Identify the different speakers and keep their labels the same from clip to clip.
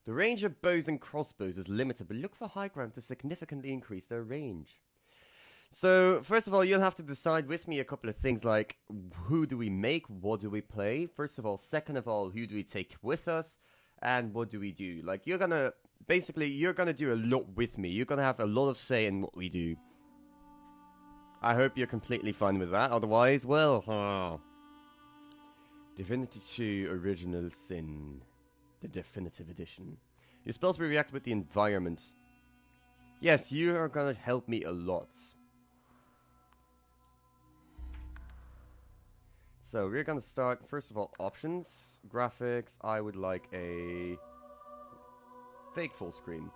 Speaker 1: The range of bows and crossbows is limited, but look for high ground to significantly increase their range. So, first of all, you'll have to decide with me a couple of things like who do we make, what do we play, first of all. Second of all, who do we take with us, and what do we do? Like, you're gonna do a lot with me. You're gonna have a lot of say in what we do. I hope you're completely fine with that, otherwise, well, Divinity 2 Original Sin, the definitive edition. Your spells will react with the environment. Yes, you are gonna help me a lot. So we're gonna start, first of all, options, graphics. I would like a fake full screen.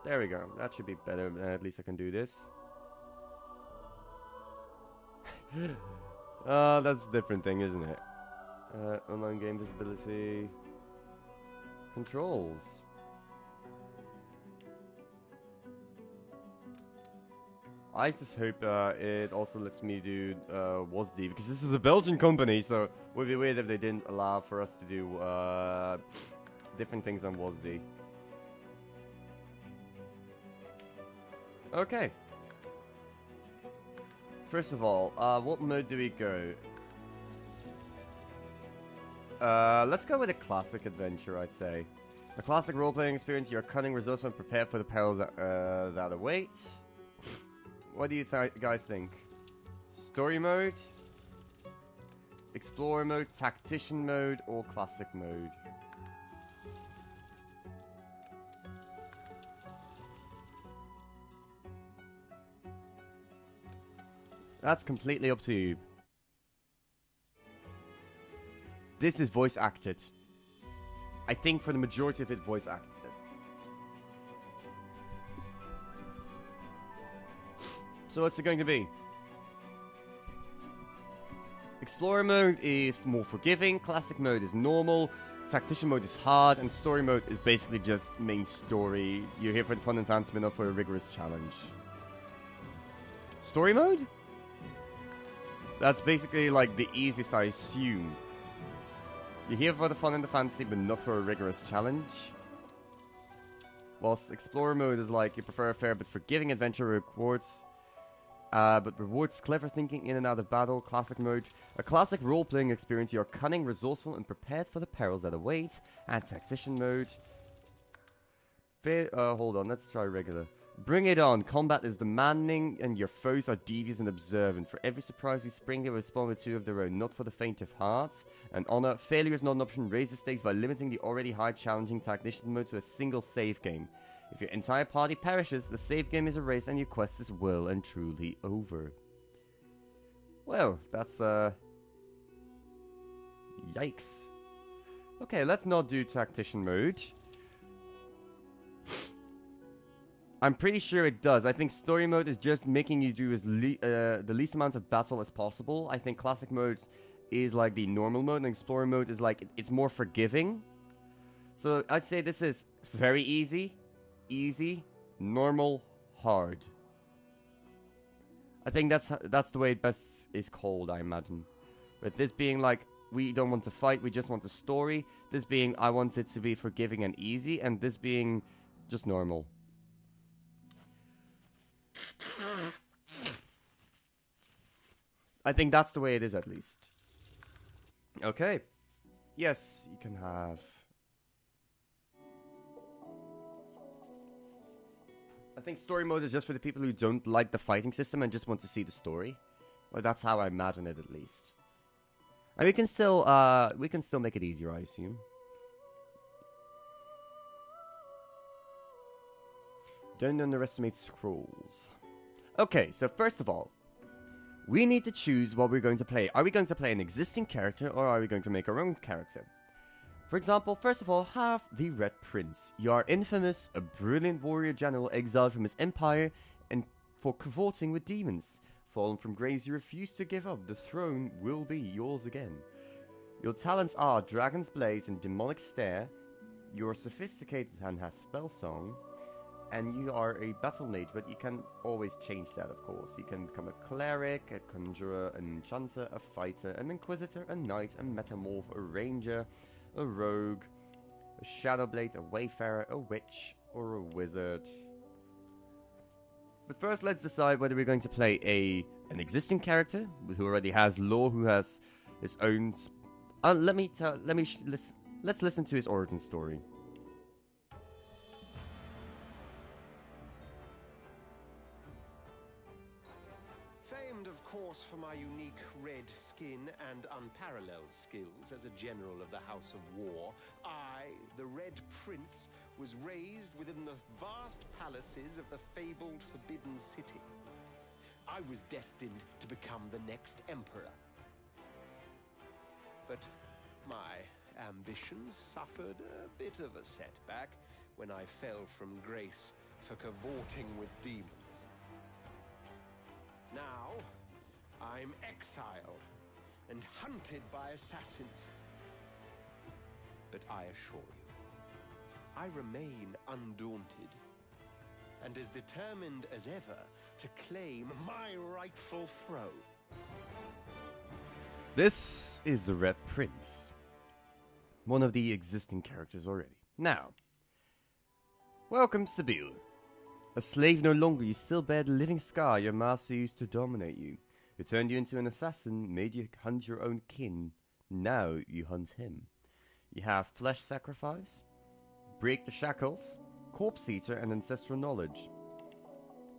Speaker 1: There we go, that should be better, at least I can do this. That's a different thing, isn't it? Online game visibility. Controls. I just hope it also lets me do WASD, because this is a Belgian company, so it would be weird if they didn't allow for us to do different things on WASD. Okay. First of all, what mode do we go? Let's go with a classic adventure, I'd say. A classic role-playing experience, you're cunning, resourceful, and prepared for the perils that await. What do you guys think? Story mode? Explorer mode, tactician mode, or classic mode? That's completely up to you. This is voice acted. I think for the majority of it, voice acted. So what's it going to be? Explorer mode is more forgiving, classic mode is normal, tactician mode is hard, and story mode is basically just main story. You're here for the fun and fancy, but not for a rigorous challenge. Story mode? That's basically like the easiest, I assume. You're here for the fun and the fancy, but not for a rigorous challenge. Whilst Explorer mode is like, you prefer a fair but forgiving adventure rewards, but rewards clever thinking in and out of battle. Classic mode, a classic role-playing experience. You're cunning, resourceful, and prepared for the perils that await. And tactician mode. Hold on, let's try regular. Bring it on. Combat is demanding, and your foes are devious and observant. For every surprise you spring, they respond with two of their own, not for the faint of heart. And honor, failure is not an option. Raise the stakes by limiting the already high challenging tactician mode to a single save game. If your entire party perishes, the save game is erased and your quest is well and truly over. Well, that's, yikes. Okay, let's not do tactician mode. I'm pretty sure it does. I think story mode is just making you do the least amount of battle as possible. I think classic mode is like the normal mode, and explorer mode is like, it's more forgiving. So I'd say this is very easy, normal, hard. I think that's the way it best is called, I imagine. But this being like, we don't want to fight, we just want a story. This being, I want it to be forgiving and easy, and this being just normal. I think that's the way it is, at least. Okay. Yes, you can have... I think story mode is just for the people who don't like the fighting system and just want to see the story. Well, that's how I imagine it, at least. And we can still make it easier, I assume. Don't underestimate scrolls. Okay, so first of all, we need to choose what we're going to play. Are we going to play an existing character, or are we going to make our own character? For example, first of all, have the Red Prince. You are infamous, a brilliant warrior general exiled from his empire and for cavorting with demons. Fallen from grace, you refuse to give up. The throne will be yours again. Your talents are Dragon's Blaze and Demonic Stare. You are sophisticated and have Spell Song. And you are a battle mage, but you can always change that, of course. You can become a cleric, a conjurer, an enchanter, a fighter, an inquisitor, a knight, a metamorph, a ranger, a rogue, a shadowblade, a wayfarer, a witch, or a wizard. But first, let's decide whether we're going to play an existing character who already has lore, who has his own. Let's listen to his origin story.
Speaker 2: Famed, of course, for my unique red skin and unparalleled skills as a general of the House of War, I, the Red Prince, was raised within the vast palaces of the fabled Forbidden City. I was destined to become the next emperor. But my ambitions suffered a bit of a setback when I fell from grace for cavorting with demons. Now, I'm exiled and hunted by assassins. But I assure you, I remain undaunted and as determined as ever to claim my rightful throne.
Speaker 1: This is the Red Prince, one of the existing characters already. Now, welcome, Sibyl. A slave no longer, you still bear the living scar your master used to dominate you. He turned you into an assassin, made you hunt your own kin. Now you hunt him. You have flesh sacrifice, break the shackles, corpse eater, and ancestral knowledge.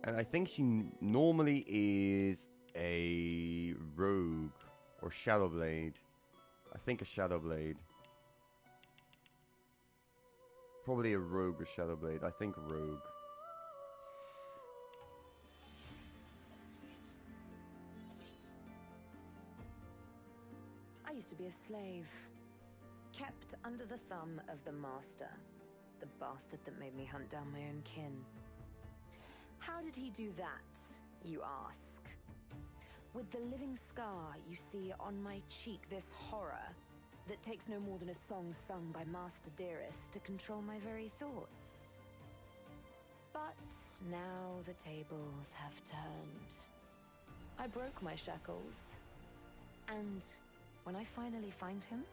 Speaker 1: And I think she normally is a rogue or shadowblade. I think a shadowblade. Probably a rogue or shadowblade. I think rogue.
Speaker 3: I used to be a slave, kept under the thumb of the master, the bastard that made me hunt down my own kin. How did he do that, you ask? With the living scar you see on my cheek, this horror that takes no more than a song sung by Master Dearest to control my very thoughts. But now the tables have turned. I broke my shackles, and when I finally find him,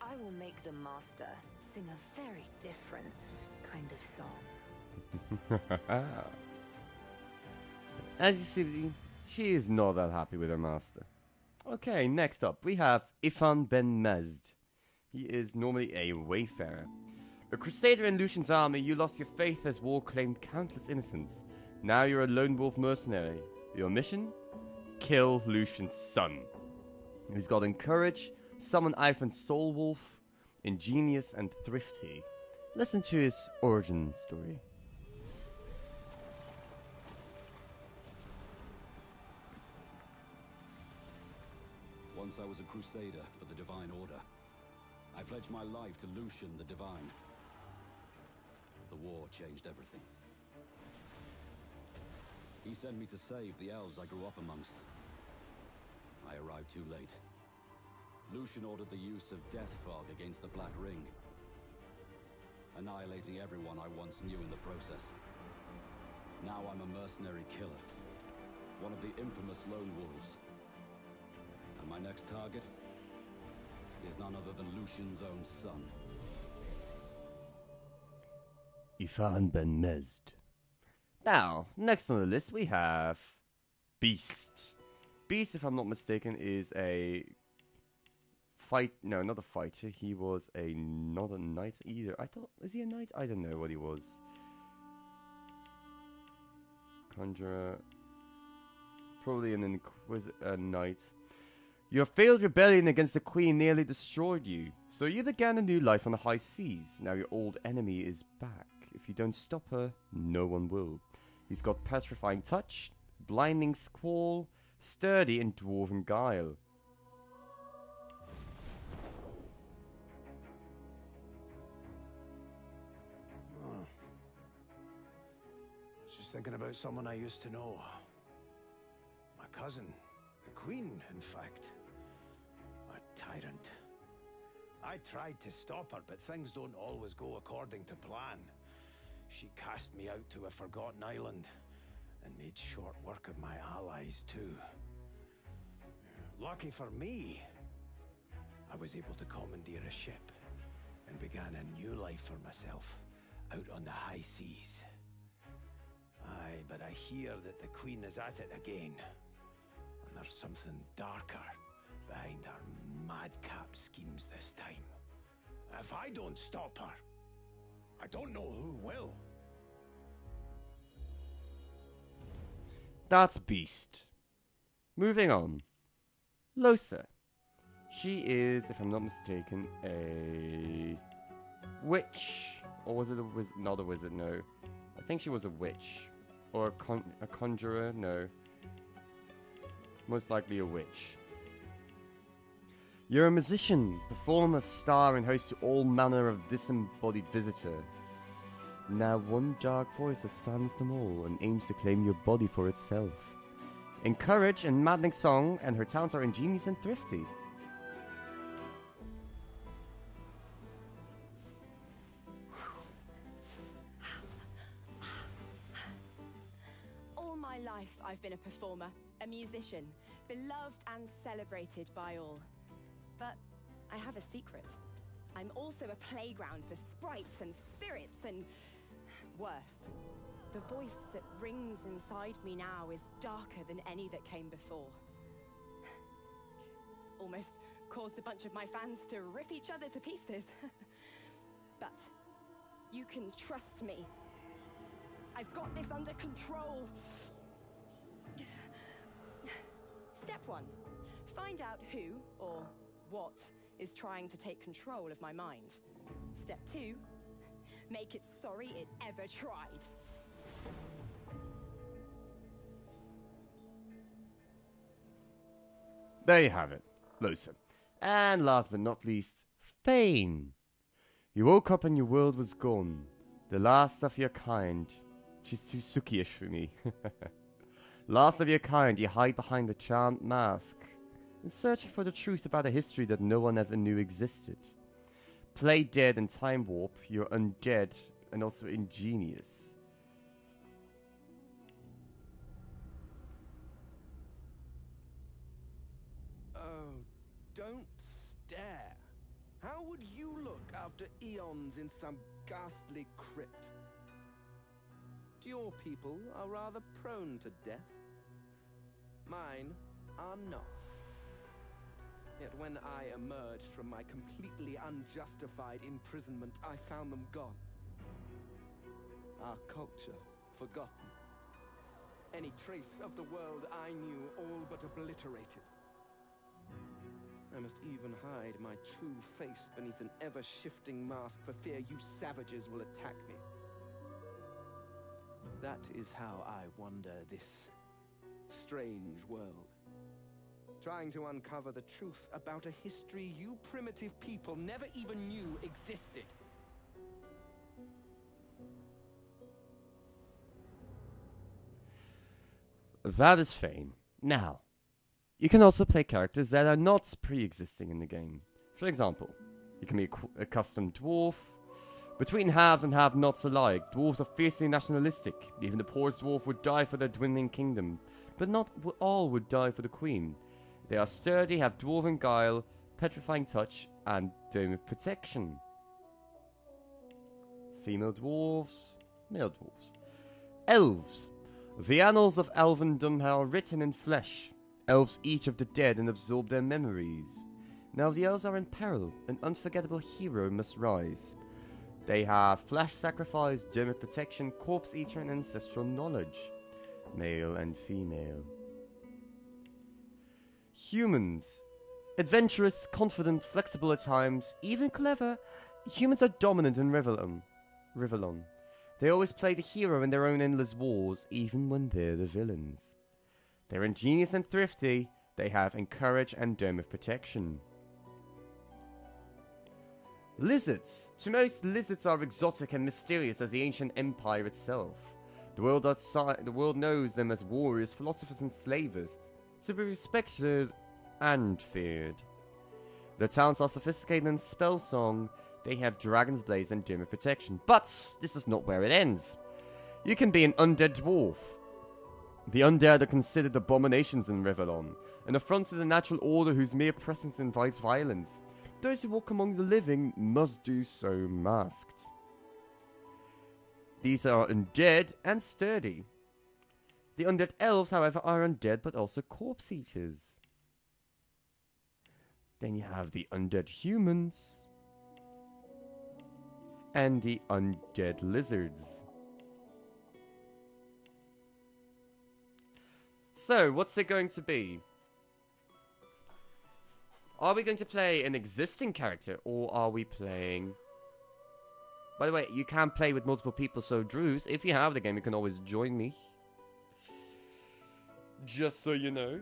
Speaker 3: I will make the master sing a very different kind of song.
Speaker 1: As you see, she is not that happy with her master. Okay, next up we have Ifan Ben Mezd. He is normally a wayfarer. A crusader in Lucian's army, you lost your faith as war claimed countless innocents. Now you're a lone wolf mercenary. Your mission? Kill Lucian's son. He's got courage, summon Ivan's soul wolf, ingenious and thrifty. Listen to his origin story.
Speaker 4: Once I was a crusader for the Divine Order. I pledged my life to Lucian the Divine. The war changed everything. He sent me to save the elves I grew up amongst. I arrived too late. Lucian ordered the use of death fog against the Black Ring, annihilating everyone I once knew in the process. Now I'm a mercenary killer, one of the infamous lone wolves. And my next target is none other than Lucian's own son.
Speaker 1: Ifan Ben Mezd. Now, next on the list we have Beast. Beast, if I'm not mistaken, is a not a fighter. He was not a knight either. Is he a knight? I don't know what he was. Conjurer. Probably a knight. Your failed rebellion against the Queen nearly destroyed you, so you began a new life on the high seas. Now your old enemy is back. If you don't stop her, no one will. He's got petrifying touch, blinding squall, sturdy and dwarven guile.
Speaker 5: I was just thinking about someone I used to know. My cousin, the Queen, in fact. A tyrant. I tried to stop her, but things don't always go according to plan. She cast me out to a forgotten island and made short work of my allies too. Lucky for me, I was able to commandeer a ship and began a new life for myself out on the high seas. Aye, but I hear that the Queen is at it again. And there's something darker behind her madcap schemes this time. If I don't stop her, I don't know who will.
Speaker 1: That's Beast. Moving on. Losa. She is, if I'm not mistaken, a witch. Or was it a wizard? Not a wizard, no. I think she was a witch. Or a conjurer, no. Most likely a witch. You're a musician, performer, star, and host to all manner of disembodied visitor. Now one dark voice has silenced them all and aims to claim your body for itself. In courage and maddening song, and her talents are ingenious and thrifty.
Speaker 6: All my life I've been a performer, a musician, beloved and celebrated by all. But I have a secret. I'm also a playground for sprites and spirits and worse. The voice that rings inside me now is darker than any that came before. Almost caused a bunch of my fans to rip each other to pieces. But you can trust me. I've got this under control. Step 1. Find out who or what is trying to take control of my mind. Step 2. Make it sorry it ever tried.
Speaker 1: There you have it, Losa. And last but not least, Fane. You woke up and your world was gone. The last of your kind. She's too Suki-ish for me. Last of your kind, you hide behind the charmed mask, in searching for the truth about a history that no one ever knew existed. Play dead and time warp, you're undead and also ingenious.
Speaker 7: Oh, don't stare. How would you look after eons in some ghastly crypt? Your people are rather prone to death. Mine are not. Yet when I emerged from my completely unjustified imprisonment, I found them gone. Our culture forgotten. Any trace of the world I knew all but obliterated. I must even hide my true face beneath an ever-shifting mask for fear you savages will attack me. That is how I wander this strange world. Trying to uncover the truth about a history you primitive people never even knew existed.
Speaker 1: That is Fane. Now, you can also play characters that are not pre-existing in the game. For example, you can be a custom dwarf. Between haves and have-nots alike, dwarves are fiercely nationalistic. Even the poorest dwarf would die for their dwindling kingdom, but not all would die for the queen. They are sturdy, have dwarven guile, petrifying touch, and dome of protection. Female dwarves, male dwarves. Elves. The annals of elvendom are written in flesh. Elves eat of the dead and absorb their memories. Now the elves are in peril. An unforgettable hero must rise. They have flesh sacrifice, dome of protection, corpse eater, and ancestral knowledge. Male and female. Humans. Adventurous, confident, flexible at times, even clever. Humans are dominant in Rivellon. They always play the hero in their own endless wars, even when they're the villains. They're ingenious and thrifty. They have encourage and dome of protection. Lizards. To most, lizards are exotic and mysterious as the ancient empire itself. The world knows them as warriors, philosophers, and slavers, to be respected and feared. Their talents are sophisticated in spell song. They have dragon's blades and dome of protection. But this is not where it ends. You can be an undead dwarf. The undead are considered abominations in Rivellon, an affront to the natural order whose mere presence invites violence. Those who walk among the living must do so masked. These are undead and sturdy. The undead elves, however, are undead but also corpse eaters. Then you have the undead humans. And the undead lizards. So, what's it going to be? Are we going to play an existing character, or are we playing... By the way, you can play with multiple people, so Drews, if you have the game, you can always join me. Just so you know.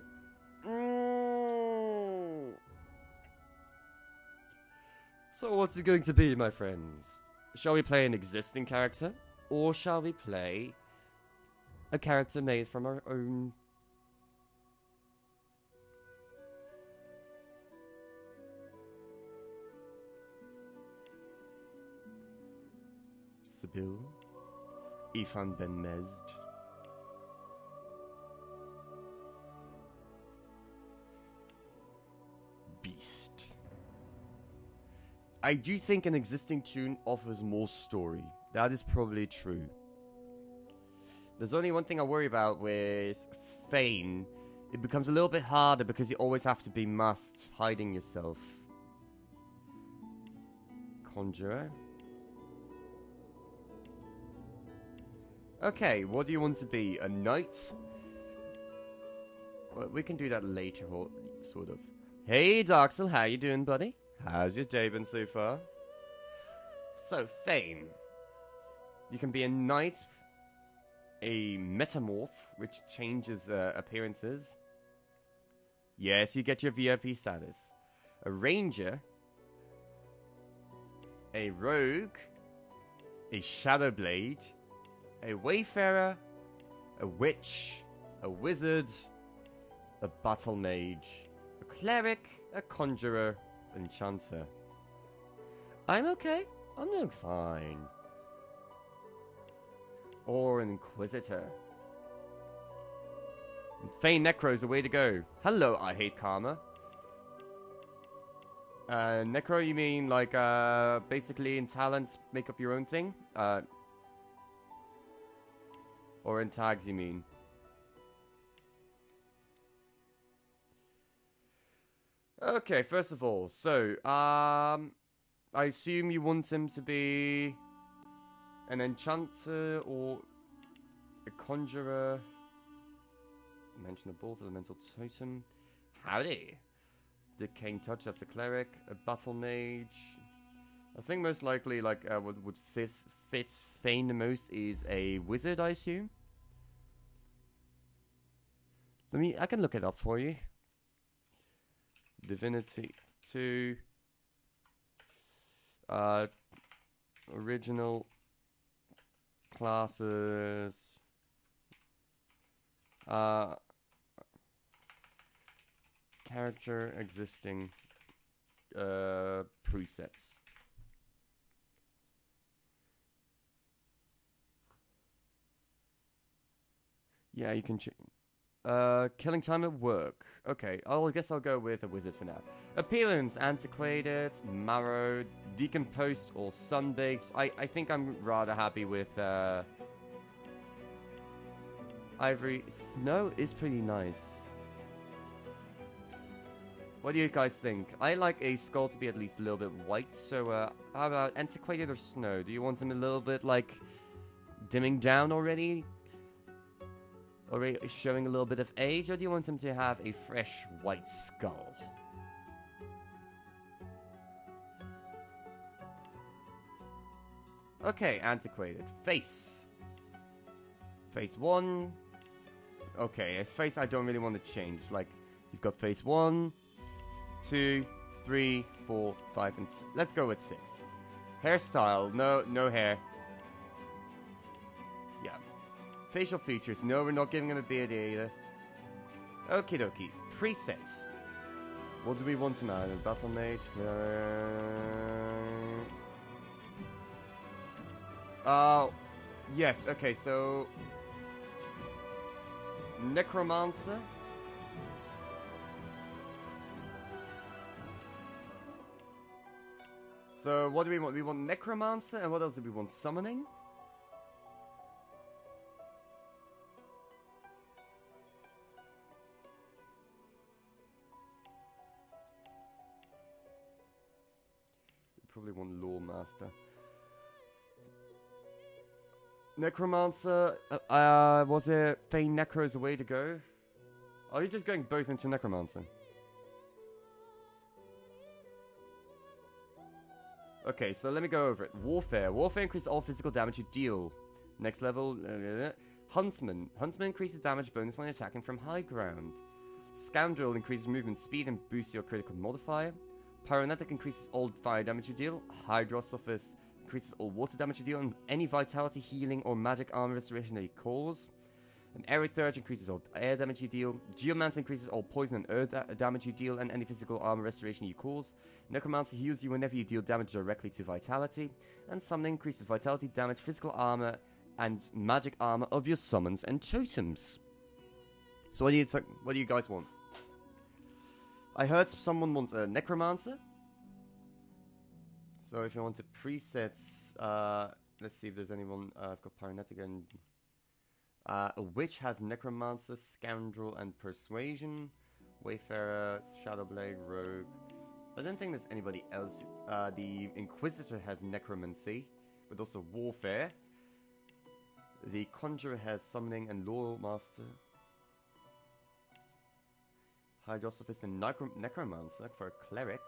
Speaker 1: So what's it going to be, my friends? Shall we play an existing character? Or shall we play a character made from our own... Sibyl? Ifan Ben Mezd? Beast. I do think an existing tune offers more story. That is probably true. There's only one thing I worry about with Fane. It becomes a little bit harder because you always have to be masked, hiding yourself. Conjurer. Okay, what do you want to be? A knight? Well, we can do that later, sort of. Hey, Darksel, how you doing, buddy? How's your day been so far? So, Fane. You can be a knight, a metamorph, which changes appearances. Yes, you get your VIP status. A ranger, a rogue, a shadow blade, a wayfarer, a witch, a wizard, a battle mage, a cleric, a conjurer, enchanter. I'm okay. I'm doing fine. Or an inquisitor. Fane Necro's the way to go. Hello, I hate karma. Necro, you mean like basically in talents make up your own thing? Or in tags, you mean? Okay, first of all, so, I assume you want him to be an enchanter or a conjurer. Mention a bolt, elemental totem. Howdy. Decaying touch, that's a cleric. A battle mage. I think most likely, like, what would fit Fane the most is a wizard, I assume. I can look it up for you. Divinity 2. Original classes. Character existing presets. Yeah, you can killing time at work. Okay, I guess I'll go with a wizard for now. Appearance, antiquated, marrow, decomposed, or sunbaked. I think I'm rather happy with ivory. Snow is pretty nice. What do you guys think? I like a skull to be at least a little bit white, so how about antiquated or snow? Do you want him a little bit, like, dimming down already? Already showing a little bit of age, or do you want him to have a fresh white skull? Okay, antiquated. Face. Face 1. Okay, his face I don't really want to change. Like, you've got face 1, 2, 3, 4, 5, and let's go with 6. Hairstyle, no hair. Yeah. Facial features, no, we're not giving him a beard either. Okie dokie. Presets. What do we want him out? A battle mage? Yes, okay, so... Necromancer. So what do we want? We want Necromancer, and what else do we want? Summoning? We probably want Lore Master. Necromancer, was it Feign Necro is the way to go? Are you just going both into Necromancer? Okay, so let me go over it. Warfare. Warfare increases all physical damage you deal. Next level, Huntsman. Huntsman increases damage bonus when attacking from high ground. Scoundrel increases movement speed and boosts your critical modifier. Pyronetic increases all fire damage you deal. Hydrosophist increases all water damage you deal and any vitality, healing, or magic armor restoration that you cause. And Aerithurge increases all air damage you deal. Geomancer increases all poison and earth damage you deal and any physical armor restoration you cause. Necromancer heals you whenever you deal damage directly to vitality. And Summoning increases vitality, damage, physical armor, and magic armor of your summons and totems. So what do you guys want? I heard someone wants a Necromancer. So if you want to presets, let's see if there's anyone. It's got Pyronetic and a Witch has Necromancer, Scoundrel, and Persuasion. Wayfarer, Shadowblade, Rogue. I don't think there's anybody else. The Inquisitor has Necromancy, but also Warfare. The Conjurer has Summoning and Lore Master. Hydrosophist and Necromancer for a Cleric.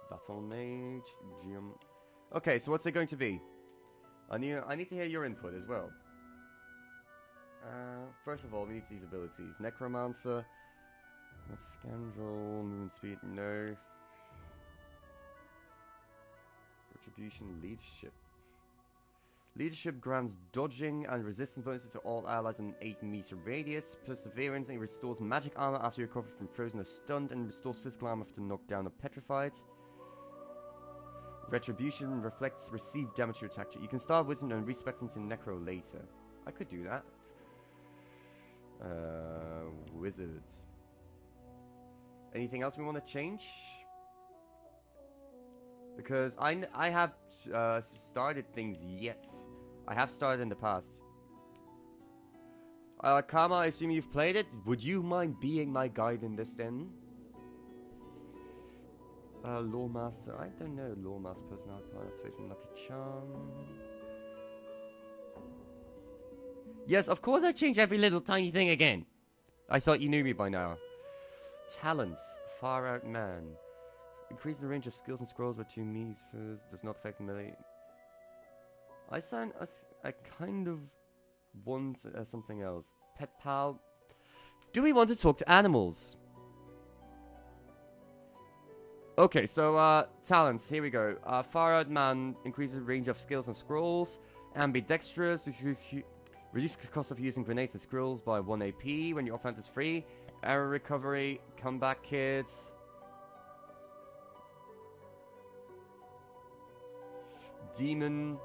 Speaker 1: Battle Mage, Okay, so what's it going to be? I need to hear your input as well. First of all, we need these abilities. Necromancer. That's Scoundrel, Movement Speed, no. Retribution, Leadership. Leadership grants dodging and resistance bonuses to all allies in an 8-meter radius. Perseverance, and restores magic armor after you recover from frozen or stunned, and restores physical armor after knocked down or petrified. Retribution reflects received damage to your attack. You can start Wisdom and respec into Necro later. I could do that. Wizards. Anything else we want to change? Because I have started things yet. I have started in the past. Kama, I assume you've played it. Would you mind being my guide in this then? Lore Master. I don't know. Lore Master, Personality, Restoration, Lucky Charm. Yes, of course I change every little tiny thing again. I thought you knew me by now. Talents. Far Out Man. Increase the range of skills and scrolls by 2 meters. Does not affect melee. I kind of want something else. Pet Pal. Do we want to talk to animals? Okay, so talents. Here we go. Far Out Man increases the range of skills and scrolls. Ambidextrous. Reduce the cost of using grenades and scrolls by 1 AP when your offhand is free. Error recovery. Comeback kits. Demon,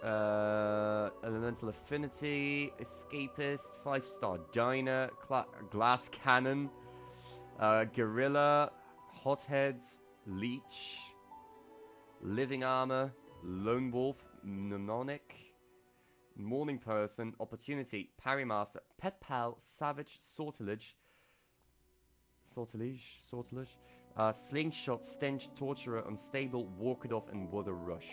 Speaker 1: Elemental Affinity, Escapist, 5-star Diner, Glass Cannon, Gorilla, Hotheads, Leech, Living Armor, Lone Wolf, Mnemonic, Morning Person, Opportunity, Parry Master, Pet Pal, Savage, Sortilege, Slingshot, Stench, Torturer, Unstable, Walk It Off, and Water Rush.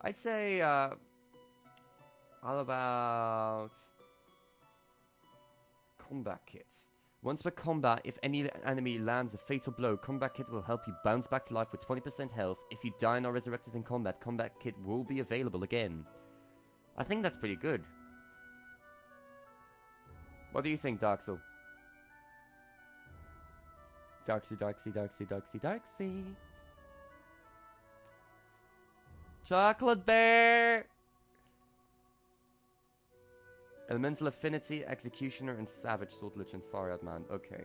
Speaker 1: I'd say, all about combat kits. Once per combat, if any enemy lands a fatal blow, combat kit will help you bounce back to life with 20% health. If you die and are resurrected in combat, combat kit will be available again. I think that's pretty good. What do you think, Darkseal? Darksy. Chocolate Bear! Elemental Affinity, Executioner, and Savage, Sortilege, and Far Out Man. Okay.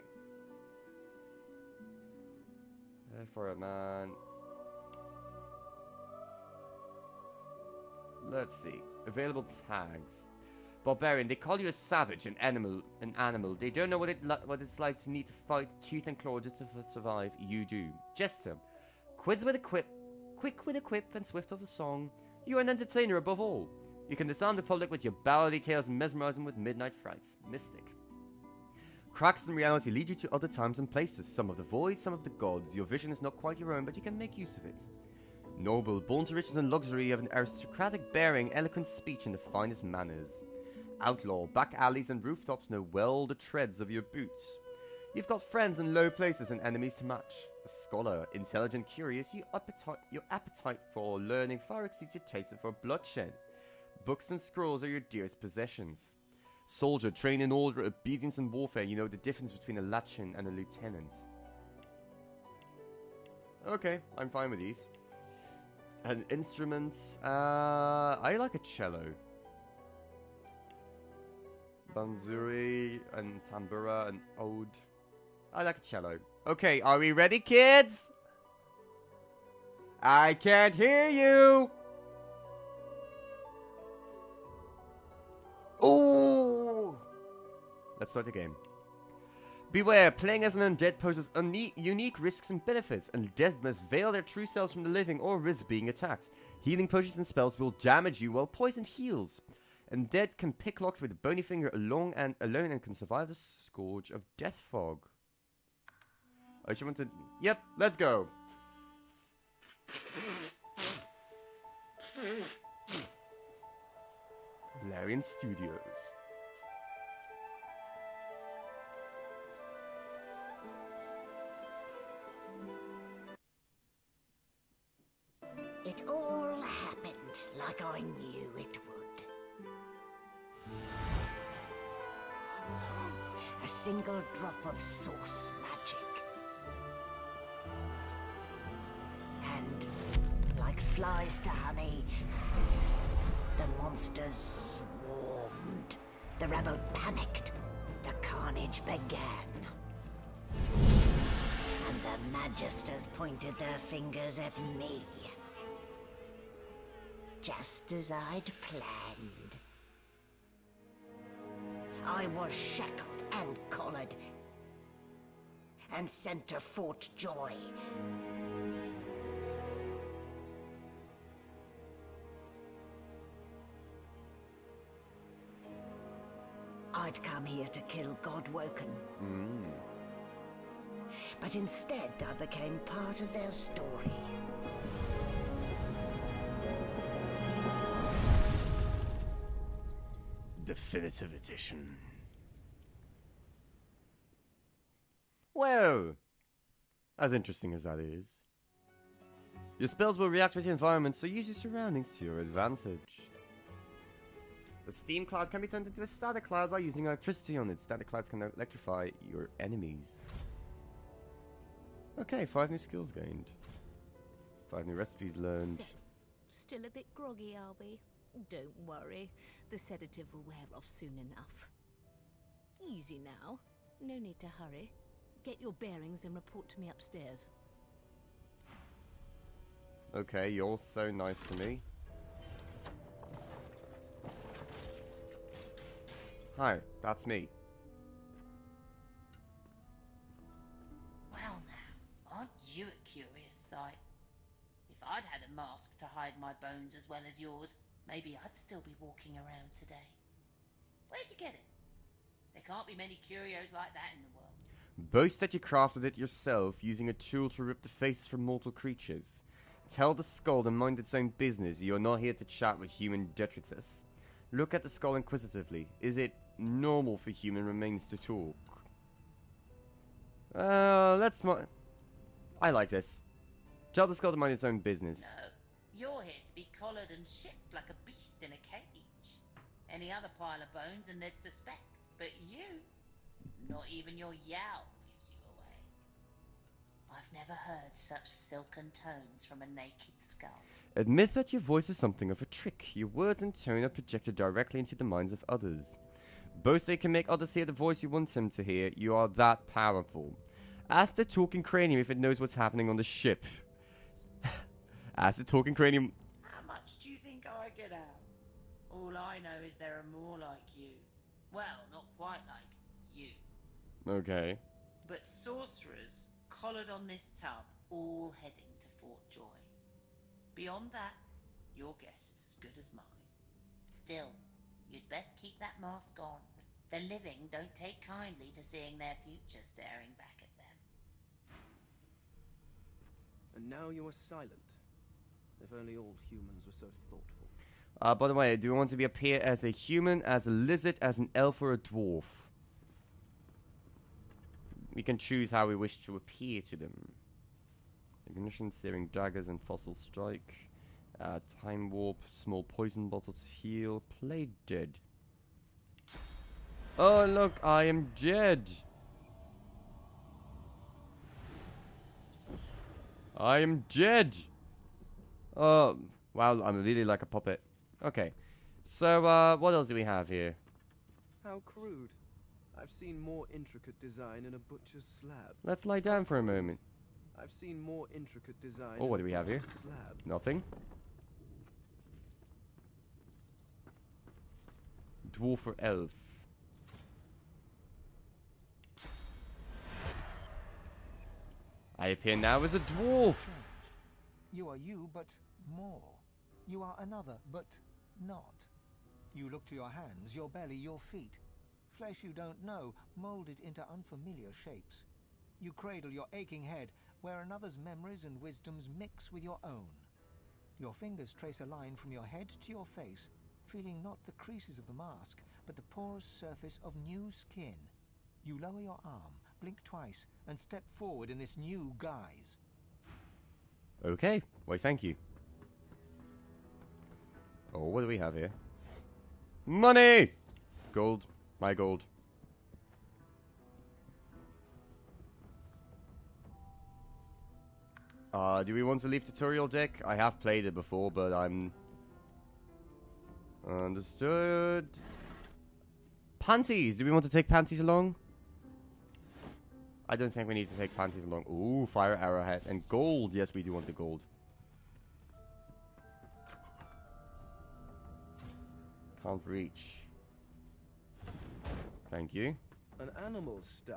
Speaker 1: Far Out Man. Let's see. Available tags. Barbarian, they call you a savage, an animal. They don't know what it's like to need to fight tooth and claw just to survive. You do. Jester, quick with a quip, and swift of the song. You are an entertainer above all. You can disarm the public with your ballady tales and mesmerize them with midnight frights. Mystic. Cracks in reality lead you to other times and places. Some of the void, some of the gods. Your vision is not quite your own, but you can make use of it. Noble, born to riches and luxury, you have an aristocratic bearing, eloquent speech, and the finest manners. Outlaw, back alleys and rooftops know well the treads of your boots. You've got friends in low places and enemies to match. A scholar, intelligent, curious, your appetite for learning far exceeds your taste for bloodshed. Books and scrolls are your dearest possessions. Soldier, trained in order, obedience, and warfare, you know the difference between a Lachin and a lieutenant. Okay, I'm fine with these. And instruments, I like a cello. Banzuri and tambura and oud. I like a cello. Okay, are we ready, kids? I can't hear you! Ooh! Let's start the game. Beware, playing as an undead poses unique risks and benefits. Undead must veil their true selves from the living or risk being attacked. Healing potions and spells will damage you while poison heals. Undead can pick locks with a bony finger alone and can survive the scourge of death fog. Oh, you want to... Yep, let's go. Larian Studios.
Speaker 8: It all happened like I knew it would. A single drop of source magic. And, like flies to honey, the monsters swarmed. The rebel panicked. The carnage began. And the magisters pointed their fingers at me. Just as I'd planned. I was shackled and collared, and sent to Fort Joy. I'd come here to kill Godwoken. But instead, I became part of their story.
Speaker 1: Definitive Edition. Well, as interesting as that is, your spells will react with the environment, so use your surroundings to your advantage. The steam cloud can be turned into a static cloud by using electricity on it. Static clouds can electrify your enemies. Okay, 5 new skills gained. 5 new recipes learned.
Speaker 9: So, still a bit groggy, are we? Don't worry, the sedative will wear off soon enough. Easy now, no need to hurry. Get your bearings and report to me upstairs.
Speaker 1: Okay, you're so nice to me. Hi, that's me.
Speaker 10: Well now, aren't you a curious sight? If I'd had a mask to hide my bones as well as yours, maybe I'd still be walking around today. Where'd you get it? There can't be many curios like that in the world.
Speaker 1: Boast that you crafted it yourself using a tool to rip the faces from mortal creatures. Tell the skull to mind its own business. You're not here to chat with human detritus. Look at the skull inquisitively. Is it normal for human remains to talk? I like this. Tell the skull to mind its own business.
Speaker 10: No, you're here to be collared and shipped like a beast in a cage. Any other pile of bones and they'd suspect. But you, not even your yowl gives you away. I've never heard such silken tones from a naked skull.
Speaker 1: Admit that your voice is something of a trick. Your words and tone are projected directly into the minds of others. Boast they can make others hear the voice you want them to hear. You are that powerful. Ask the talking cranium if it knows what's happening on the ship. Ask the talking cranium...
Speaker 10: How much do you think I get out? All All I know is there are more like you. Well, not quite like you.
Speaker 1: Okay.
Speaker 10: But sorcerers collared on this tub, all heading to Fort Joy. Beyond that, your guess is as good as mine. Still, you'd best keep that mask on. The living don't take kindly to seeing their future staring back at them.
Speaker 7: And now you are silent. If only all humans were so thoughtful.
Speaker 1: By the way, do you want to appear as a human, as a lizard, as an elf, or a dwarf? We can choose how we wish to appear to them. Ignition, searing daggers, and fossil strike. Time warp, small poison bottle to heal. Play dead. Oh look, I am dead. I am dead. Oh, wow, I'm really like a puppet. Okay, so what else do we have here?
Speaker 7: How crude. I've seen more intricate design in a butcher's slab.
Speaker 1: Let's lie down for a moment.
Speaker 7: I've seen more intricate design.
Speaker 1: Oh, what do we have here?
Speaker 7: Slab.
Speaker 1: Nothing. Dwarf or elf? I appear now as a dwarf.
Speaker 11: You are you, but more. You are another, but not. You look to your hands, your belly, your feet. Flesh you don't know, molded into unfamiliar shapes. You cradle your aching head, where another's memories and wisdoms mix with your own. Your fingers trace a line from your head to your face, feeling not the creases of the mask, but the porous surface of new skin. You lower your arm, blink twice, and step forward in this new guise.
Speaker 1: Okay, why thank you. Oh, what do we have here? Money! Gold. My gold. Do we want to leave tutorial deck? I have played it before, but I'm... Understood. Panties! Do we want to take panties along? I don't think we need to take panties along. Ooh, fire arrowhead. And gold. Yes, we do want the gold. Can't reach. Thank you.
Speaker 7: An animal's sty.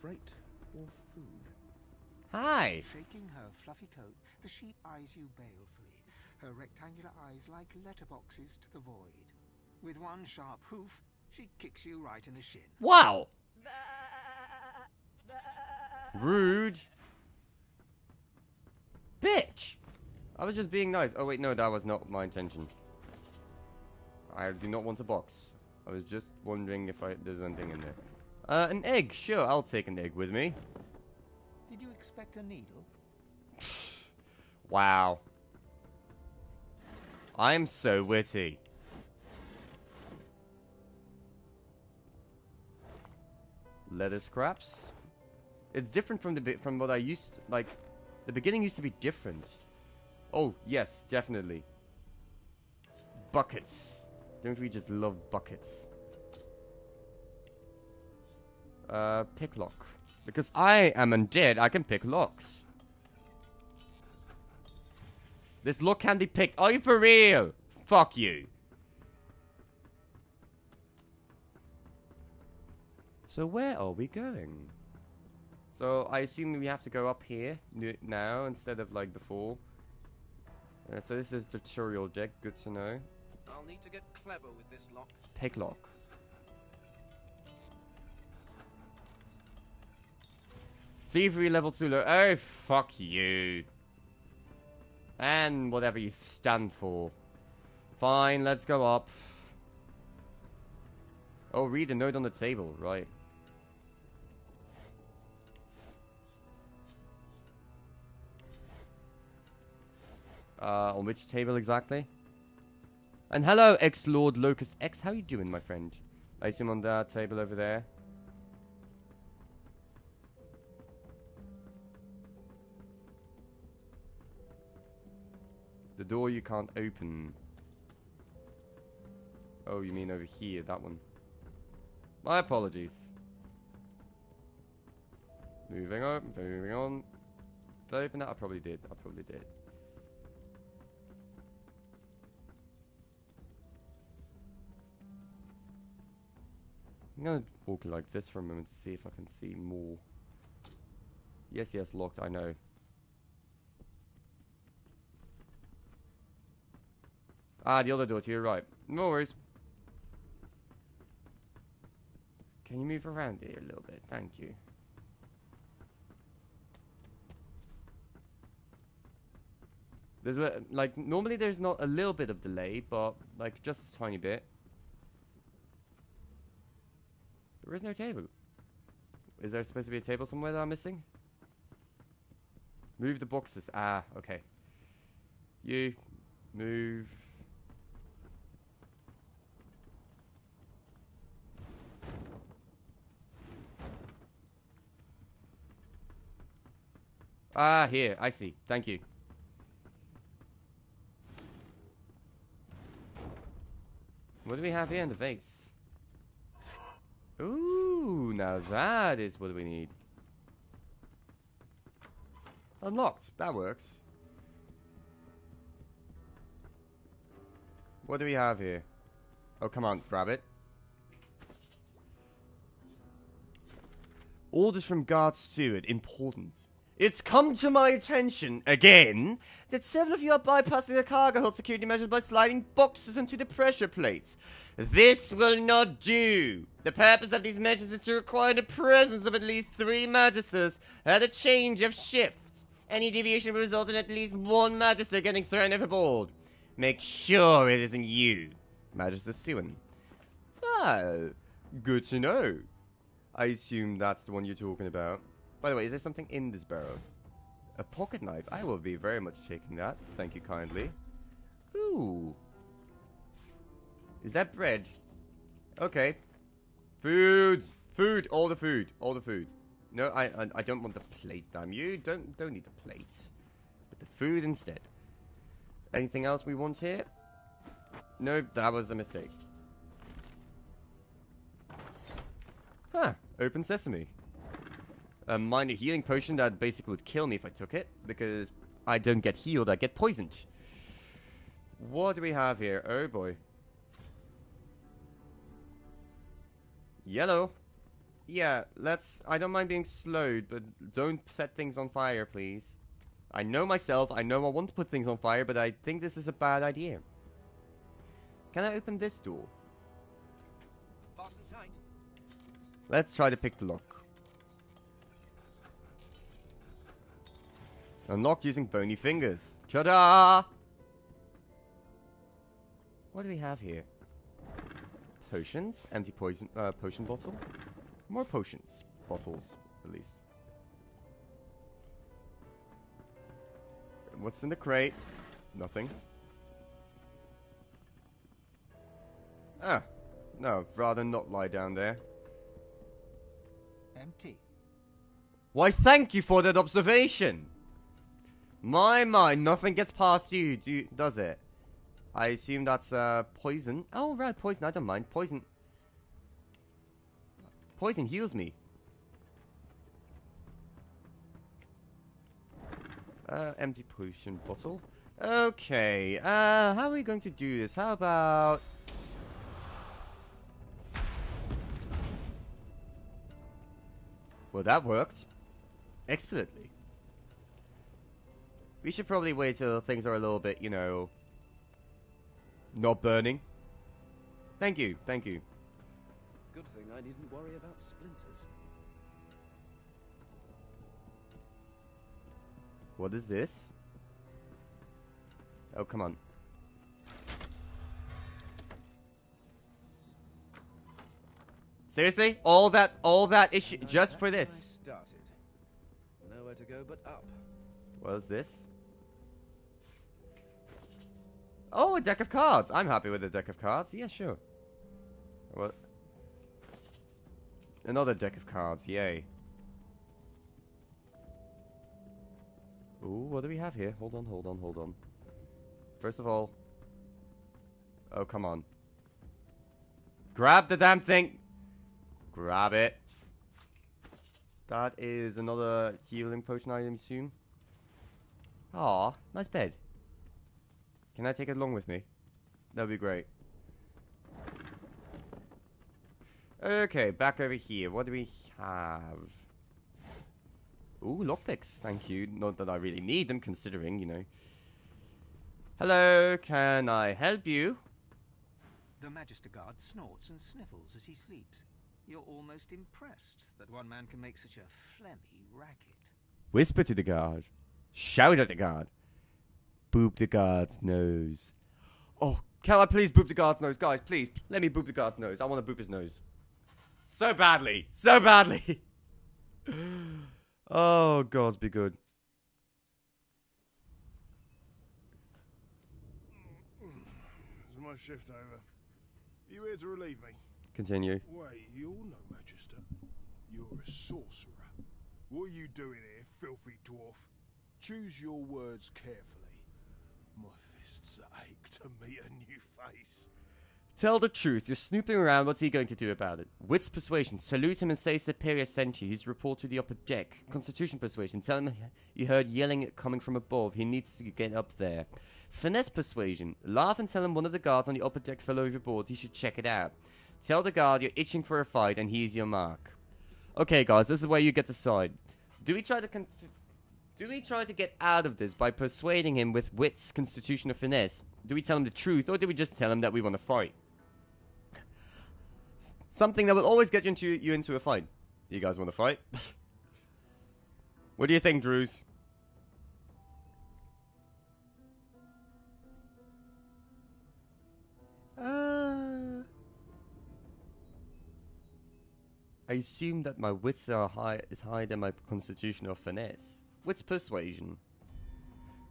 Speaker 7: Freight or food?
Speaker 1: Hi!
Speaker 11: Shaking her fluffy coat, the sheep eyes you balefully, her rectangular eyes like letterboxes to the void. With one sharp hoof, she kicks you right in the shin.
Speaker 1: Wow! Rude! Bitch! I was just being nice. Oh wait, no, that was not my intention. I do not want a box. I was just wondering if there's anything in there. An egg. Sure, I'll take an egg with me.
Speaker 11: Did you expect a needle?
Speaker 1: Wow. I'm so witty. Leather scraps. It's different from what I used to, like. The beginning used to be different. Oh yes, definitely. Buckets. Don't we just love buckets? Pick lock. Because I am undead, I can pick locks. This lock can be picked. Are you for real? Fuck you. So where are we going? So I assume we have to go up here now instead of like before. So this is the tutorial deck. Good to know.
Speaker 7: I'll need to get clever with this lock.
Speaker 1: Pick lock. Thievery level 2. Oh, fuck you. And whatever you stand for. Fine, let's go up. Oh, read a note on the table. Right. On which table exactly? And hello, ex-Lord Locust X. How you doing, my friend? I assume on that table over there. The door you can't open. Oh, you mean over here, that one. My apologies. Moving on, moving on. Did I open that? I probably did. I probably did. I'm gonna walk like this for a moment to see if I can see more. Yes, yes, locked, I know. Ah, the other door to your right. No worries. Can you move around here a little bit? Thank you. There's like, normally there's not a little bit of delay, but like just a tiny bit. There is no table. Is there supposed to be a table somewhere that I'm missing? Move the boxes. Ah, okay. You move. Ah, here. I see. Thank you. What do we have here in the vase? Ooh, now that is what we need. Unlocked. That works. What do we have here? Oh, come on. Grab it. Orders from Guard Steward. Important. It's come to my attention, again, that several of you are bypassing the cargo hold security measures by sliding boxes into the pressure plates. This will not do. The purpose of these measures is to require the presence of at least 3 magisters at a change of shift. Any deviation will result in at least 1 magister getting thrown overboard. Make sure it isn't you, Magister Sewan. Ah, good to know. I assume that's the one you're talking about. By the way, is there something in this barrel? A pocket knife. I will be very much taking that. Thank you kindly. Ooh. Is that bread? Okay. Food. Food. All the food. All the food. No, I don't want the plate, damn you. Don't need the plate. But the food instead. Anything else we want here? No, that was a mistake. Huh. Open sesame. A minor healing potion that basically would kill me if I took it, because I don't get healed, I get poisoned. What do we have here? Oh boy. Yellow. Yeah, I don't mind being slowed, but don't set things on fire, please. I know myself, I know I want to put things on fire, but I think this is a bad idea. Can I open this door?
Speaker 7: Fasten tight.
Speaker 1: Let's try to pick the lock. Unlocked using bony fingers. Ta-da! What do we have here? Potions. Empty potion bottle. More potions. Bottles, at least. What's in the crate? Nothing. Ah. No, rather not lie down there.
Speaker 11: Empty.
Speaker 1: Why, thank you for that observation! My mind, nothing gets past you, does it? I assume that's poison. Oh, right, poison, I don't mind. Poison. Poison heals me. Empty potion bottle. Okay, how are we going to do this? How about... Well, that worked. Explicitly. We should probably wait till things are a little bit, you know... not burning. Thank you, thank you.
Speaker 7: Good thing I needn't worry about splinters.
Speaker 1: What is this? Oh, come on. Seriously? All that issue just for this?
Speaker 7: Started. Nowhere to go but up.
Speaker 1: What is this? Oh, a deck of cards. I'm happy with a deck of cards. Yeah, sure. What? Another deck of cards. Yay. Ooh, what do we have here? Hold on, hold on, hold on. First of all... Oh, come on. Grab the damn thing! Grab it. That is another healing potion item, assume. Aw, nice bed. Can I take it along with me? That would be great. Okay, back over here. What do we have? Ooh, lockpicks. Thank you. Not that I really need them, considering, you know. Hello, can I help you?
Speaker 11: The Magister Guard snorts and sniffles as he sleeps. You're almost impressed that one man can make such a phlegmy racket.
Speaker 1: Whisper to the guard. Shout at the guard. Boop the guard's nose. Oh, can I please boop the guard's nose? Guys, please, let me boop the guard's nose. I want to boop his nose. So badly. So badly. Oh, gods be good.
Speaker 12: Is my shift over? You here to relieve me?
Speaker 1: Continue.
Speaker 12: Wait, you're no Magister. You're a sorcerer. What are you doing here, filthy dwarf? Choose your words carefully. My fists ache to meet a new face.
Speaker 1: Tell the truth. You're snooping around. What's he going to do about it? Wits persuasion. Salute him and say Superior sent you. He's report to the upper deck. Constitution persuasion. Tell him you heard yelling coming from above. He needs to get up there. Finesse persuasion. Laugh and tell him one of the guards on the upper deck fell overboard. He should check it out. Tell the guard you're itching for a fight and he's your mark. Okay, guys, this is where you get to decide. Do we try to get out of this by persuading him with wits, constitution, or finesse? Do we tell him the truth, or do we just tell him that we want to fight? Something that will always get you into a fight. You guys want to fight? What do you think, Drews? I assume that my wits are higher than my constitution or finesse. Wits persuasion.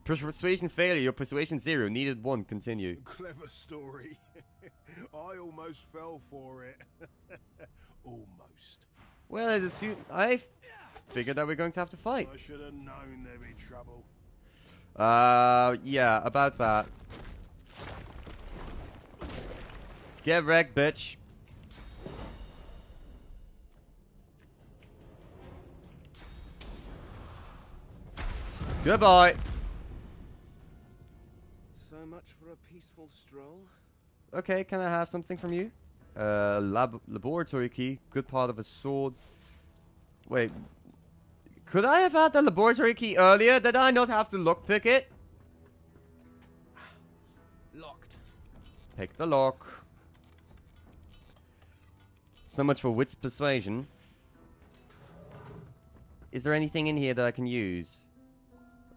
Speaker 1: Persuasion failure, your persuasion 0, needed 1, continue.
Speaker 12: Clever story. I almost fell for it. Almost.
Speaker 1: Well, I figured that we're going to have to fight.
Speaker 12: I should have known there'd be trouble.
Speaker 1: Yeah, about that. Get wrecked, bitch. Goodbye.
Speaker 7: So much for a peaceful stroll.
Speaker 1: Okay, can I have something from you? Laboratory key. Good part of a sword. Wait. Could I have had the laboratory key earlier? Did I not have to lockpick it?
Speaker 7: Locked.
Speaker 1: Pick the lock. So much for wits persuasion. Is there anything in here that I can use?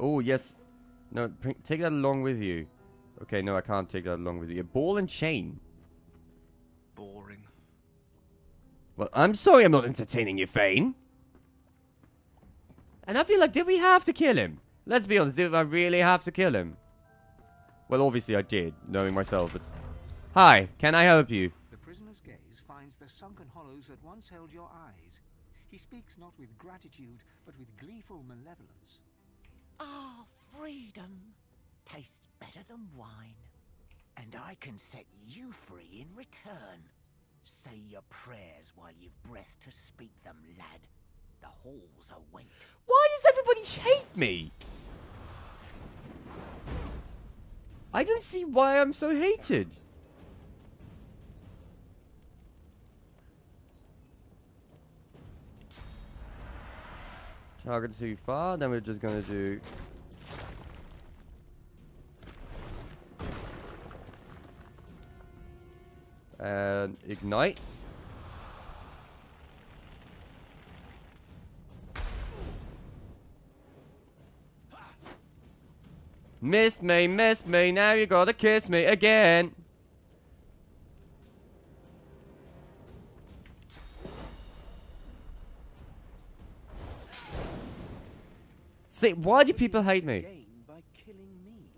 Speaker 1: Oh, yes. No, take that along with you. Okay, no, I can't take that along with you. A ball and chain.
Speaker 12: Boring.
Speaker 1: Well, I'm sorry I'm not entertaining you, Fane. And I feel like, did we have to kill him? Let's be honest, did I really have to kill him? Well, obviously I did, knowing myself. It's... Hi, can I help you?
Speaker 11: The prisoner's gaze finds the sunken hollows that once held your eyes. He speaks not with gratitude, but with gleeful malevolence.
Speaker 8: Ah, freedom tastes better than wine. And I can set you free in return. Say your prayers while you've breath to speak them, lad. The halls await.
Speaker 1: Why does everybody hate me? I don't see why I'm so hated. Target too far, then we're just gonna do... And ignite. Missed me, now you gotta kiss me again. See, why do people hate me?
Speaker 7: By killing me.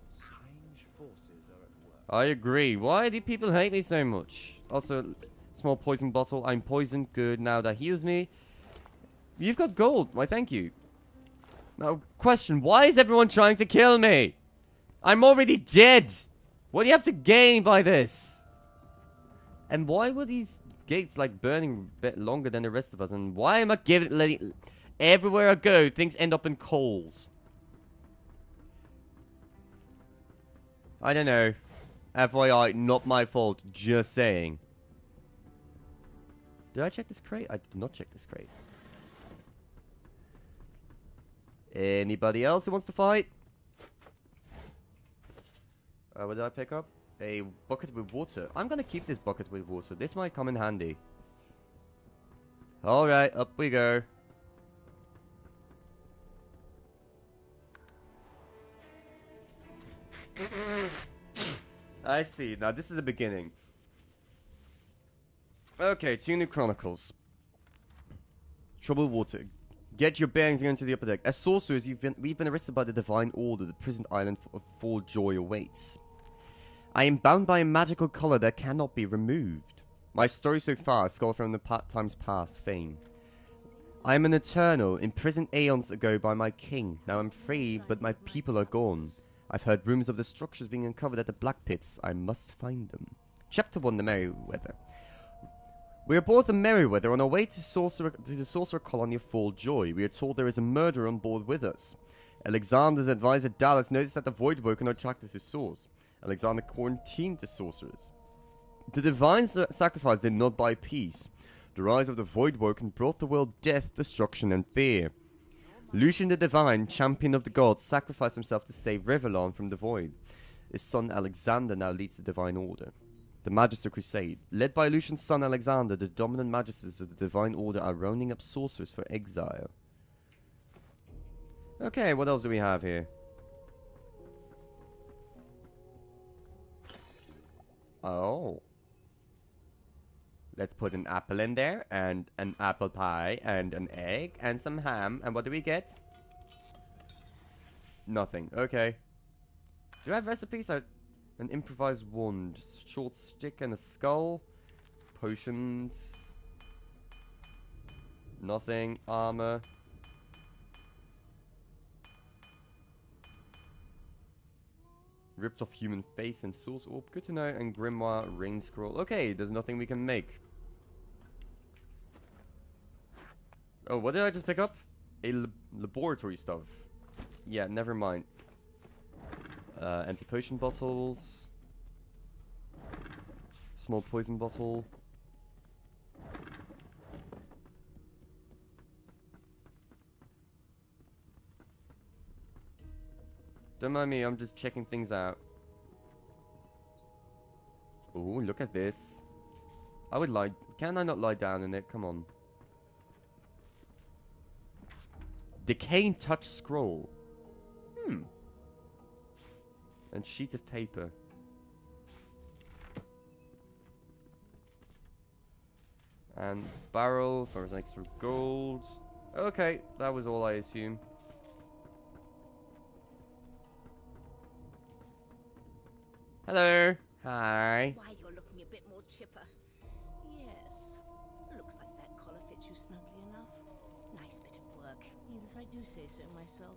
Speaker 7: Strange forces are at work.
Speaker 1: I agree. Why do people hate me so much? Also, small poison bottle. I'm poisoned. Good. Now that heals me. You've got gold. Why, thank you. Now, question. Why is everyone trying to kill me? I'm already dead. What do you have to gain by this? And why were these gates, like, burning a bit longer than the rest of us? And why am I letting... Everywhere I go, things end up in coals. I don't know. FYI, not my fault. Just saying. Did I check this crate? I did not check this crate. Anybody else who wants to fight? What did I pick up? A bucket with water. I'm gonna keep this bucket with water. This might come in handy. Alright, up we go. I see. Now this is the beginning. Okay, 2 new chronicles. Troubled water. Get your bearings and go into the upper deck. As sorcerers, we've been arrested by the Divine Order. The prisoned island of full joy awaits. I am bound by a magical collar that cannot be removed. My story so far, skull from the times past, fame. I am an eternal, imprisoned aeons ago by my king. Now I'm free, but my people are gone. I've heard rumors of the structures being uncovered at the Black Pits. I must find them. Chapter 1, The Merryweather. We are aboard the Merryweather on our way to the Sorcerer colony of Full Joy. We are told there is a murderer on board with us. Alexander's advisor Dallas noticed that the Voidwoken are attracted to Source. Alexander quarantined the sorcerers. The divine sacrifice did not buy peace. The rise of the Voidwoken brought the world death, destruction, and fear. Lucian the Divine, champion of the gods, sacrificed himself to save Rivellon from the Void. His son Alexander now leads the Divine Order. The Magister Crusade. Led by Lucian's son Alexander, the dominant Magisters of the Divine Order are rounding up sorcerers for exile. Okay, what else do we have here? Oh. Let's put an apple in there, and an apple pie, and an egg, and some ham. And what do we get? Nothing. Okay. Do I have recipes? An improvised wand, short stick, and a skull. Potions. Nothing. Armor. Ripped off human face and source orb. Good to know. And grimoire, rain scroll. Okay, there's nothing we can make. Oh, what did I just pick up? A laboratory stuff. Yeah, never mind. Anti-potion bottles. Small poison bottle. Don't mind me, I'm just checking things out. Ooh, look at this. I would lie... Can I not lie down in it? Come on. Decaying touch scroll. And sheet of paper. And barrel for an extra gold. Okay, that was all I assume. Hello. Hi.
Speaker 9: Why, you're looking a bit more chipper. Yes. Looks like that collar fits you snugly enough. Nice bit of work, even if I do say so myself.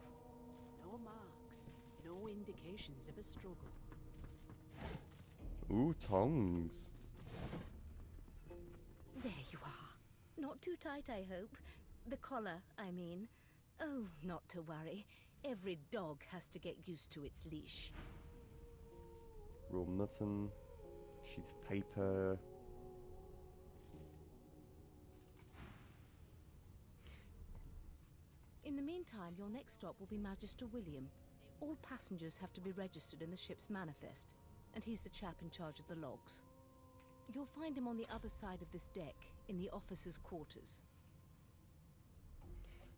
Speaker 13: No marks, no indications of a struggle.
Speaker 1: Ooh, tongs.
Speaker 9: There you are. Not too tight, I hope. The collar, I mean. Oh, not to worry. Every dog has to get used to its leash.
Speaker 1: Raw mutton. Sheet of paper.
Speaker 9: In the meantime, your next stop will be Magister William. All passengers have to be registered in the ship's manifest, and he's the chap in charge of the logs. You'll find him on the other side of this deck, in the officers' quarters.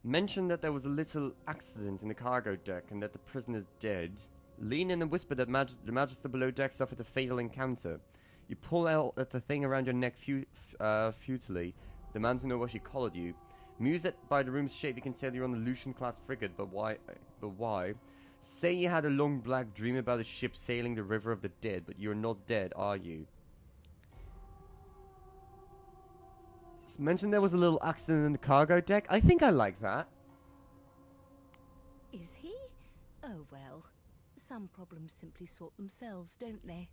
Speaker 1: Mentioned that there was a little accident in the cargo deck and that the prisoner's dead. Lean in and whisper that the Magister below deck suffered a fatal encounter. You pull out at the thing around your neck futilely, demand to know why she collared you. Muse that by the room's shape you can tell you're on a Lucian-class frigate, but why? Say you had a long black dream about a ship sailing the river of the dead, but you're not dead, are you? It's mentioned there was a little accident in the cargo deck. I think I like that.
Speaker 9: Is he? Oh well. Some problems simply sort themselves, don't they?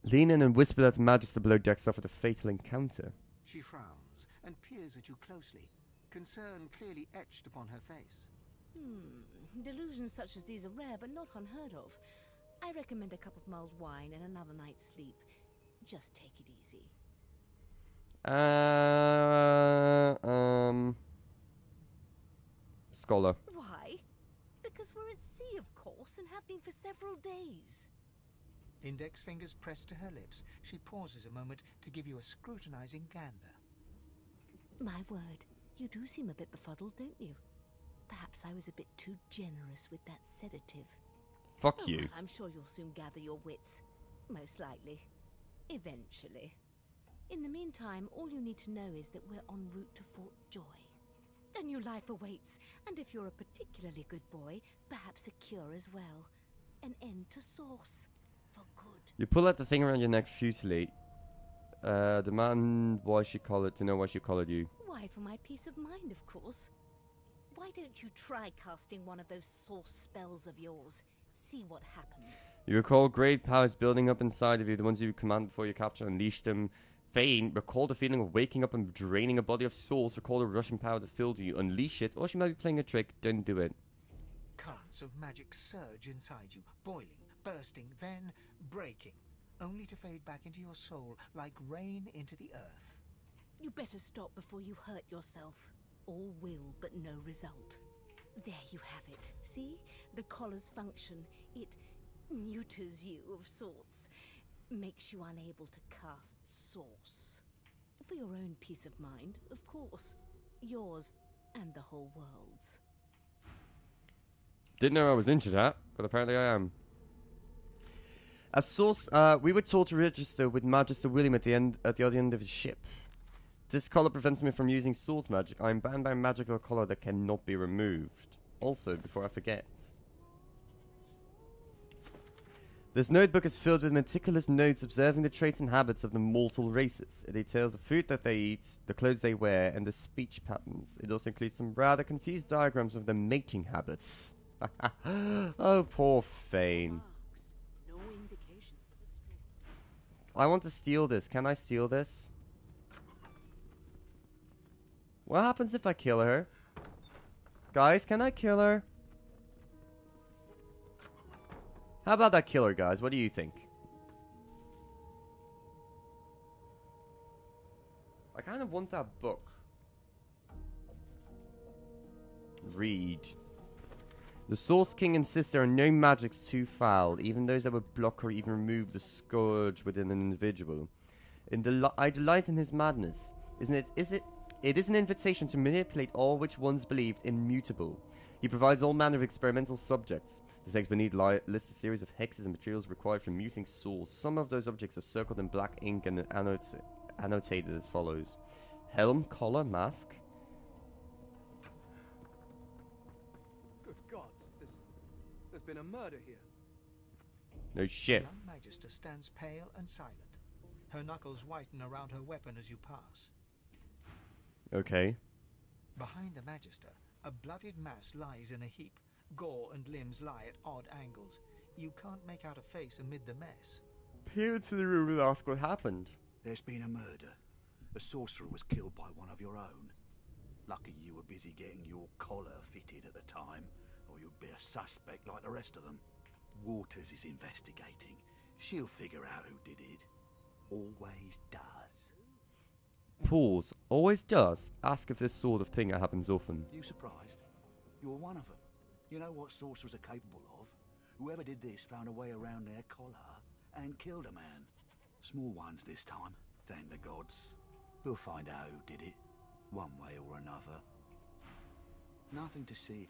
Speaker 1: Lean in and whisper that the Magister below deck suffered a fatal encounter.
Speaker 11: She frowns and peers at you closely, concern clearly etched upon her face.
Speaker 9: Delusions such as these are rare, but not unheard of. I recommend a cup of mulled wine and another night's sleep. Just take it easy.
Speaker 1: Scholar.
Speaker 9: Why? Because we're at sea, of course, and have been for several days.
Speaker 11: Index fingers pressed to her lips, she pauses a moment to give you a scrutinizing gander.
Speaker 9: My word, you do seem a bit befuddled, don't you? Perhaps I was a bit too generous with that sedative.
Speaker 1: Fuck you.
Speaker 9: Well, I'm sure you'll soon gather your wits. Most likely. Eventually. In the meantime, all you need to know is that we're en route to Fort Joy. A new life awaits, and if you're a particularly good boy, perhaps a cure as well. An end to Source. For good.
Speaker 1: You pull out the thing around your neck futilely. Demand why she collared to know why she collared you.
Speaker 9: Why, for my peace of mind, of course. Why don't you try casting one of those Source spells of yours? See what happens.
Speaker 1: You recall great powers building up inside of you, the ones you command before you capture, unleash them. Feign, recall the feeling of waking up and draining a body of souls. Recall the rushing power that filled you. Unleash it, or she might be playing a trick. Don't do it.
Speaker 11: Currents of magic surge inside you, boiling, bursting, then breaking, only to fade back into your soul like rain into the earth.
Speaker 9: You better stop before you hurt yourself. All will, but no result. There you have it. See? The collar's function. It neuters you of sorts. Makes you unable to cast Source. For your own peace of mind, of course. Yours and the whole world's.
Speaker 1: Didn't know I was into that, but apparently I am. As Source, we were told to register with Magister William at the other end of his ship. This collar prevents me from using Source magic. I am banned by a magical collar that cannot be removed. Also, before I forget. This notebook is filled with meticulous notes observing the traits and habits of the mortal races. It details the food that they eat, the clothes they wear, and the speech patterns. It also includes some rather confused diagrams of their mating habits. Oh, poor Fane.
Speaker 13: No indications of a struggle.
Speaker 1: I want to steal this. Can I steal this? What happens if I kill her? Guys, can I kill her? How about that kill her, guys? What do you think? I kind of want that book. Read. The Source King insists there are no magics too foul, even those that would block or even remove the scourge within an individual. I delight in his madness. It is an invitation to manipulate all which ones believed immutable. He provides all manner of experimental subjects. The text beneath lists a series of hexes and materials required for muting souls. Some of those objects are circled in black ink and annotated as follows. Helm, collar, mask.
Speaker 7: Good gods, there's been a murder here.
Speaker 1: No shit.
Speaker 11: The young Magister stands pale and silent. Her knuckles whiten around her weapon as you pass.
Speaker 1: Okay.
Speaker 11: Behind the Magister, a bloodied mass lies in a heap. Gore and limbs lie at odd angles. You can't make out a face amid the mess.
Speaker 1: Peer into the room and ask what happened.
Speaker 8: There's been a murder. A sorcerer was killed by one of your own. Lucky you were busy getting your collar fitted at the time, or you'd be a suspect like the rest of them. Waters is investigating. She'll figure out who did it. Always does.
Speaker 1: Pause. Always does. Ask if this sort of thing happens often.
Speaker 8: You surprised? You're one of them. You know what sorcerers are capable of? Whoever did this found a way around their collar and killed a man. Small ones this time, thank the gods. We'll find out who did it, one way or another. Nothing to see.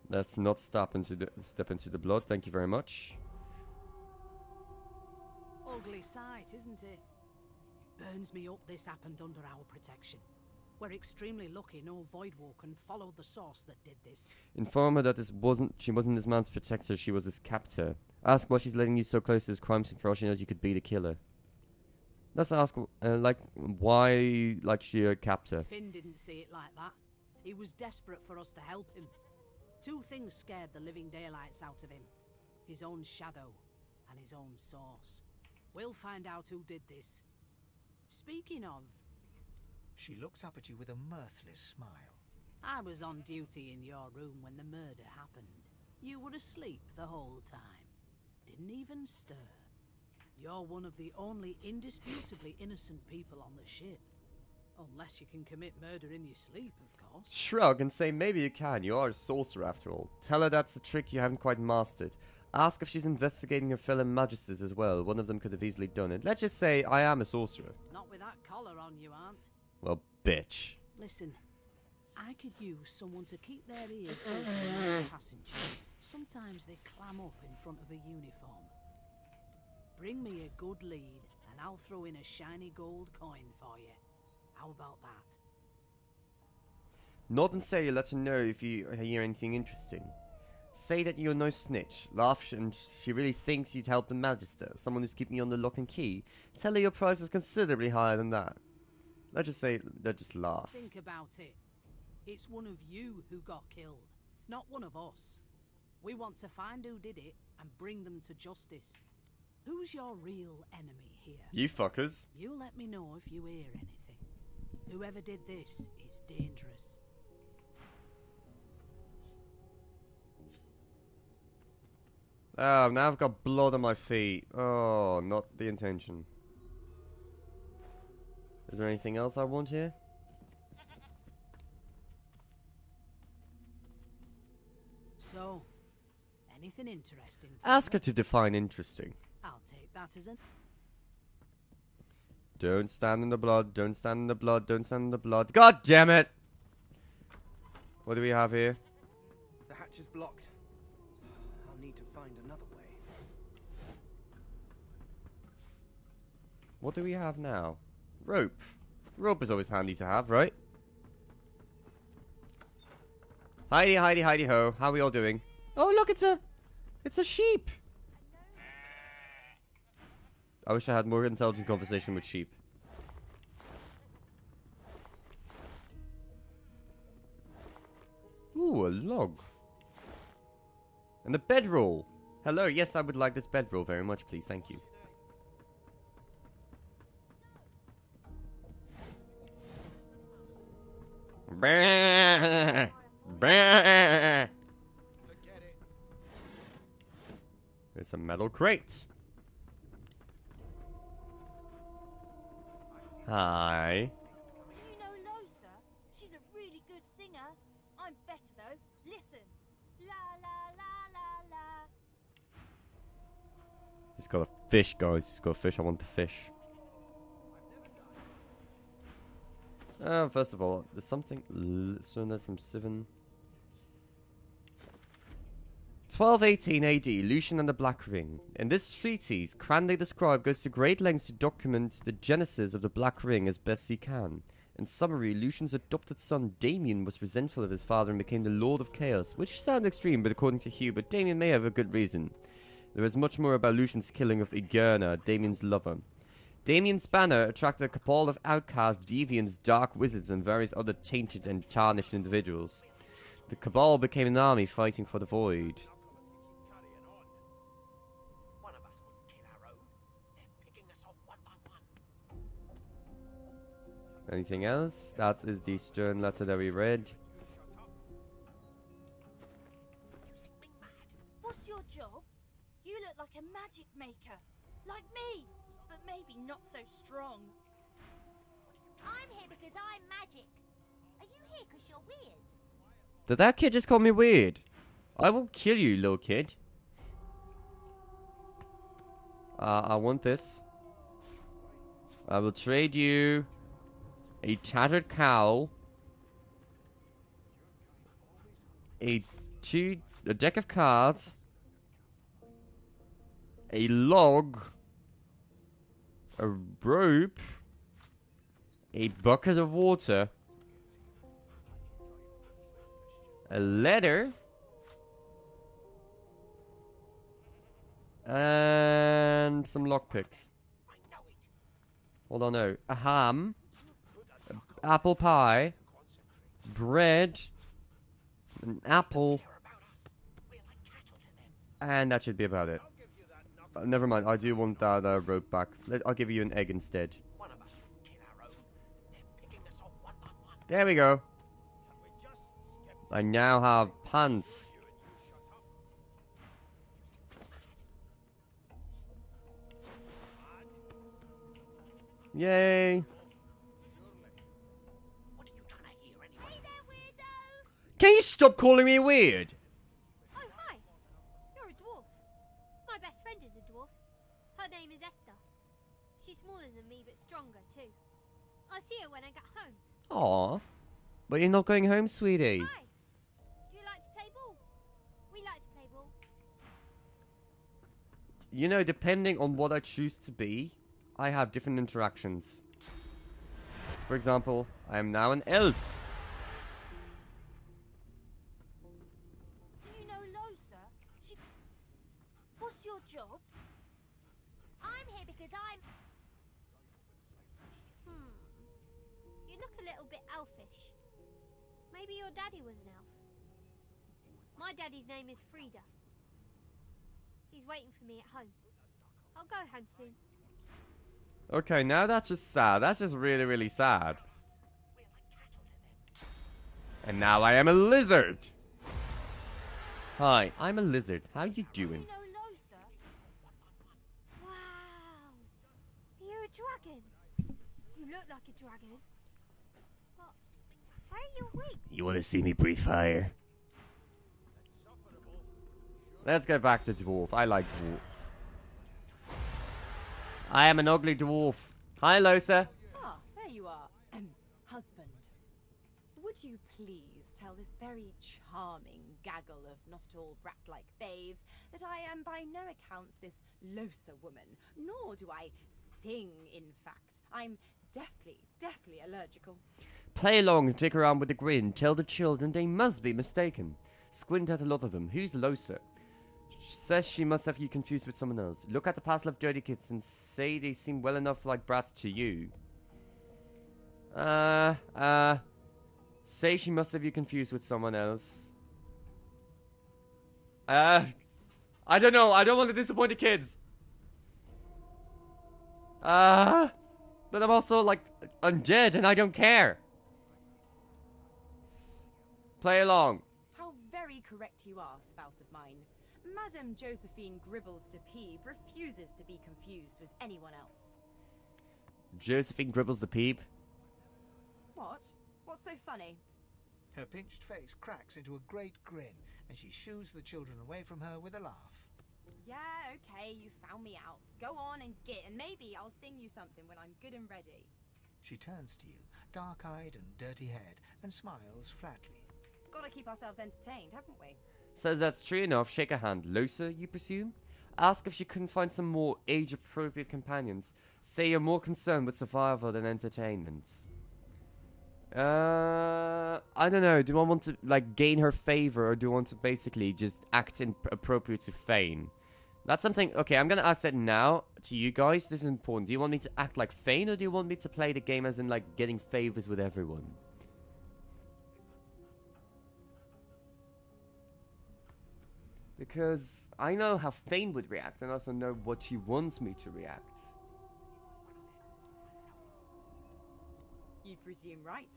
Speaker 1: Let's not step into the blood. Thank you very much.
Speaker 13: Ugly sight, isn't it? Burns me up this happened under our protection. We're extremely lucky no Voidwalker followed the source that did this.
Speaker 1: Inform her that she wasn't this man's protector, she was his captor. Ask why she's letting you so close to his crime scene for all she knows you could be the killer. Let's ask, why, she a captor?
Speaker 13: Finn didn't see it like that. He was desperate for us to help him. Two things scared the living daylights out of him. His own shadow and his own source. We'll find out who did this. Speaking of...
Speaker 11: She looks up at you with a mirthless smile.
Speaker 13: I was on duty in your room when the murder happened. You were asleep the whole time. Didn't even stir. You're one of the only indisputably innocent people on the ship. Unless you can commit murder in your sleep, of course.
Speaker 1: Shrug and say maybe you can. You are a sorcerer after all. Tell her that's a trick you haven't quite mastered. Ask if she's investigating her fellow magisters as well. One of them could have easily done it. Let's just say I am a sorcerer.
Speaker 13: Not with that collar on, you aren't.
Speaker 1: Well, bitch.
Speaker 13: Listen, I could use someone to keep their ears open for passengers. Sometimes they clam up in front of a uniform. Bring me a good lead, and I'll throw in a shiny gold coin for you. How about that?
Speaker 1: Nod and say you let her know if you hear anything interesting. Say that you're no snitch. Laugh and she really thinks you'd help the Magister, someone who's keeping you on the lock and key. Tell her your price is considerably higher than that. Let's just laugh.
Speaker 13: Think about it. It's one of you who got killed, not one of us. We want to find who did it and bring them to justice. Who's your real enemy here?
Speaker 1: You fuckers.
Speaker 13: You let me know if you hear anything. Whoever did this is dangerous.
Speaker 1: Oh, now I've got blood on my feet. Oh, not the intention. Is there anything else I want here?
Speaker 13: So, anything interesting?
Speaker 1: Ask her to define interesting.
Speaker 13: I'll take that as an...
Speaker 1: Don't stand in the blood, don't stand in the blood, don't stand in the blood. God damn it! What do we have here?
Speaker 7: The hatch is blocked. I'll need to find another way.
Speaker 1: What do we have now? Rope. Rope is always handy to have, right? Heidi, Heidi, Heidi ho. How are we all doing? Oh, look, it's a sheep. I wish I had more intelligent conversation with sheep. Ooh, a log. And a bedroll. Hello, yes, I would like this bedroll very much, please. Thank you. Bah! Bah! There's a metal crate. Hi.
Speaker 14: Do you know Losa? She's a really good singer. I'm better though. Listen. La la la la la.
Speaker 1: He's got a fish, guys. He's got a fish. I want the fish. First of all, there's something. Sonnet from Sivan. 1218 AD, Lucian and the Black Ring. In this treatise, Cranley the Scribe goes to great lengths to document the genesis of the Black Ring as best he can. In summary, Lucian's adopted son Damien was resentful of his father and became the Lord of Chaos, which sounds extreme, but according to Hubert, Damien may have a good reason. There is much more about Lucian's killing of Igerna, Damien's lover. Damien's banner attracted a cabal of outcast deviants, dark wizards, and various other tainted and tarnished individuals. The cabal became an army fighting for the void. Anything else? That is the stern letter that we read.
Speaker 14: What's your job? You look like a magic maker. Like me, but maybe not so strong. I'm here because I'm magic. Are you here because you're weird?
Speaker 1: Did that kid just call me weird? I will kill you, little kid. I want this. I will trade you a tattered cowl, a deck of cards, a log, a rope, a bucket of water, a letter, and some lockpicks. Hold on, no. A ham, apple pie, bread, an apple, and that should be about it. Never mind, I do want that rope back. I'll give you an egg instead. There we go. I now have pants. Yay! Can you stop calling me weird?
Speaker 15: Oh, hi. You're a dwarf. My best friend is a dwarf. Her name is Esther. She's smaller than me, but stronger, too. I'll see her when I get home.
Speaker 1: Aw. But you're not going home, sweetie.
Speaker 15: Hi. Do you like to play ball? We like to play ball.
Speaker 1: You know, depending on what I choose to be, I have different interactions. For example, I am now an elf.
Speaker 14: Do you know Losa? What's your job? I'm here because I'm...
Speaker 15: You look a little bit elfish. Maybe your daddy was an elf. My daddy's name is Frida. He's waiting for me at home. I'll go home soon.
Speaker 1: Okay, now that's just sad. That's just really, really sad. And now I am a lizard. Hi, I'm a lizard. How you doing?
Speaker 14: You know Losa?
Speaker 15: Wow. You're a dragon. You look like a dragon. But where are your wings?
Speaker 1: You want to see me breathe fire? Let's get back to dwarf. I like dwarves. I am an ugly dwarf. Hi, Losa.
Speaker 6: Ah, there you are. Husband. Would you please tell this very charming gaggle of not-at-all brat-like babes that I am by no accounts this Losa woman, nor do I sing, in fact. I'm deathly allergical.
Speaker 1: Play along and stick around with a grin. Tell the children they must be mistaken. Squint at a lot of them. Who's Losa? Says she must have you confused with someone else. Look at the past life dirty kids and say they seem well enough like brats to you. Say she must have you confused with someone else. I don't know. I don't want to disappoint the kids. But I'm also, like, undead and I don't care. Play along.
Speaker 6: How very correct you are, spouse of mine. Madame Josephine Gribbles de Peeb refuses to be confused with anyone else.
Speaker 1: Josephine Gribbles the Peep.
Speaker 6: What? What's so funny?
Speaker 11: Her pinched face cracks into a great grin, and she shoos the children away from her with a laugh.
Speaker 6: Yeah, okay, you found me out. Go on and git, and maybe I'll sing you something when I'm good and ready.
Speaker 11: She turns to you, dark-eyed and dirty-haired, and smiles flatly.
Speaker 6: Gotta keep ourselves entertained, haven't we?
Speaker 1: Says that's true enough. Shake a hand. Losa, you presume? Ask if she couldn't find some more age-appropriate companions. Say you're more concerned with survival than entertainment. I don't know. Do I want to, like, gain her favor, or do I want to basically just act appropriate to Fane? That's something... Okay, I'm gonna ask that now to you guys. This is important. Do you want me to act like Fane, or do you want me to play the game as in, like, getting favors with everyone? Because I know how Fane would react, and also know what she wants me to react.
Speaker 6: You presume right.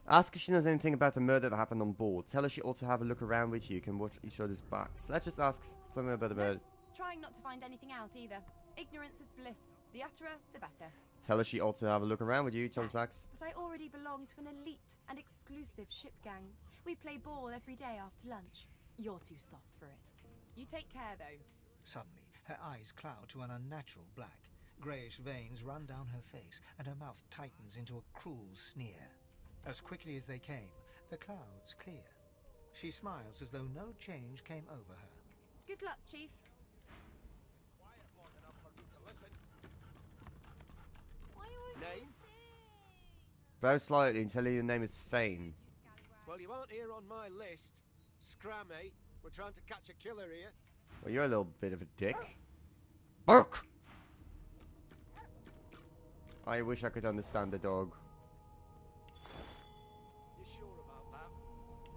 Speaker 1: Ask if she knows anything about the murder that happened on board. Tell her she ought to have a look around with you. You can watch each other's backs. Let's just ask something about the murder.
Speaker 6: Trying not to find anything out either. Ignorance is bliss. The utterer, the better.
Speaker 1: Tell her she ought to have a look around with you, each other's backs.
Speaker 6: But I already belong to an elite and exclusive ship gang. We play ball every day after lunch. You're too soft for it. You take care, though.
Speaker 11: Suddenly, her eyes cloud to an unnatural black. Greyish veins run down her face, and her mouth tightens into a cruel sneer. As quickly as they came, the clouds clear. She smiles as though no change came over her.
Speaker 6: Good luck, Chief.
Speaker 2: Name?
Speaker 1: Bow slightly and tell her your name is Fane.
Speaker 2: Well, you aren't here on my list. Scrammy, we're trying to catch a killer here.
Speaker 1: Well, you're a little bit of a dick. Bark! I wish I could understand the dog.
Speaker 2: You sure about that?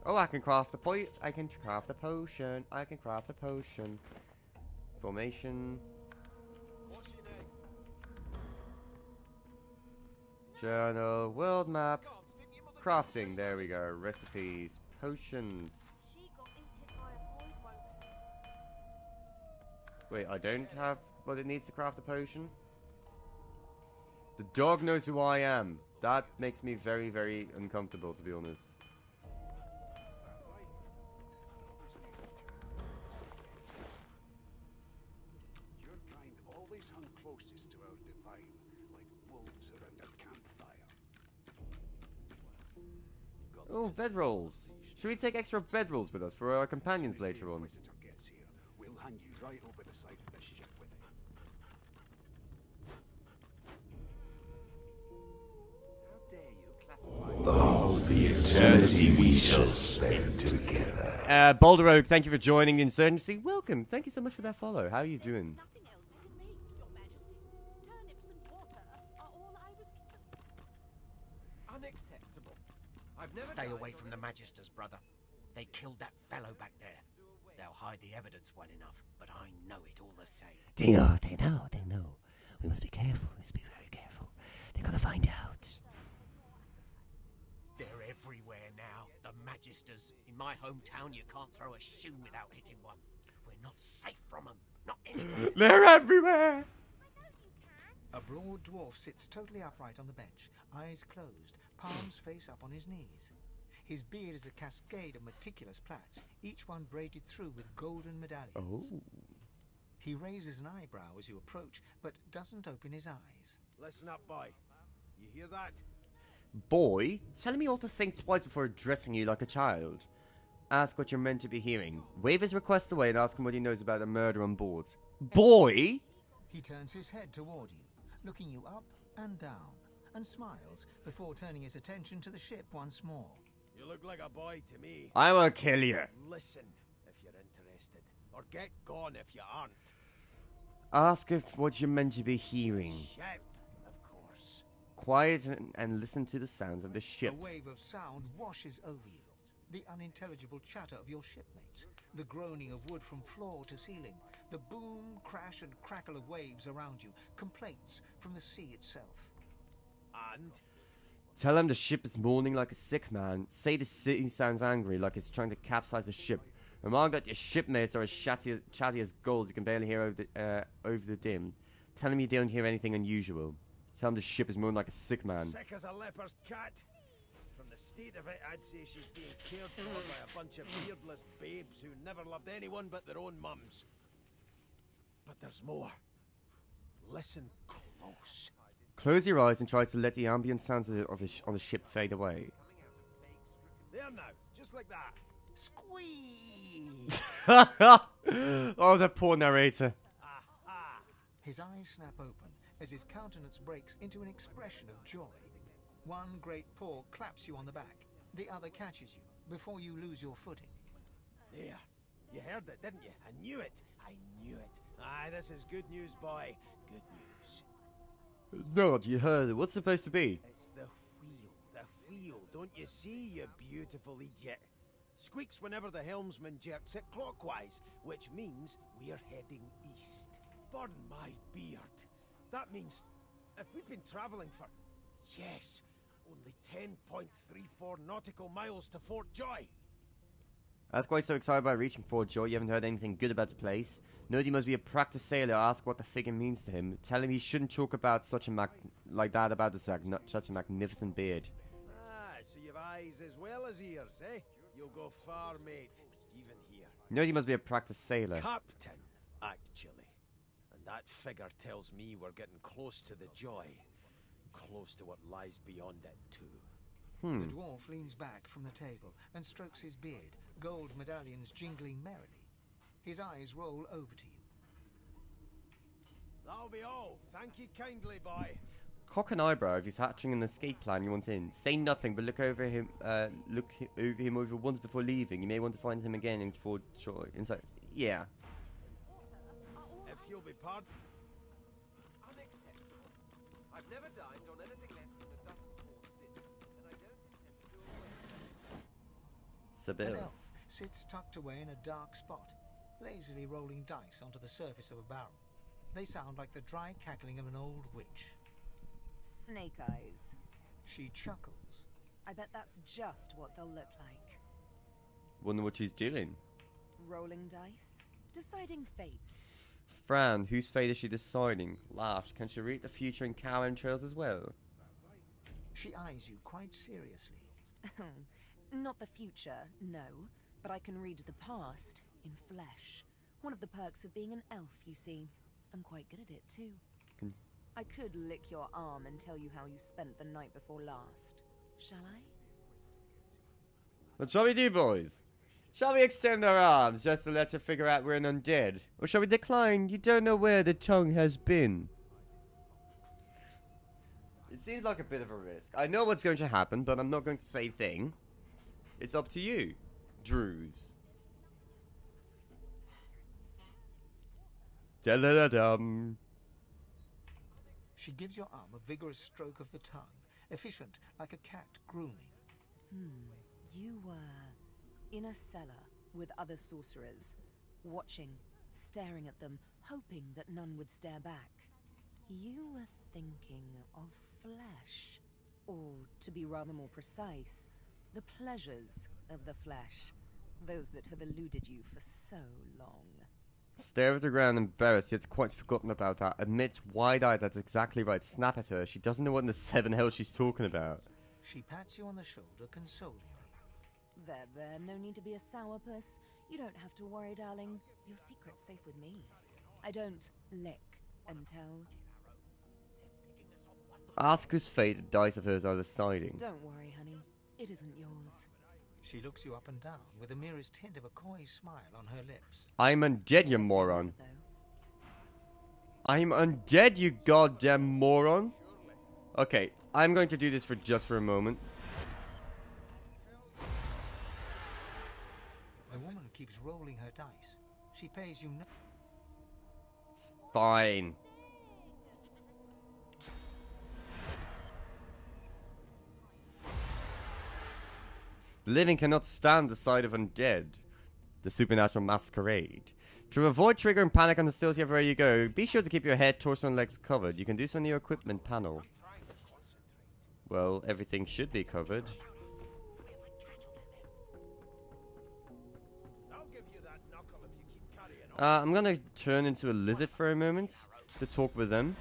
Speaker 1: Oh, I can craft a potion. I can craft a potion. I can craft a potion. Formation.
Speaker 2: What's your name?
Speaker 1: Journal. World map. Crafting. There we go. Recipes. Potions.
Speaker 14: She got eaten by a void woman.
Speaker 1: Wait, I don't have what it needs to craft a potion? The dog knows who I am. That makes me very, very uncomfortable, to be honest.
Speaker 8: Your kind always hung closest to our divine, like wolves around a campfire.
Speaker 1: Oh, bedrolls. Should we take extra bedrolls with us for our companions later on?
Speaker 8: We'll hang you right over the side of the ship with it.
Speaker 2: How dare you classify...
Speaker 16: Oh, the eternity we shall spend together.
Speaker 1: Boulder Rogue, thank you for joining the Insurgency. Welcome. Thank you so much for that follow. How are you doing?
Speaker 2: Unacceptable. I've never
Speaker 17: Stay away from the Magisters, brother. They killed that fellow back there. They'll hide the evidence well enough, but I know it all the same.
Speaker 1: They know. We must be careful. We must be very careful. They're gonna find out.
Speaker 17: They're everywhere now, the Magisters. In my hometown, you can't throw a shoe without hitting one. We're not safe from them. Not anywhere.
Speaker 1: They're everywhere!
Speaker 11: A broad dwarf sits totally upright on the bench, eyes closed, palms face up on his knees. His beard is a cascade of meticulous plaits, each one braided through with golden medallions.
Speaker 1: Oh.
Speaker 11: He raises an eyebrow as you approach, but doesn't open his eyes.
Speaker 2: Listen up, boy. You hear that?
Speaker 1: Boy, telling me all to think twice before addressing you like a child. Ask what you're meant to be hearing. Wave his request away and ask him what he knows about a murder on board. Boy!
Speaker 11: He turns his head toward you, looking you up and down, and smiles before turning his attention to the ship once more.
Speaker 2: You look like a boy to me.
Speaker 1: I will kill you.
Speaker 2: Listen if you're interested, or get gone if you aren't.
Speaker 1: Ask if what you're meant to be hearing.
Speaker 2: Ship, of course.
Speaker 1: Quiet and listen to the sounds of the ship.
Speaker 11: A wave of sound washes over you. The unintelligible chatter of your shipmates, the groaning of wood from floor to ceiling, the boom, crash and crackle of waves around you, complaints from the sea itself.
Speaker 2: And?
Speaker 1: Tell him the ship is mourning like a sick man. Say the sea sounds angry, like it's trying to capsize the ship. Remark that your shipmates are as chatty as gulls you can barely hear over the dim. Tell him you don't hear anything unusual. Tell him the ship is mourning like a sick man.
Speaker 2: Sick as a leper's cat. From the state of it, I'd say she's being cared for by a bunch of beardless babes who never loved anyone but their own mums. But there's more. Listen close.
Speaker 1: Close your eyes and try to let the ambient sounds on the ship fade away.
Speaker 2: There now, just like that.
Speaker 11: Squeeze!
Speaker 1: Oh, that poor narrator.
Speaker 11: His eyes snap open as his countenance breaks into an expression of joy. One great paw claps you on the back. The other catches you before you lose your footing.
Speaker 2: There. You heard it, didn't you? I knew it. I knew it. Aye, this is good news, boy. Good news.
Speaker 1: No, you heard it. What's it supposed to be?
Speaker 2: It's the wheel. The wheel. Don't you see, you beautiful idiot? Squeaks whenever the helmsman jerks it clockwise, which means we're heading east. Burn my beard. That means if we've been travelling for, yes, only 10.34 nautical miles to Fort Joy.
Speaker 1: That's quite so excited by reaching Fort Joy, you haven't heard anything good about the place. Nobody must be a practiced sailor. Ask what the figure means to him. Tell him he shouldn't talk about such a such a magnificent beard.
Speaker 2: Ah, so you've eyes as well as ears, eh? You'll go far, mate, even here.
Speaker 1: Nobody must be a practiced sailor.
Speaker 2: Captain, actually. And that figure tells me we're getting close to the Joy. Close to what lies beyond it, too.
Speaker 11: The dwarf leans back from the table and strokes his beard, gold medallions jingling merrily. His eyes roll over to you.
Speaker 2: That'll be all. Thank you kindly, boy.
Speaker 1: Cock an eyebrow if he's hatching an escape plan you want in. Say nothing, but look over him over once before leaving. You may want to find him again in Fort Joy. Inside, yeah.
Speaker 2: If you'll be pardoned. Unacceptable. I've never dined on anything less than a dozen course dinner, and I don't intend to do
Speaker 11: An elf sits tucked away in a dark spot, lazily rolling dice onto the surface of a barrel. They sound like the dry cackling of an old witch.
Speaker 3: Snake eyes.
Speaker 11: She chuckles.
Speaker 3: I bet that's just what they'll look like.
Speaker 1: Wonder what she's doing.
Speaker 3: Rolling dice. Deciding fates.
Speaker 1: Frowned. Whose fate is she deciding? Laughed. Can she read the future in cow entrails as well?
Speaker 11: She eyes you quite seriously.
Speaker 18: Not the future, no, but I can read the past in flesh. One of the perks of being an elf, you see. I'm quite good at it, too. I could lick your arm and tell you how you spent the night before last. Shall I?
Speaker 1: What shall we do, boys? Shall we extend our arms just to let you figure out we're an undead? Or shall we decline? You don't know where the tongue has been. It seems like a bit of a risk. I know what's going to happen, but I'm not going to say a thing. It's up to you, Drews. Da-da-da-dum.
Speaker 11: She gives your arm a vigorous stroke of the tongue, efficient like a cat grooming.
Speaker 18: You were in a cellar with other sorcerers, watching, staring at them, hoping that none would stare back. You were thinking of flesh, or to be rather more precise, the pleasures of the flesh, those that have eluded you for so long.
Speaker 1: Stare at the ground, embarrassed, yet quite forgotten about that. Admit wide-eyed that's exactly right. Snap at her. She doesn't know what in the seven hell she's talking about.
Speaker 11: She pats you on the shoulder consolingly.
Speaker 18: There, no need to be a sourpuss. You don't have to worry, darling. Your secret's safe with me. I don't lick and tell.
Speaker 1: Ask whose fate the dice of hers are deciding.
Speaker 18: Don't worry, honey. It isn't yours.
Speaker 11: She looks you up and down with the merest hint of a coy smile on her lips.
Speaker 1: I'm undead, you moron. I'm undead, you goddamn moron. Okay, I'm going to do this for just for a moment.
Speaker 11: The woman keeps rolling her dice. She pays you no...
Speaker 1: Fine. The living cannot stand the sight of undead. The supernatural masquerade. To avoid triggering panic on the hostility of where you go, be sure to keep your head, torso and legs covered. You can do so in your equipment panel. Well, everything should be covered. I'm gonna turn into a lizard for a moment to talk with them.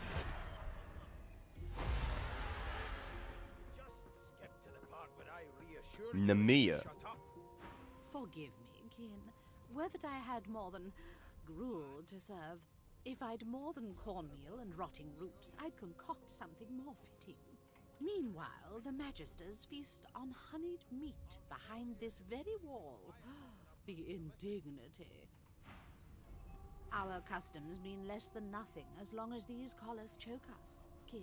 Speaker 1: Namia.
Speaker 13: Forgive me, kin. Were that I had more than gruel to serve, if I'd more than cornmeal and rotting roots, I'd concoct something more fitting. Meanwhile, the Magisters feast on honeyed meat behind this very wall. The indignity. Our customs mean less than nothing as long as these collars choke us, kin.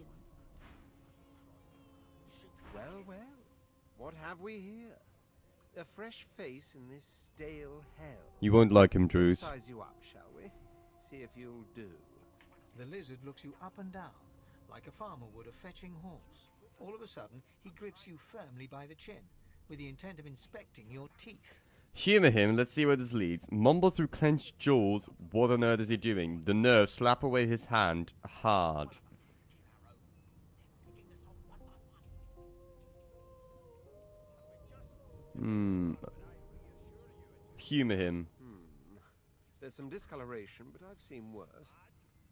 Speaker 2: Well, well. What have we here? A fresh face in this stale hell.
Speaker 1: You won't like him, Drews.
Speaker 2: Let's size you up, shall we? See if you'll do.
Speaker 11: The lizard looks you up and down, like a farmer would a fetching horse. All of a sudden, he grips you firmly by the chin, with the intent of inspecting your teeth.
Speaker 1: Humor him, let's see where this leads. Mumble through clenched jaws, what on earth is he doing? The nerve, slap away his hand, hard. Humor him.
Speaker 2: There's some discoloration, but I've seen worse.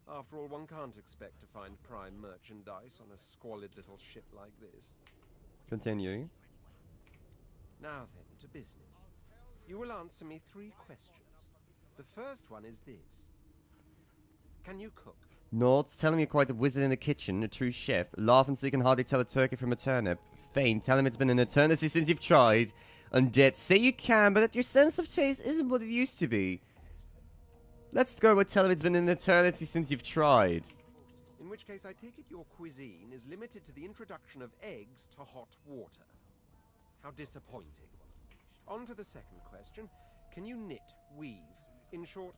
Speaker 2: After all, one can't expect to find prime merchandise on a squalid little ship like this.
Speaker 1: Continue.
Speaker 2: Now then, to business. You will answer me 3 questions. The first one is this. Can you cook?
Speaker 1: Nord, telling me you're quite a wizard in the kitchen, a true chef. Laughing so you can hardly tell a turkey from a turnip. Faint, tell him it's been an eternity since you've tried. Undead, say you can, but that your sense of taste isn't what it used to be. Let's go with tell him it's been an eternity since you've tried.
Speaker 2: In which case, I take it your cuisine is limited to the introduction of eggs to hot water. How disappointing. On to the second question. Can you knit, weave? In short,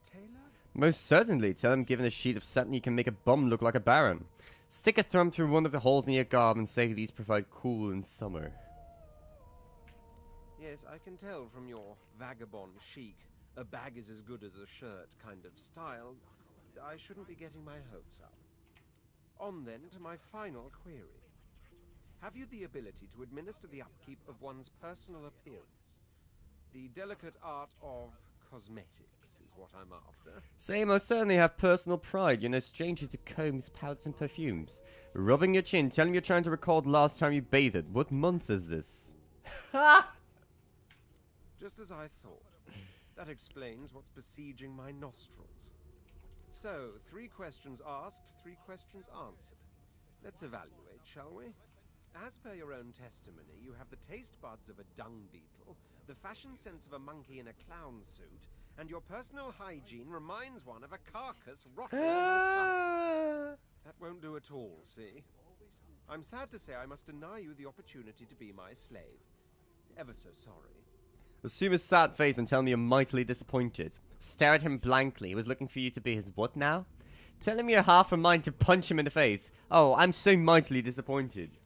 Speaker 2: tailor?
Speaker 1: Most certainly. Tell him given a sheet of satin you can make a bum look like a baron. Stick a thumb through one of the holes in your garb and say these provide cool in summer.
Speaker 2: Yes, I can tell from your vagabond chic, a bag is as good as a shirt kind of style. I shouldn't be getting my hopes up. On then to my final query. Have you the ability to administer the upkeep of one's personal appearance? The delicate art of cosmetics is what I'm after.
Speaker 1: Say, most certainly have personal pride. You're no stranger to combs, powders, and perfumes. Rubbing your chin, telling me you're trying to recall the last time you bathed. What month is this? Ha!
Speaker 2: Just as I thought. That explains what's besieging my nostrils. So, 3 questions asked, 3 questions answered. Let's evaluate, shall we? As per your own testimony, you have the taste buds of a dung beetle, the fashion sense of a monkey in a clown suit, and your personal hygiene reminds one of a carcass rotting in the sun. That won't do at all, see? I'm sad to say I must deny you the opportunity to be my slave. Ever so sorry.
Speaker 1: Assume a sad face and tell me you're mightily disappointed. Stare at him blankly. He was looking for you to be his what now? Telling me you're half a mind to punch him in the face. Oh, I'm so mightily disappointed.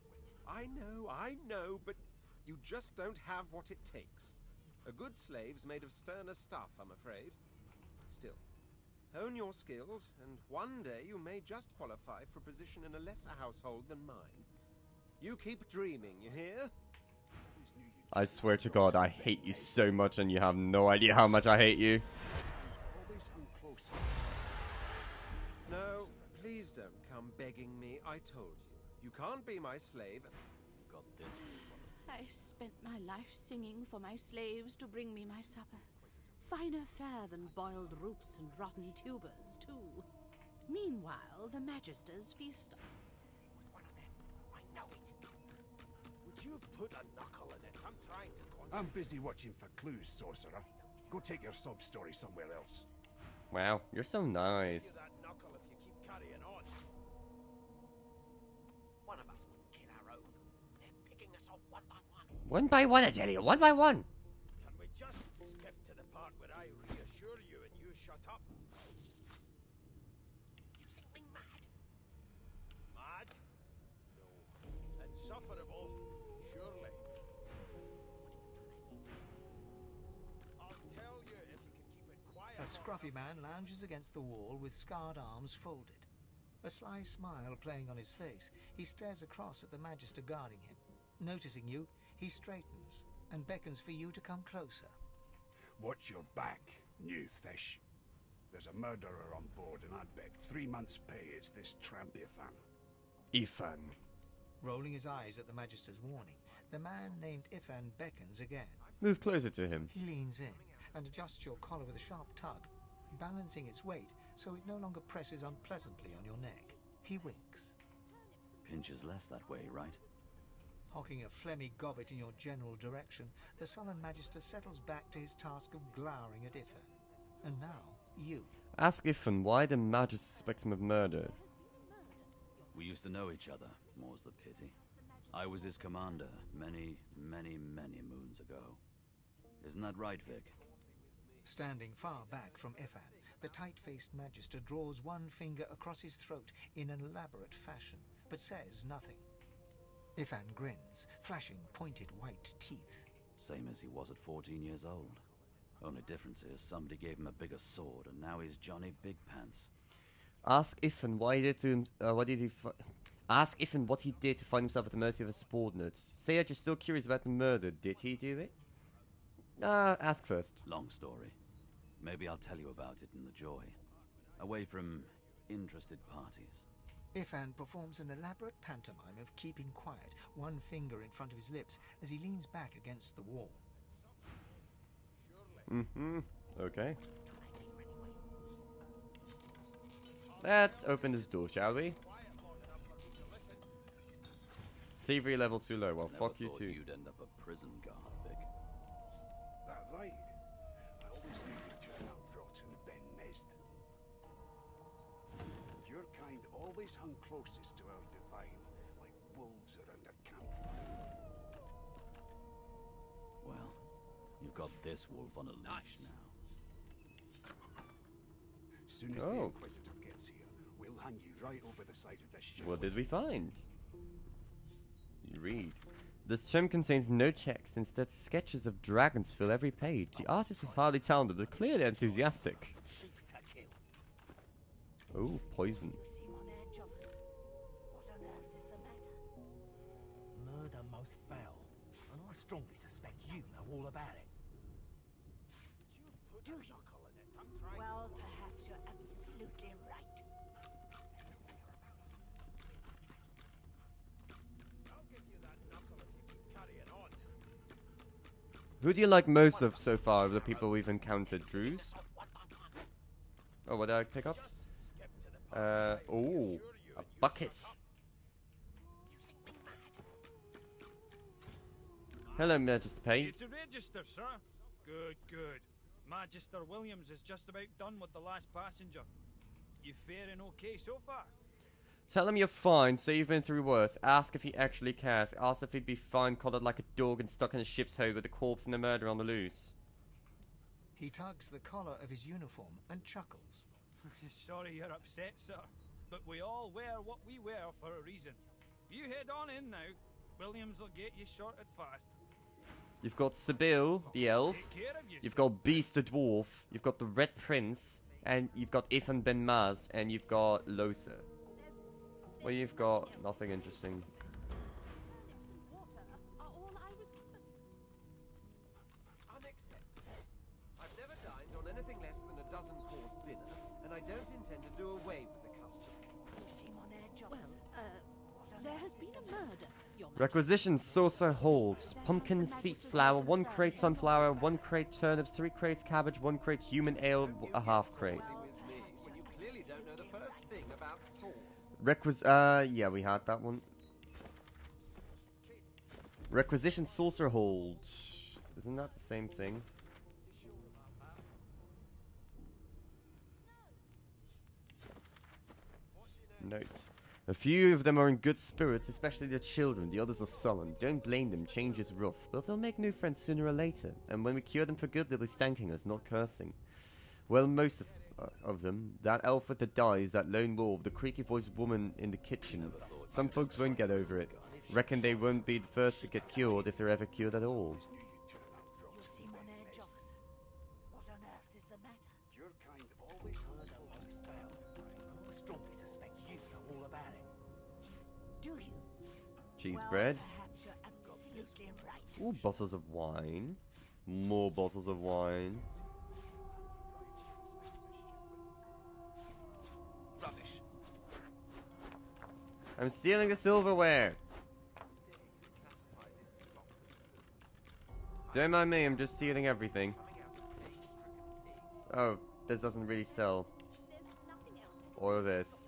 Speaker 2: I know, but you just don't have what it takes. A good slave's made of sterner stuff, I'm afraid. Still, hone your skills, and one day you may just qualify for a position in a lesser household than mine. You keep dreaming, you hear?
Speaker 1: I swear to God, I hate you so much, and you have no idea how much I hate you.
Speaker 2: No, please don't come begging me. I told you. You can't be my slave.
Speaker 4: Got this.
Speaker 19: I spent my life singing for my slaves to bring me my supper. Finer fare than boiled roots and rotten tubers, too. Meanwhile, the Magisters feast.
Speaker 5: Would you put a knuckle in it? I'm trying to concentrate.
Speaker 12: I'm busy watching for clues, sorcerer. Go take your sub-story somewhere else.
Speaker 1: Wow, you're so nice.
Speaker 5: That knuckle if you keep carrying on.
Speaker 17: One of us wouldn't kill our own. They're picking us off one by one.
Speaker 1: One by one, I tell you. One by one.
Speaker 5: Can we just skip to the part where I reassure you and you shut up?
Speaker 17: You think me mad?
Speaker 5: Mad? No. Insufferable? Surely. I'll tell you if you can keep it quiet.
Speaker 11: A scruffy man lounges against the wall with scarred arms folded. A sly smile playing on his face, he stares across at the Magister guarding him. Noticing you, he straightens and beckons for you to come closer.
Speaker 12: Watch your back, new fish. There's a murderer on board, and I'd bet 3 months' pay it's this tramp Ifan.
Speaker 1: Ifan.
Speaker 11: Rolling his eyes at the Magister's warning, the man named Ifan beckons again.
Speaker 1: Move closer to him.
Speaker 11: He leans in and adjusts your collar with a sharp tug, balancing its weight so it no longer presses unpleasantly on your neck. He winks.
Speaker 4: Pinches less that way, right?
Speaker 11: Hocking a phlegmy gobbet in your general direction, the sullen Magister settles back to his task of glowering at Ifan. And now, you.
Speaker 1: Ask Ifan why the Magister suspects him of murder.
Speaker 4: We used to know each other, more's the pity. I was his commander many, many, many moons ago. Isn't that right, Vic?
Speaker 11: Standing far back from Ifan, the tight-faced Magister draws one finger across his throat in an elaborate fashion, but says nothing. Ifan grins, flashing pointed white teeth.
Speaker 4: Same as he was at 14 years old. Only difference is somebody gave him a bigger sword, and now he's Johnny Big Pants.
Speaker 1: Ask Ifan Ask Ifan what he did to find himself at the mercy of a subordinate. Say that you're still curious about the murder. Did he do it? Ask first.
Speaker 4: Long story. Maybe I'll tell you about it in the joy. Away from interested parties.
Speaker 11: Ifan performs an elaborate pantomime of keeping quiet, one finger in front of his lips as he leans back against the wall.
Speaker 1: Okay. Let's open this door, shall we? TV level too low. Well, fuck you too.
Speaker 4: You'd end up a prison guard, Vic.
Speaker 12: That right? I always knew you'd turn out rotten, Ben Mest. Your kind always hung closest to our divine, like wolves around a campfire.
Speaker 4: Well, you've got this wolf on a leash now.
Speaker 12: Soon as the Inquisitor gets here, we'll hang you right over the side of this ship.
Speaker 1: What did we find? You read. This gem contains no checks, instead sketches of dragons fill every page. The artist is hardly talented, but clearly enthusiastic. Oh, poison.
Speaker 8: Murder most foul, and I strongly suspect you know all about it. Do you? Well, perhaps you're absolutely right.
Speaker 1: Who do you like most of so far of the people we've encountered, Drews? Oh, what did I pick up? Oh, a bucket. Hello, Magister Pay.
Speaker 20: It's a register, sir. Good, good. Magister Williams is just about done with the last passenger. You faring okay so far?
Speaker 1: Tell him you're fine, say you've been through worse. Ask if he actually cares. Ask if he'd be fine collared like a dog and stuck in a ship's hold with the corpse and the murderer on the loose.
Speaker 11: He tugs the collar of his uniform and chuckles.
Speaker 20: Sorry you're upset, sir. But we all wear what we wear for a reason. You head on in now. Williams will get you sorted fast.
Speaker 1: You've got Sibyl, the elf. You've got Beast, the dwarf. You've got the Red Prince. And you've got Ethan Ben Maz. And you've got Loser. Well, you've got nothing interesting.
Speaker 2: Unacceptable. I've never dined on anything less than a dozen-course dinner, and I don't intend to do away with the custom.
Speaker 13: There has been a murder.
Speaker 1: Requisition saucer holds pumpkin seed flour, 1 crate sunflower, 1 crate turnips, 3 crates cabbage, 1 crate human ale, a half crate. Yeah, we had that one. Requisition saucer holds. Isn't that the same thing? Note. A few of them are in good spirits, especially the children. The others are sullen. Don't blame them. Change is rough. But they'll make new friends sooner or later. And when we cure them for good, they'll be thanking us, not cursing. Well, most of them. That elf with the dyes, that lone wolf, the creaky-voiced woman in the kitchen. Some folks won't get over it. Reckon they won't be the first to get cured if they're ever cured at all.
Speaker 8: You seem on edge, officer. What on earth is the matter? Your kind always heard of one spell. I strongly suspect you know all about it. Do you?
Speaker 1: Cheese bread.
Speaker 8: Perhaps you're absolutely right.
Speaker 1: Ooh, bottles of wine. More bottles of wine.
Speaker 17: Rubbish.
Speaker 1: I'm stealing the silverware. Don't mind me, I'm just stealing everything. Oh, this doesn't really sell. Or this.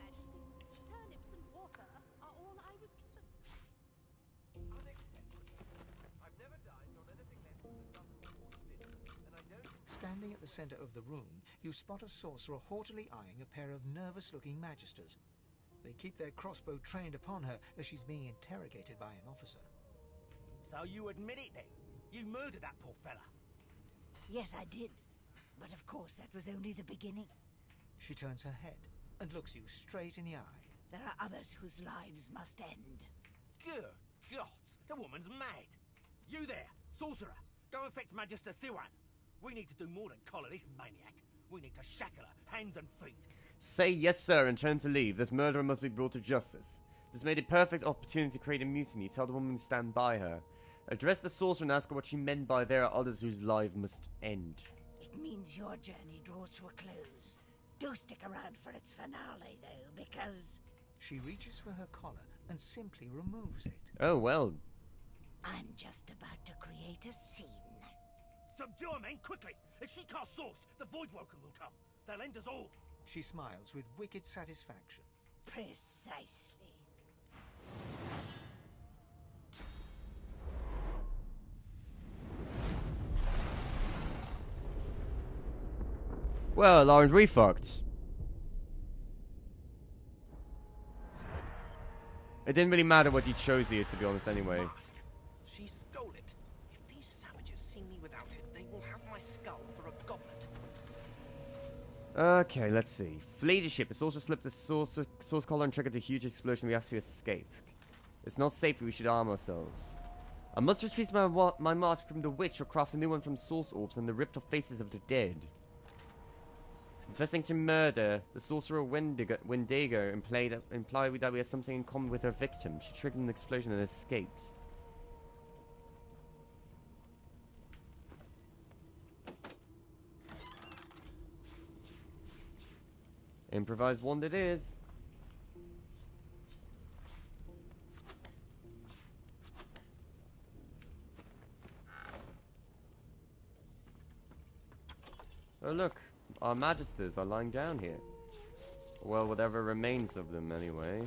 Speaker 11: Standing at the center of the room, you spot a sorcerer haughtily eyeing a pair of nervous-looking magisters. They keep their crossbow trained upon her as she's being interrogated by an officer.
Speaker 17: So you admit it then? You murdered that poor fella?
Speaker 8: Yes, I did. But of course, that was only the beginning.
Speaker 11: She turns her head and looks you straight in the eye.
Speaker 8: There are others whose lives must end.
Speaker 17: Good God, the woman's mad. You there, sorcerer, go and fetch Magister Siwan. We need to do more than collar this maniac. We need to shackle her, hands and feet.
Speaker 1: Say yes, sir, and turn to leave. This murderer must be brought to justice. This made a perfect opportunity to create a mutiny. Tell the woman to stand by her. Address the sorcerer and ask her what she meant by there are others whose lives must end.
Speaker 8: It means your journey draws to a close. Do stick around for its finale, though, because...
Speaker 11: She reaches for her collar and simply removes it.
Speaker 1: Oh, well.
Speaker 8: I'm just about to create a scene.
Speaker 17: Subdue her, men, quickly! If she casts source, the Voidwoken will come. They'll end us all.
Speaker 11: She smiles with wicked satisfaction.
Speaker 8: Precisely.
Speaker 1: Well, aren't we fucked? It didn't really matter what you chose here, to be honest, anyway.
Speaker 7: Mask. She stole it. If these savages see me without it, they will have my skull for a goblet.
Speaker 1: Okay, let's see. Flee the ship. The sorcerer slipped the source collar and triggered a huge explosion. We have to escape. It's not safe. We should arm ourselves. I must retrieve my mask from the witch or craft a new one from source orbs and the ripped-off faces of the dead. Confessing to murder, the sorcerer Wendigo implied that we had something in common with her victim. She triggered an explosion and escaped. Improvised one it is. Oh look, our magisters are lying down here. Well, whatever remains of them anyway.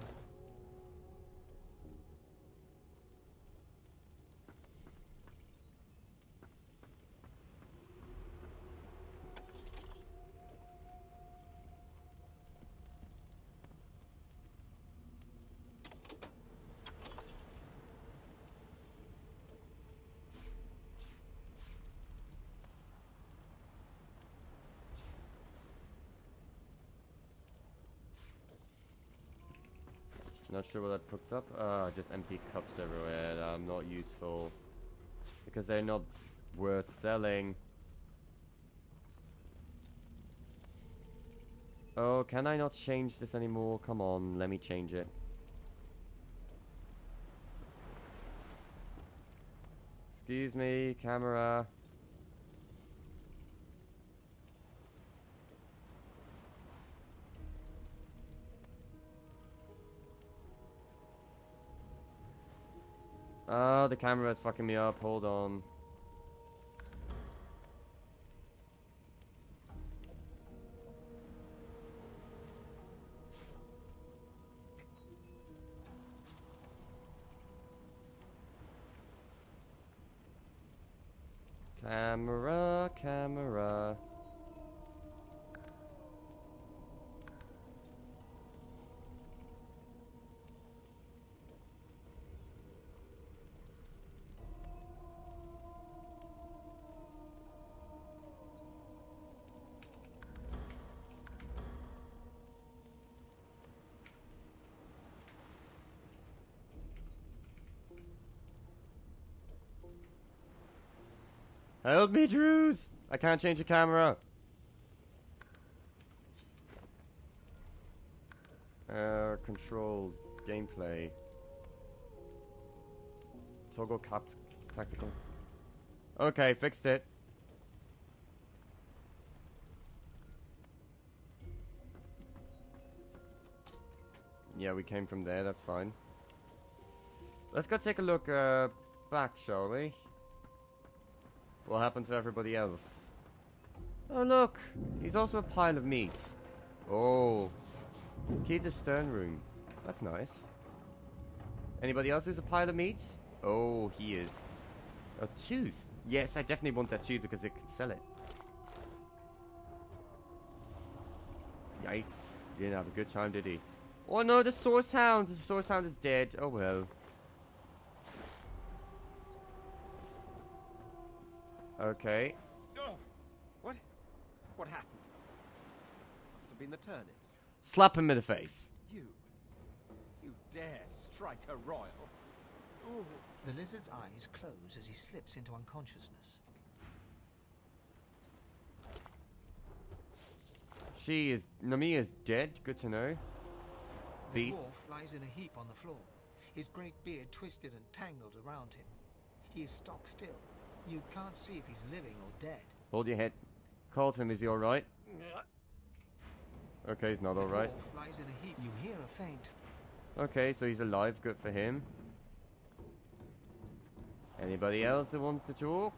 Speaker 1: Not sure what I picked up. Just empty cups everywhere that are not useful. Because they're not worth selling. Oh, can I not change this anymore? Come on, let me change it. Excuse me, camera. Oh, the camera is fucking me up. Hold on. Camera, camera. Help me, Drews! I can't change the camera. Controls, gameplay. Toggle tactical. Okay, fixed it. Yeah, we came from there, that's fine. Let's go take a look back, shall we? What happened to everybody else? Oh look! He's also a pile of meat. Oh. Key to stern room. That's nice. Anybody else who's a pile of meat? Oh, he is. A tooth. Yes, I definitely want that tooth because it can sell it. Yikes. He didn't have a good time, did he? Oh no, the source hound! The source hound is dead. Oh well. Okay.
Speaker 2: Oh, what happened? Must have been the turnips.
Speaker 1: Slap him in the face.
Speaker 2: You dare strike a royal? Ooh.
Speaker 11: The lizard's eyes close as he slips into unconsciousness.
Speaker 1: Nami is dead. Good to know.
Speaker 11: The
Speaker 1: Beast.
Speaker 11: dwarf lies in a heap on the floor, his great beard twisted and tangled around him. He is stock still. You can't see if he's living or dead.
Speaker 1: Hold your head. Carlton, is he alright? Okay, he's not alright.
Speaker 11: The dwarf lies in a heap. You hear a faint.
Speaker 1: Okay, so he's alive. Good for him. Anybody else who wants to talk?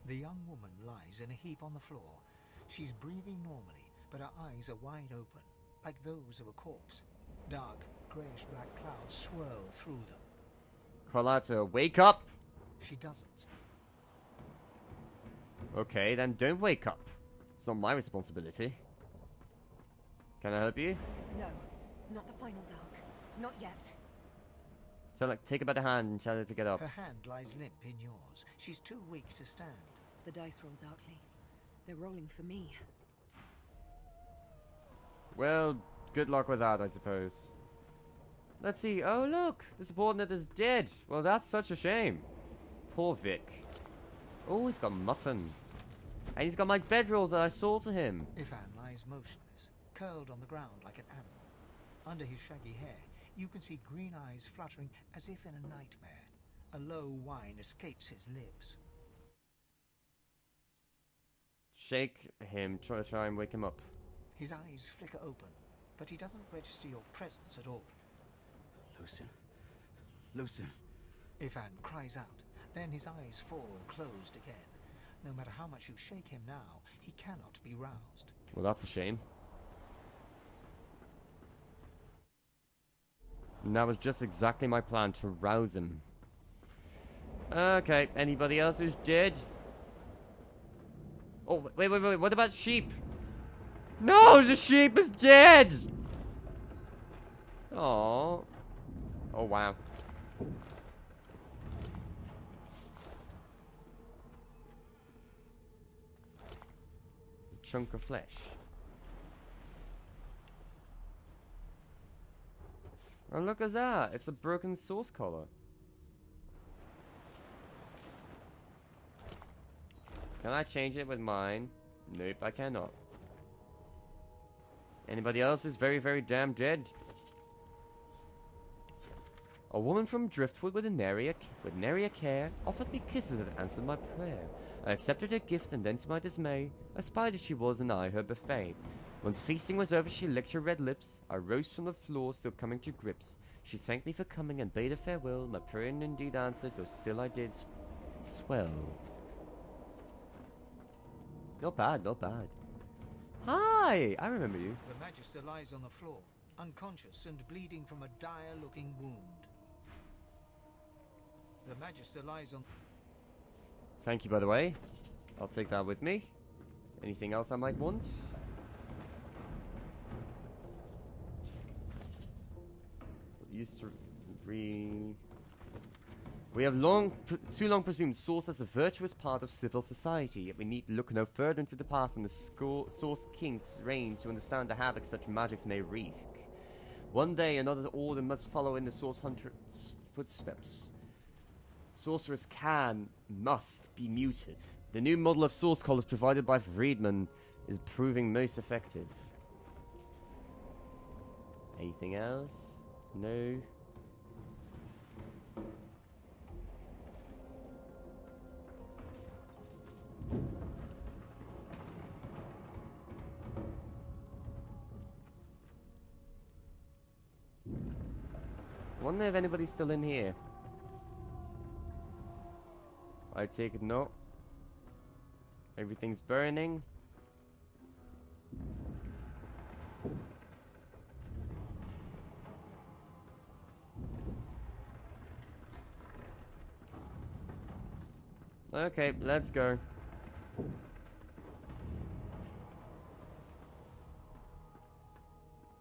Speaker 11: The young woman lies in a heap on the floor. She's breathing normally, but her eyes are wide open, like those of a corpse. Dark, greyish-black clouds swirl through them.
Speaker 1: Carlotta, wake up!
Speaker 11: She doesn't.
Speaker 1: Okay, then don't wake up. It's not my responsibility. Can I help you?
Speaker 18: No, not the final dark. Not yet.
Speaker 1: So, like, take her by the hand and tell her to get up.
Speaker 11: Her hand lies limp in yours. She's too weak to stand.
Speaker 18: The dice roll darkly. They're rolling for me.
Speaker 1: Well, good luck with that, I suppose. Let's see. Oh, look! The subordinate is dead. Well, that's such a shame. Poor Vic. Oh, he's got mutton. And he's got my bedrolls that I sold to him.
Speaker 11: Ivan lies motionless, curled on the ground like an animal. Under his shaggy hair, you can see green eyes fluttering as if in a nightmare. A low whine escapes his lips.
Speaker 1: Shake him. Try and wake him up.
Speaker 11: His eyes flicker open, but he doesn't register your presence at all.
Speaker 17: Lucien. Lucien.
Speaker 11: Ifan cries out. Then his eyes fall closed again. No matter how much you shake him now, he cannot be roused.
Speaker 1: Well, that's a shame. And that was just exactly my plan, to rouse him. Okay, anybody else who's dead? Oh, wait, what about sheep? No, the sheep is dead! Oh. Oh, wow. A chunk of flesh. Oh, look at that. It's a broken source collar. Can I change it with mine? Nope, I cannot. Anybody else is very, very damn dead. A woman from Driftwood with nary a care offered me kisses that answered my prayer. I accepted her gift, and then to my dismay, I spied as she was and I her buffet. Once feasting was over, she licked her red lips. I rose from the floor, still coming to grips. She thanked me for coming and bade a farewell. My prayer indeed answered, though still I did swell. Not bad, not bad. Hi! I remember you.
Speaker 11: The Magister lies on the floor, unconscious and bleeding from a dire-looking wound. The Magister lies on...
Speaker 1: Thank you, by the way. I'll take that with me. Anything else I might want? Used to We have too long presumed Source as a virtuous part of civil society, yet we need look no further into the past than the Source King's reign to understand the havoc such magics may wreak. One day another order must follow in the Source Hunter's footsteps. Sorcerers must be muted. The new model of Source Collars provided by Friedman is proving most effective. Anything else? No. Wonder if anybody's still in here. I take it no. Everything's burning. Okay, let's go.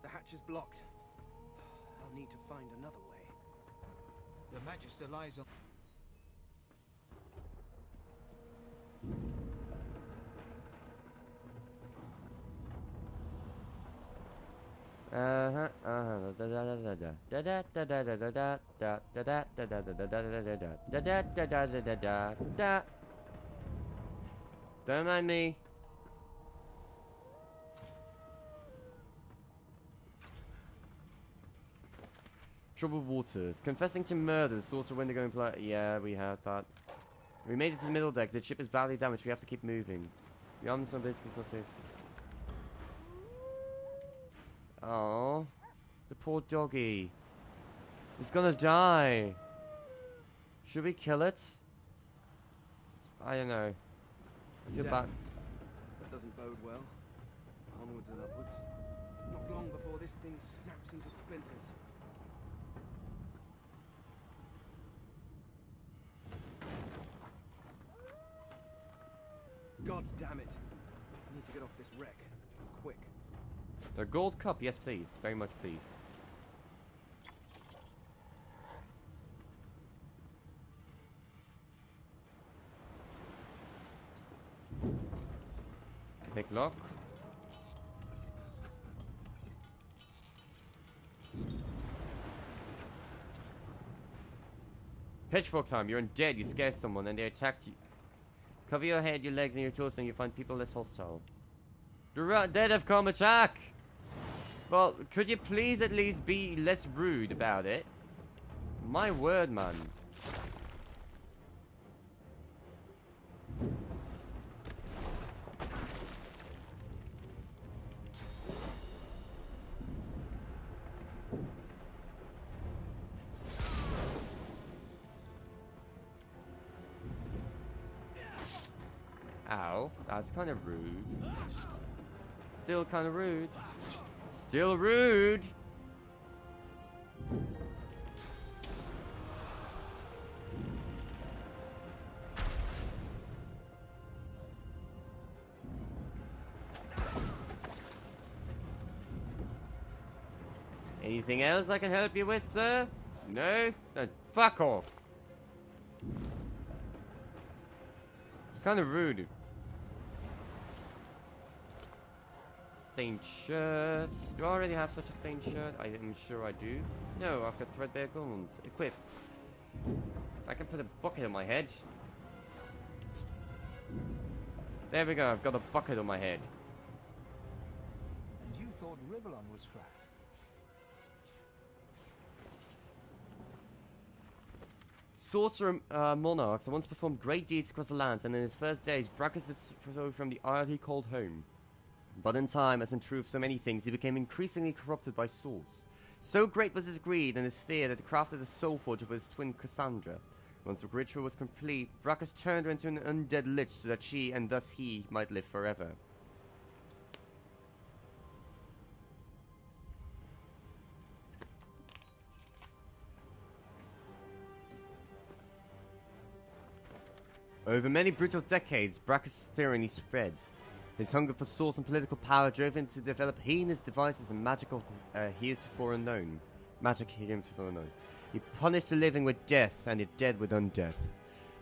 Speaker 7: The hatch is blocked. I'll need to find another way.
Speaker 11: The Magister lies on...
Speaker 1: Don't mind me. Troubled waters. Confessing to murder. Sorcerer Wendigo and play. Yeah, we have that. We made it to the middle deck. The ship is badly damaged. We have to keep moving. The arms are basically so safe. Oh, the poor doggy. It's gonna die. Should we kill it? I don't know. I feel bad.
Speaker 7: That doesn't bode well. Onwards and upwards. Not long before this thing snaps into splinters. God damn it. I need to get off this wreck. And quick.
Speaker 1: A gold cup, yes please. Very much please. Pick lock. Pitchfork time. You're undead. You scare someone and they attacked you. Cover your head, your legs, and your torso, and you find people less hostile. The dead have come attack! Well, could you please at least be less rude about it? My word, man. Ow, that's kind of rude. Still kind of rude. Still rude! Anything else I can help you with, sir? No? Then fuck off! It's kind of rude. Stained shirts. Do I already have such a stained shirt? I am sure I do. No, I've got threadbare garments. Equip. I can put a bucket on my head. There we go, I've got a bucket on my head.
Speaker 11: And you thought Rivellon was flat?
Speaker 1: Sorcerer monarchs once performed great deeds across the lands, and in his first days, Brackus did so from the isle he called home. But in time, as in true of so many things, he became increasingly corrupted by Source. So great was his greed and his fear that he crafted a soul forger with his twin Cassandra. Once the ritual was complete, Brackus turned her into an undead lich so that she, and thus he, might live forever. Over many brutal decades, Brackus' tyranny spread. His hunger for source and political power drove him to develop heinous devices and magical heretofore unknown. Magic heretofore unknown. He punished the living with death and the dead with undeath.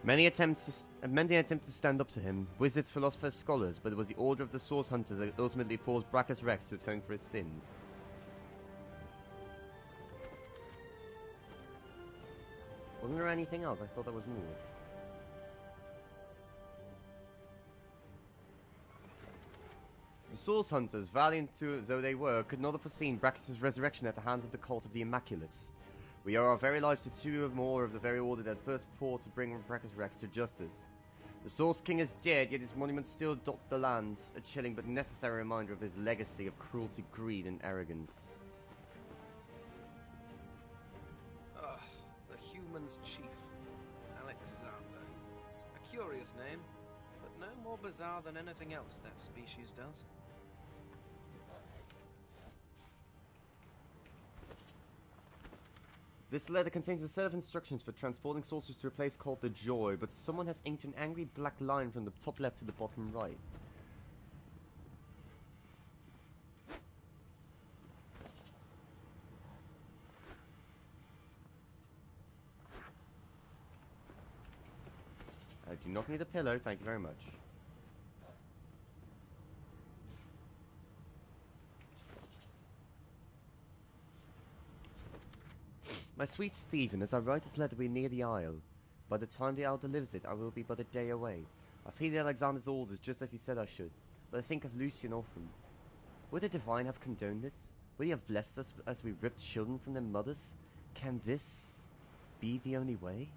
Speaker 1: Many attempted to stand up to him, wizards, philosophers, scholars, but it was the order of the Source Hunters that ultimately forced Brackus Rex to atone for his sins. Wasn't there anything else? I thought there was more. The Source Hunters, valiant though they were, could not have foreseen Brackus' resurrection at the hands of the cult of the Immaculates. We owe our very lives to two or more of the very order that first fought to bring Brackus Rex to justice. The Source King is dead, yet his monuments still dot the land, a chilling but necessary reminder of his legacy of cruelty, greed, and arrogance.
Speaker 7: The human's chief, Alexander. A curious name, but no more bizarre than anything else that species does.
Speaker 1: This letter contains a set of instructions for transporting sorcerers to a place called the Joy, but someone has inked an angry black line from the top left to the bottom right. I do not need a pillow, thank you very much. My sweet Stephen, as I write this letter, we near the Isle. By the time the Owl delivers it, I will be but a day away. I heeded Alexander's orders just as he said I should, but I think of Lucian often. Would the Divine have condoned this? Would he have blessed us as we ripped children from their mothers? Can this be the only way?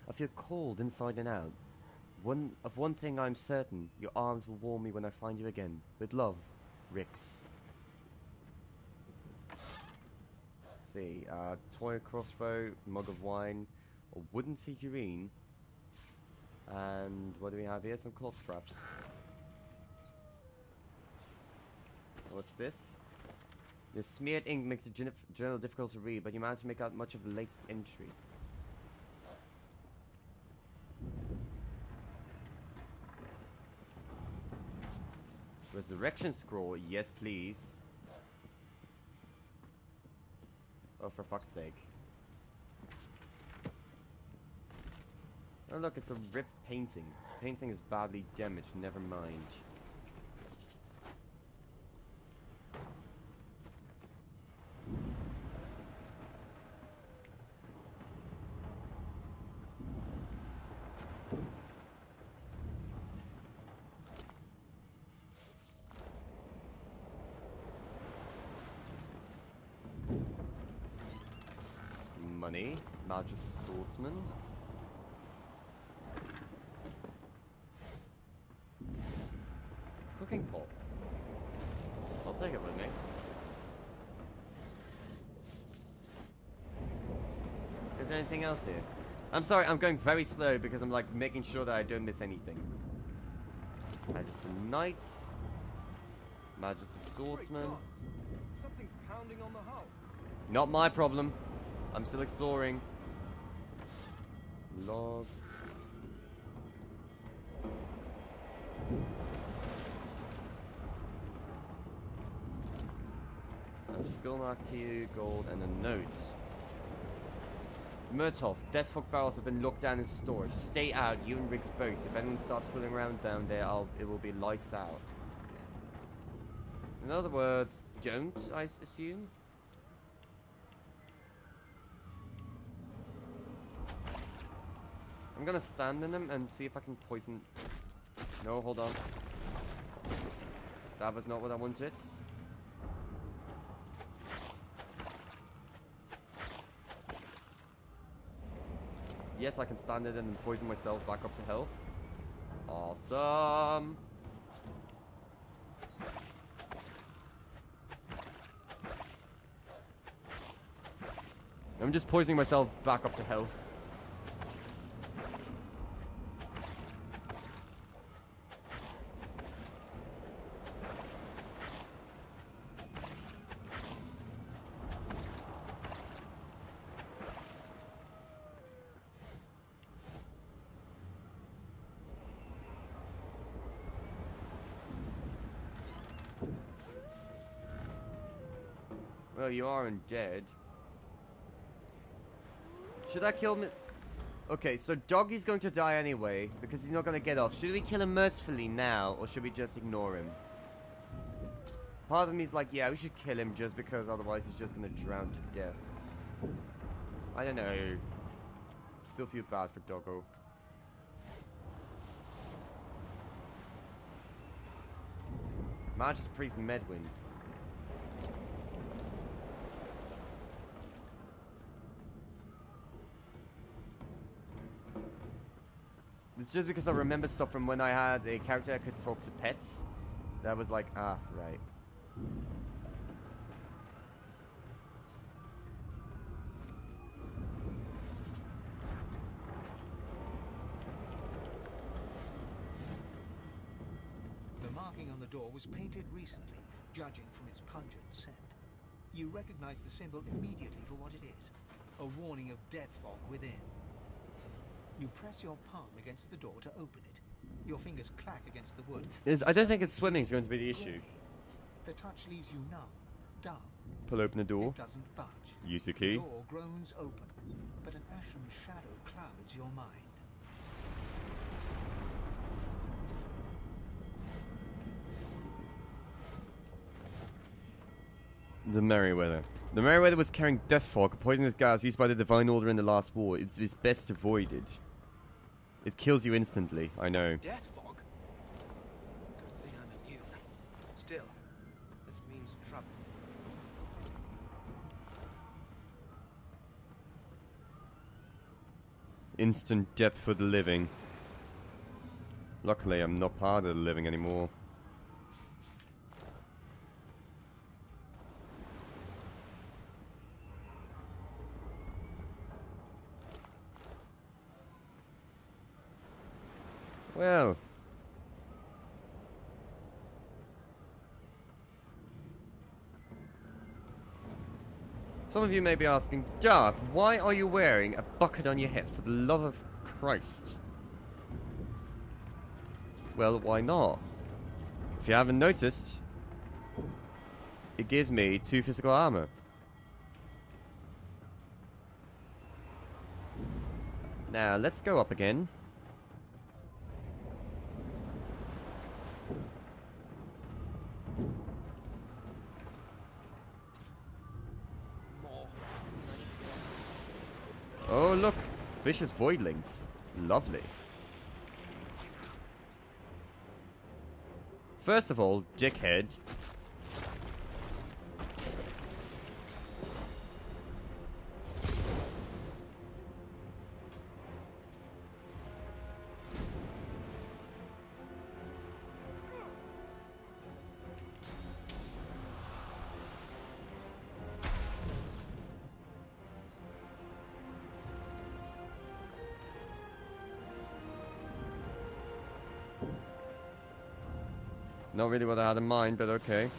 Speaker 1: I feel cold inside and out. Of one thing I am certain, your arms will warm me when I find you again. With love, Rix. See, toy crossbow, mug of wine, a wooden figurine, and what do we have here? Some cloth scraps. What's this? The smeared ink makes the journal difficult to read, but you managed to make out much of the latest entry. Resurrection scroll, yes please. Oh, for fuck's sake. Oh look, it's a ripped painting. The painting is badly damaged, never mind. Money, not just a swordsman. Cooking pot. I'll take it with me. Is there anything else here? I'm sorry, I'm going very slow because I'm like making sure that I don't miss anything. Magister Knight. Magister Swordsman.
Speaker 17: Something's pounding on the hull.
Speaker 1: Not my problem. I'm still exploring. Log. A skill mark here, gold, and a note. Murtoff, Deathfog barrels have been locked down in storage. Stay out, you and Riggs both. If anyone starts fooling around down there, it will be lights out. In other words, don't, I assume? I'm gonna stand in them and see if I can poison... No, hold on. That was not what I wanted. Yes, I can stand in and poison myself back up to health. Awesome! I'm just poisoning myself back up to health. Well, you aren't dead. Should I kill him? Okay, so Doggy's going to die anyway, because he's not going to get off. Should we kill him mercifully now, or should we just ignore him? Part of me is like, yeah, we should kill him just because otherwise he's just going to drown to death. I don't know. Still feel bad for Doggo. Magister Priest Medwin. It's just because I remember stuff from when I had a character that could talk to pets. That was like, ah, right.
Speaker 11: The marking on the door was painted recently, judging from its pungent scent. You recognize the symbol immediately for what it is, a warning of death fog within. You press your palm against the door to open it. Your fingers clack against the wood.
Speaker 1: I don't think it's swimming is going to be the issue.
Speaker 11: The touch leaves you numb, dull.
Speaker 1: Pull open the door.
Speaker 11: It doesn't budge.
Speaker 1: Use the key.
Speaker 11: The door groans open, but an ashen shadow clouds your mind.
Speaker 1: The Merryweather. The Merryweather was carrying death fog, a poisonous gas used by the Divine Order in the last war. It's best avoided. It kills you instantly, I know.
Speaker 7: Death fog? Good thing I'm immune. Still, this means trouble.
Speaker 1: Instant death for the living. Luckily, I'm not part of the living anymore. Well. Some of you may be asking, Darth, why are you wearing a bucket on your head, for the love of Christ? Well, why not? If you haven't noticed, it gives me 2 physical armor. Now, let's go up again. Oh, look! Vicious voidlings. Lovely. First of all, dickhead. Not really what I had in mind, but okay.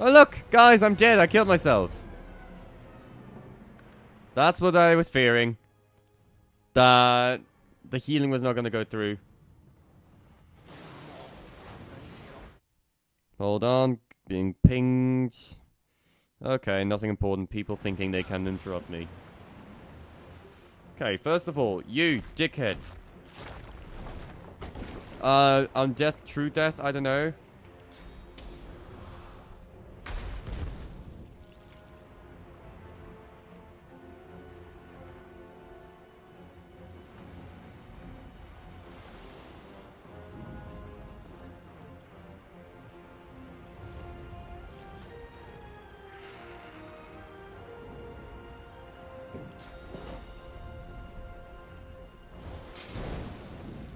Speaker 1: Oh look, guys, I'm dead. I killed myself. That's what I was fearing. That the healing was not going to go through. Hold on, being pinged. Okay, nothing important. People thinking they can interrupt me. Okay, first of all, you, dickhead. On death, true death, I don't know.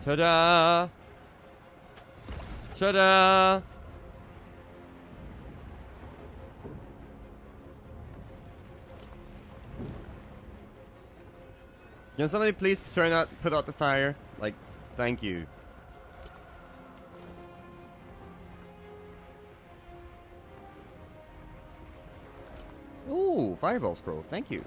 Speaker 1: Ta-da! Ta-da! Can somebody please put out the fire? Like, thank you. Ooh, fireball scroll, thank you.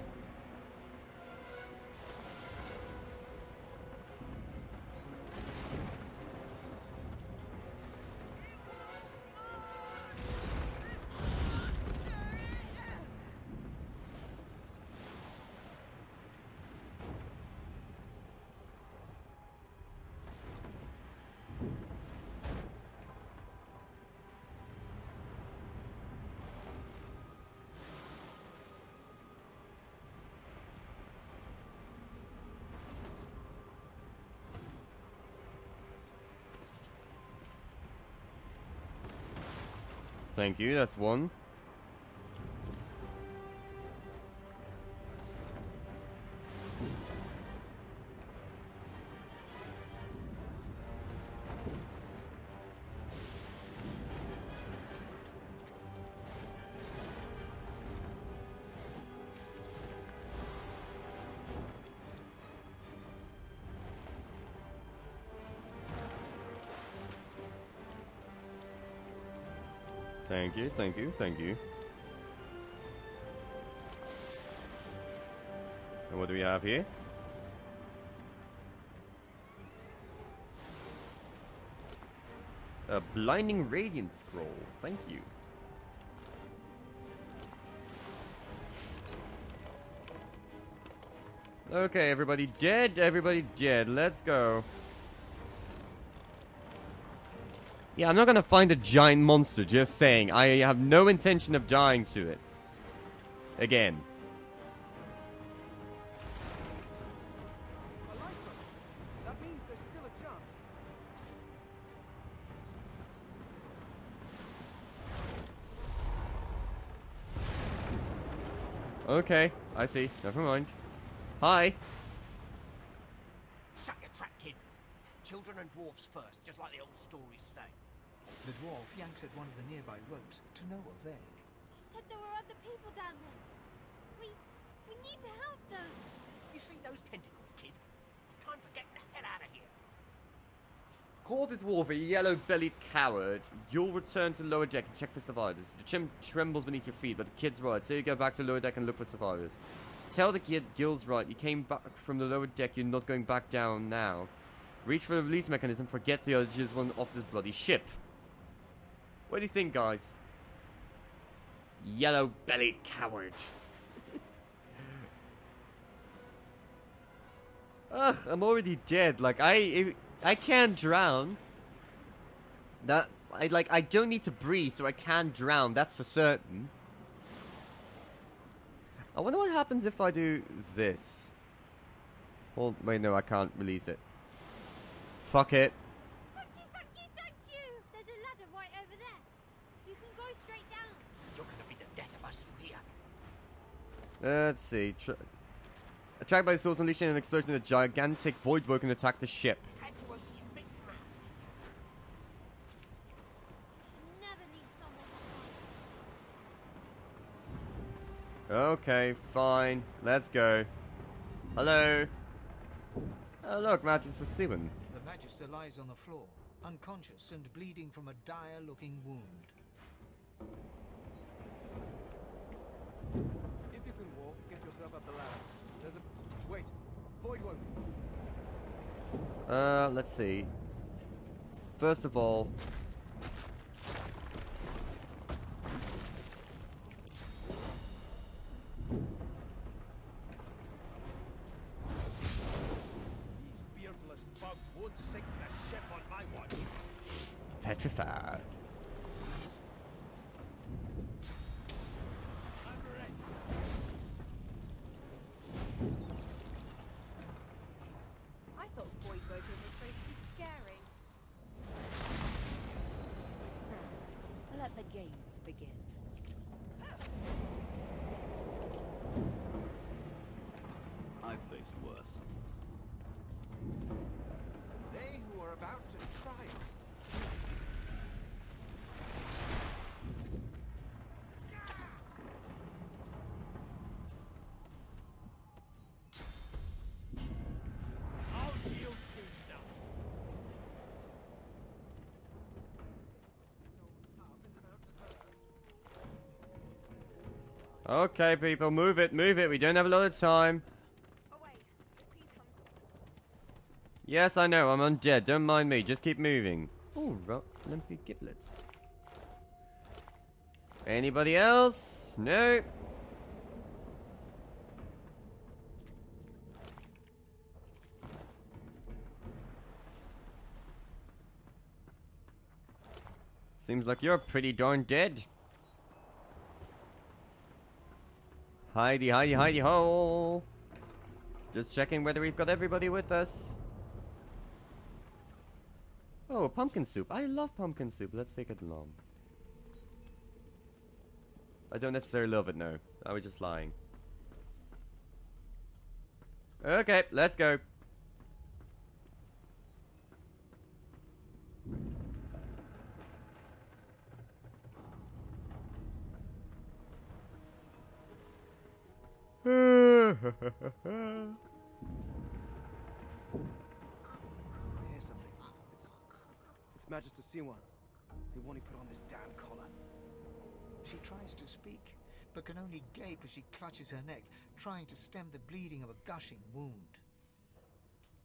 Speaker 1: Thank you, that's one. Thank you, thank you, thank you. And what do we have here? A blinding radiant scroll. Thank you. Okay, everybody dead. Everybody dead. Let's go. Yeah, I'm not gonna find a giant monster, just saying. I have no intention of dying to it. Again.
Speaker 17: That means there's still a chance.
Speaker 1: Okay, I see. Never mind. Hi.
Speaker 8: Shut your trap, kid. Children and dwarfs first, just like the old stories say.
Speaker 11: The dwarf yanks at one of the nearby ropes to no avail.
Speaker 15: You said there were other people down there. We need to help them.
Speaker 8: You see those tentacles, kid? It's time for getting the hell out of here.
Speaker 1: Call the dwarf a yellow-bellied coward. You'll return to lower deck and check for survivors. The chimp trembles beneath your feet, but the kid's right. So you go back to lower deck and look for survivors. Tell the kid Gil's right. You came back from the lower deck. You're not going back down now. Reach for the release mechanism. Forget the urges one off this bloody ship. What do you think, guys? Yellow-bellied coward. Ugh, I'm already dead. Like, I can't drown. I don't need to breathe, so I can't drown. That's for certain. I wonder what happens if I do this. Well, wait, no, I can't release it. Fuck it.
Speaker 15: Thank you, thank you, thank you! There's a ladder right over there. You can go straight down.
Speaker 8: You're gonna be the death of us, you hear?
Speaker 1: Let's see. Attracted by the source, unleashing an explosion, a gigantic void work can attack the ship.
Speaker 15: Never need someone.
Speaker 1: Okay, fine. Let's go. Hello. Oh, look, Magister Seaman.
Speaker 11: The Magister lies on the floor, unconscious and bleeding from a dire-looking wound.
Speaker 7: If you can walk, get yourself up the ladder. There's a... Wait. Void woke.
Speaker 1: Let's see. First of all...
Speaker 5: These beardless bugs won't sink the ship on my watch.
Speaker 1: Petrified.
Speaker 6: I thought void woken was supposed to be scary.
Speaker 18: Let the games begin.
Speaker 4: I've faced worse.
Speaker 2: They who are about to triumph.
Speaker 5: I'll yield to them.
Speaker 1: Okay, people, move it, move it. We don't have a lot of time. Yes, I know, I'm undead. Don't mind me. Just keep moving. Ooh, lumpy giblets. Anybody else? No. Seems like you're pretty darn dead. Hidey, hidey, hidey, ho! Just checking whether we've got everybody with us. Oh, pumpkin soup. I love pumpkin soup. Let's take it along. I don't necessarily love it, no. I was just lying. Okay, let's go.
Speaker 7: Here's something. It's Magister Siwan. The one who put on this damn collar.
Speaker 11: She tries to speak, but can only gape as she clutches her neck, trying to stem the bleeding of a gushing wound.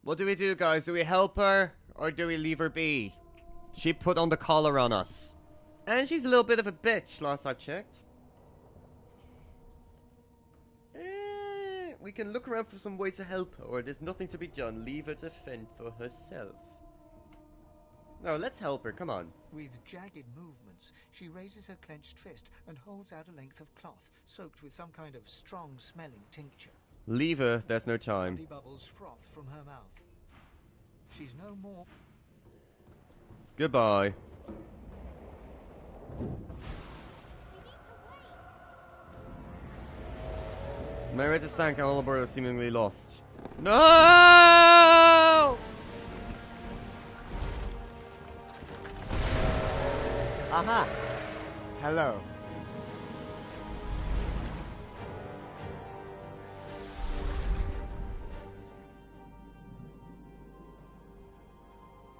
Speaker 1: What do we do, guys? Do we help her, or do we leave her be? She put on the collar on us. And she's a little bit of a bitch, last I checked. We can look around for some way to help her, or there's nothing to be done. Leave her to fend for herself. No, let's help her, come on.
Speaker 11: With jagged movements, she raises her clenched fist and holds out a length of cloth, soaked with some kind of strong-smelling tincture.
Speaker 1: Leave her, there's no time.
Speaker 11: Bloody bubbles froth from her mouth. She's no more.
Speaker 1: Goodbye. Merida sank and all aboard was seemingly lost. No! Aha! Hello.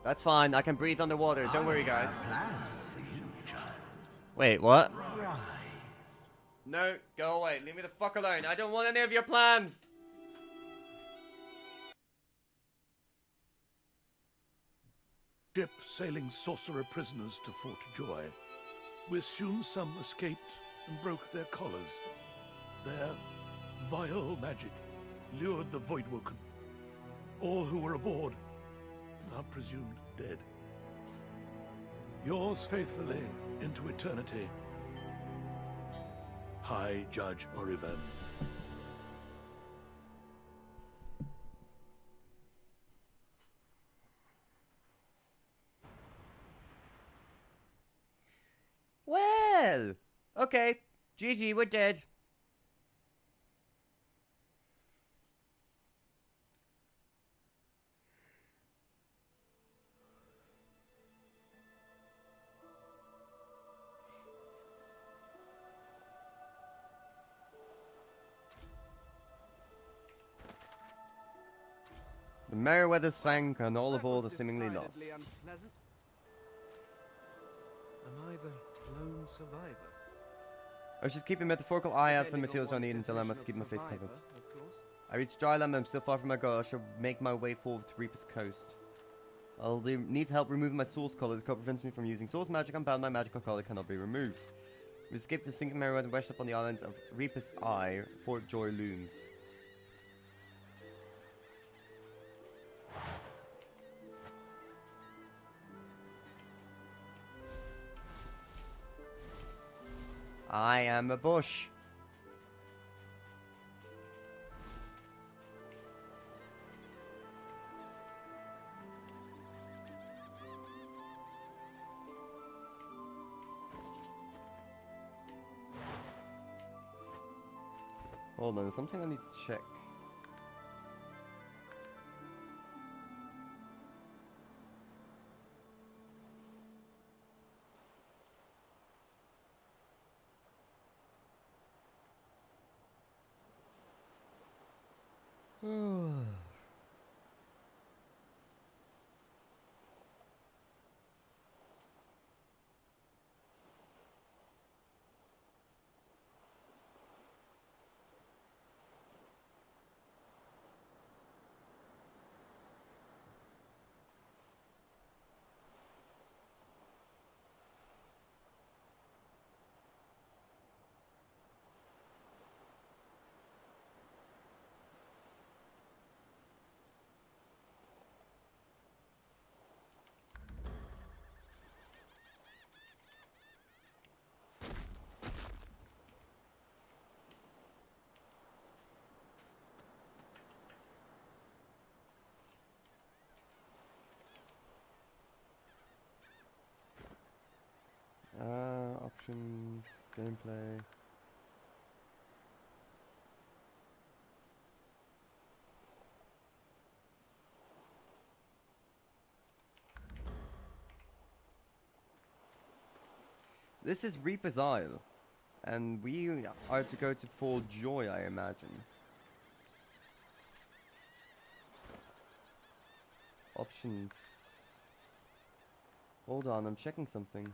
Speaker 1: That's fine, I can breathe underwater, don't worry guys. Wait, what? No, go away, leave me the fuck alone, I don't want any of your plans!
Speaker 12: Ship sailing sorcerer prisoners to Fort Joy. We assume some escaped and broke their collars. Their vile magic lured the Voidwoken. All who were aboard are presumed dead. Yours faithfully into eternity, High Judge Orivan.
Speaker 1: Okay, GG, we're dead. The Merryweather sank and all aboard are seemingly lost.
Speaker 7: Unpleasant. Am I the lone survivor?
Speaker 1: I should keep a metaphorical eye out for the materials I need until I must keep my face covered. I reached dry land, but I'm still far from my goal. I shall make my way forward to Reaper's Coast. Need help removing my source collar. This color prevents me from using source magic. I'm bound. My magical collar cannot be removed. We escaped the sinking Merryweather and washed up on the islands of Reaper's Eye. Fort Joy looms. I am a bush. Hold on, there's something I need to check. Options, gameplay. This is Reaper's Isle, and we are to go to Fort Joy, I imagine. Options. Hold on, I'm checking something.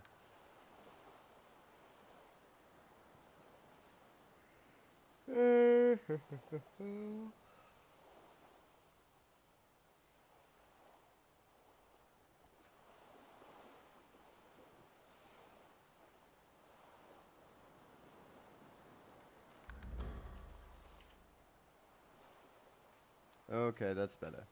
Speaker 1: Okay, that's better.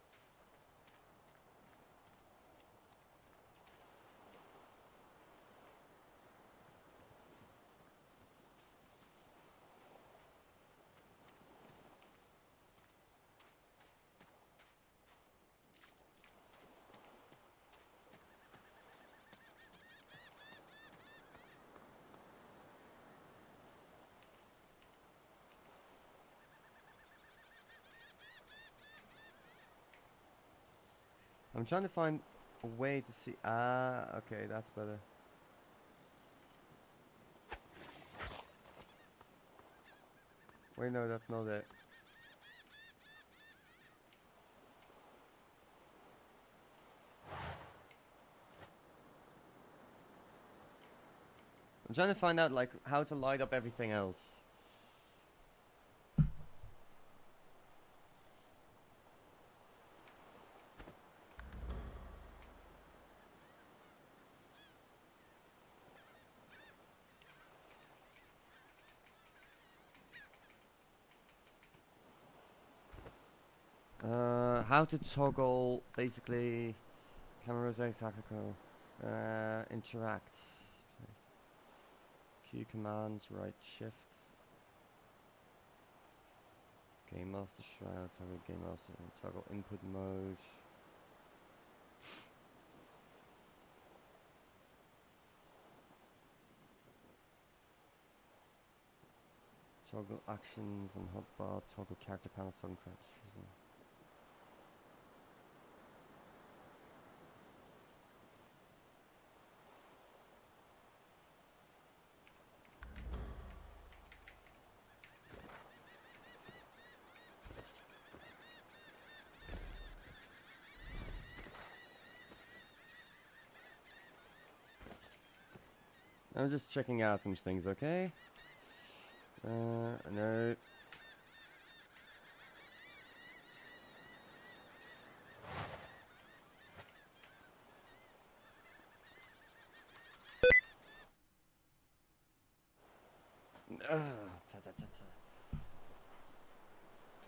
Speaker 1: I'm trying to find a way to see. Ah, okay, that's better. Wait, no, that's not it. I'm trying to find out, like, how to light up everything else. How to toggle, basically, cameras, tactical, interact, Q commands, right shift, Game Master Shroud, toggle Game Master, toggle input mode. Toggle actions on hotbar, toggle character panel, song crouch. I'm just checking out some things, okay? No.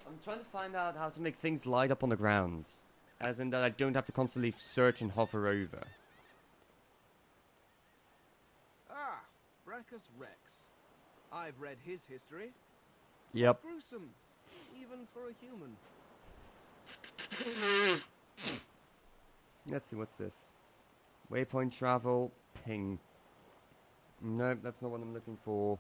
Speaker 1: I'm trying to find out how to make things light up on the ground. As in that I don't have to constantly search and hover over.
Speaker 7: Ah, Brachus Rex. I've read his history.
Speaker 1: Yep.
Speaker 7: Gruesome, even for a human.
Speaker 1: Let's see, what's this? Waypoint travel, ping. Nope, that's not what I'm looking for.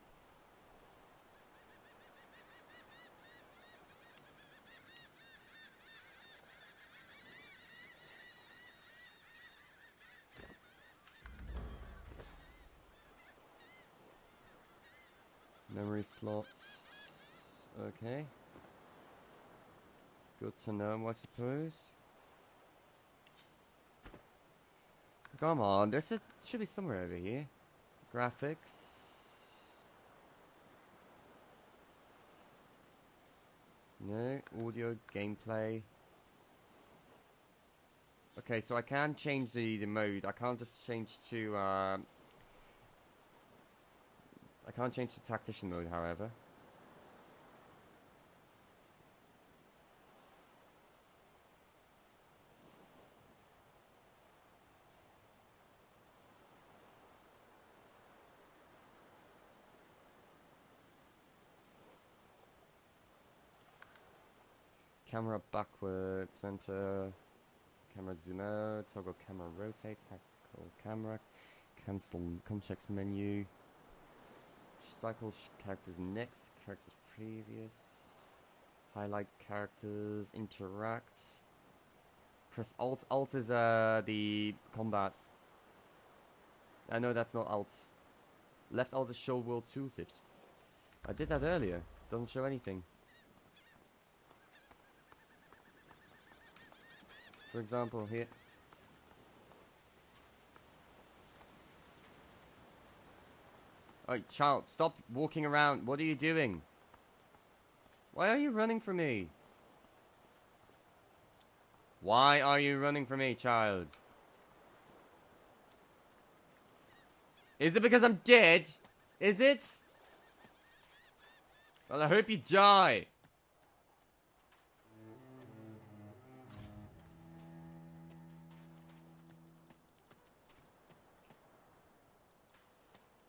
Speaker 1: Memory slots. Okay. Good to know, I suppose. Come on, should be somewhere over here. Graphics. No, audio, gameplay. Okay, so I can change the mode. I can't just change to I can't change to tactician mode, however. Camera backward, center, camera zoom out, toggle camera rotate, tactical camera, cancel context menu, cycle characters next, characters previous, highlight characters, interact, press alt. Alt is the combat. No, that's not alt. Left alt is show world tooltips. I did that earlier. Doesn't show anything. For example, here. Alright, child, stop walking around. What are you doing? Why are you running from me? Why are you running from me, child? Is it because I'm dead? Is it? Well, I hope you die.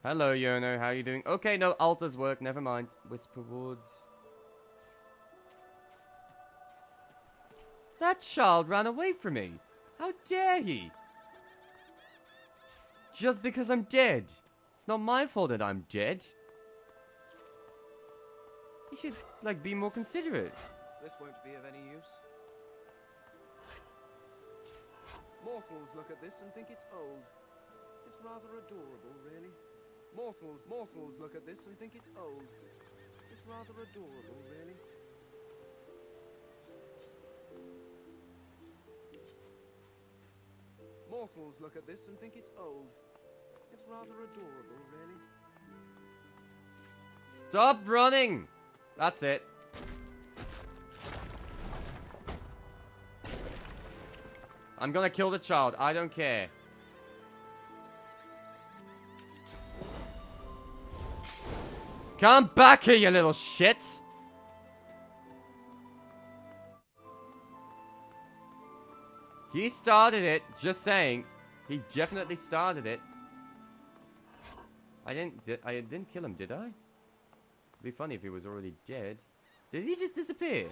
Speaker 1: Hello, Yono. How are you doing? Okay, no, alt does work. Never mind. Whisper Woods. That child ran away from me. How dare he? Just because I'm dead. It's not my fault that I'm dead. You should, like, be more considerate.
Speaker 7: This won't be of any use. Mortals look at this and think it's old. It's rather adorable, really. Mortals look at this and think it's old. It's rather adorable, really. Mortals look at this and think it's old. It's rather adorable, really.
Speaker 1: Stop running! That's it. I'm gonna kill the child. I don't care. Come back here, you little shit! He started it, just saying. He definitely started it. I didn't kill him, did I? It'd be funny if he was already dead. Did he just disappear?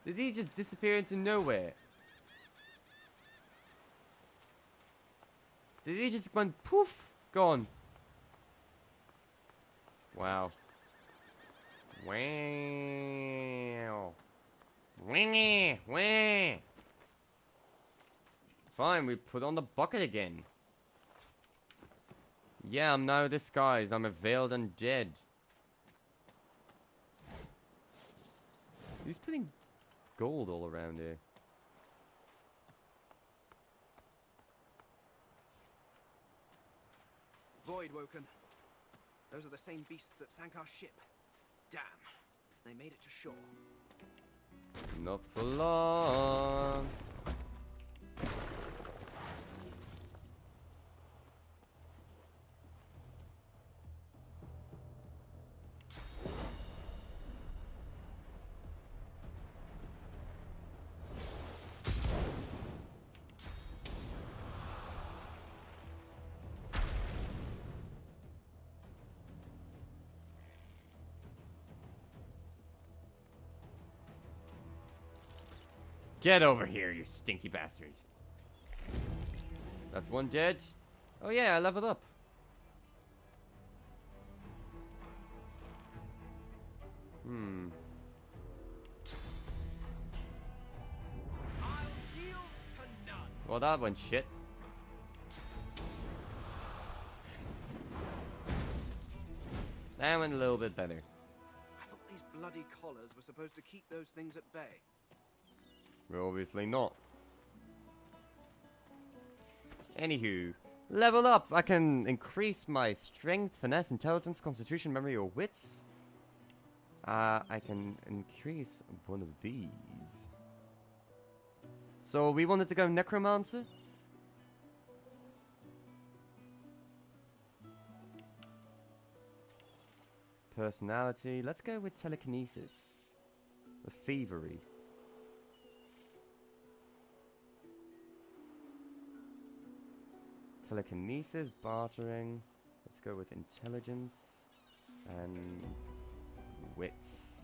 Speaker 1: Did he just disappear into nowhere? Did he just went poof? Gone. Wow. Wow. Wah, wah. Fine, we put on the bucket again. Yeah, I'm now disguised. I'm a veiled undead. He's putting gold all around here.
Speaker 7: Voidwoken. Those are the same beasts that sank our ship. Damn. They made it to shore.
Speaker 1: Not for long. Get over here, you stinky bastard. That's one dead. Oh yeah, I leveled up. Well, that went shit. That went a little bit better.
Speaker 7: I thought these bloody collars were supposed to keep those things at bay.
Speaker 1: Well, obviously not. Anywho, level up. I can increase my strength, finesse, intelligence, constitution, memory, or wits. I can increase one of these. So we wanted to go necromancer. Personality. Let's go with telekinesis. The thievery. Telekinesis, bartering. Let's go with intelligence and wits.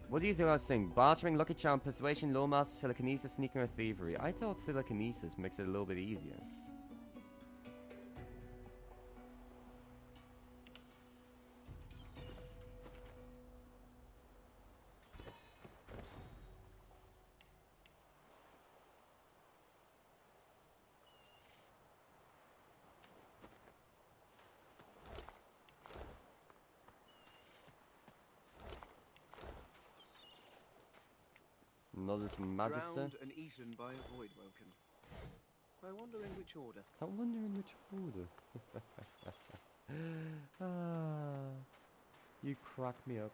Speaker 1: What do you think I was saying? Bartering, lucky charm, persuasion, lawmaster, telekinesis, sneaking, or thievery? I thought telekinesis makes it a little bit easier. Another magister.
Speaker 7: Drowned and eaten by a voidwoken. I wonder in which order.
Speaker 1: I wonder in which order. Ah, you crack me up.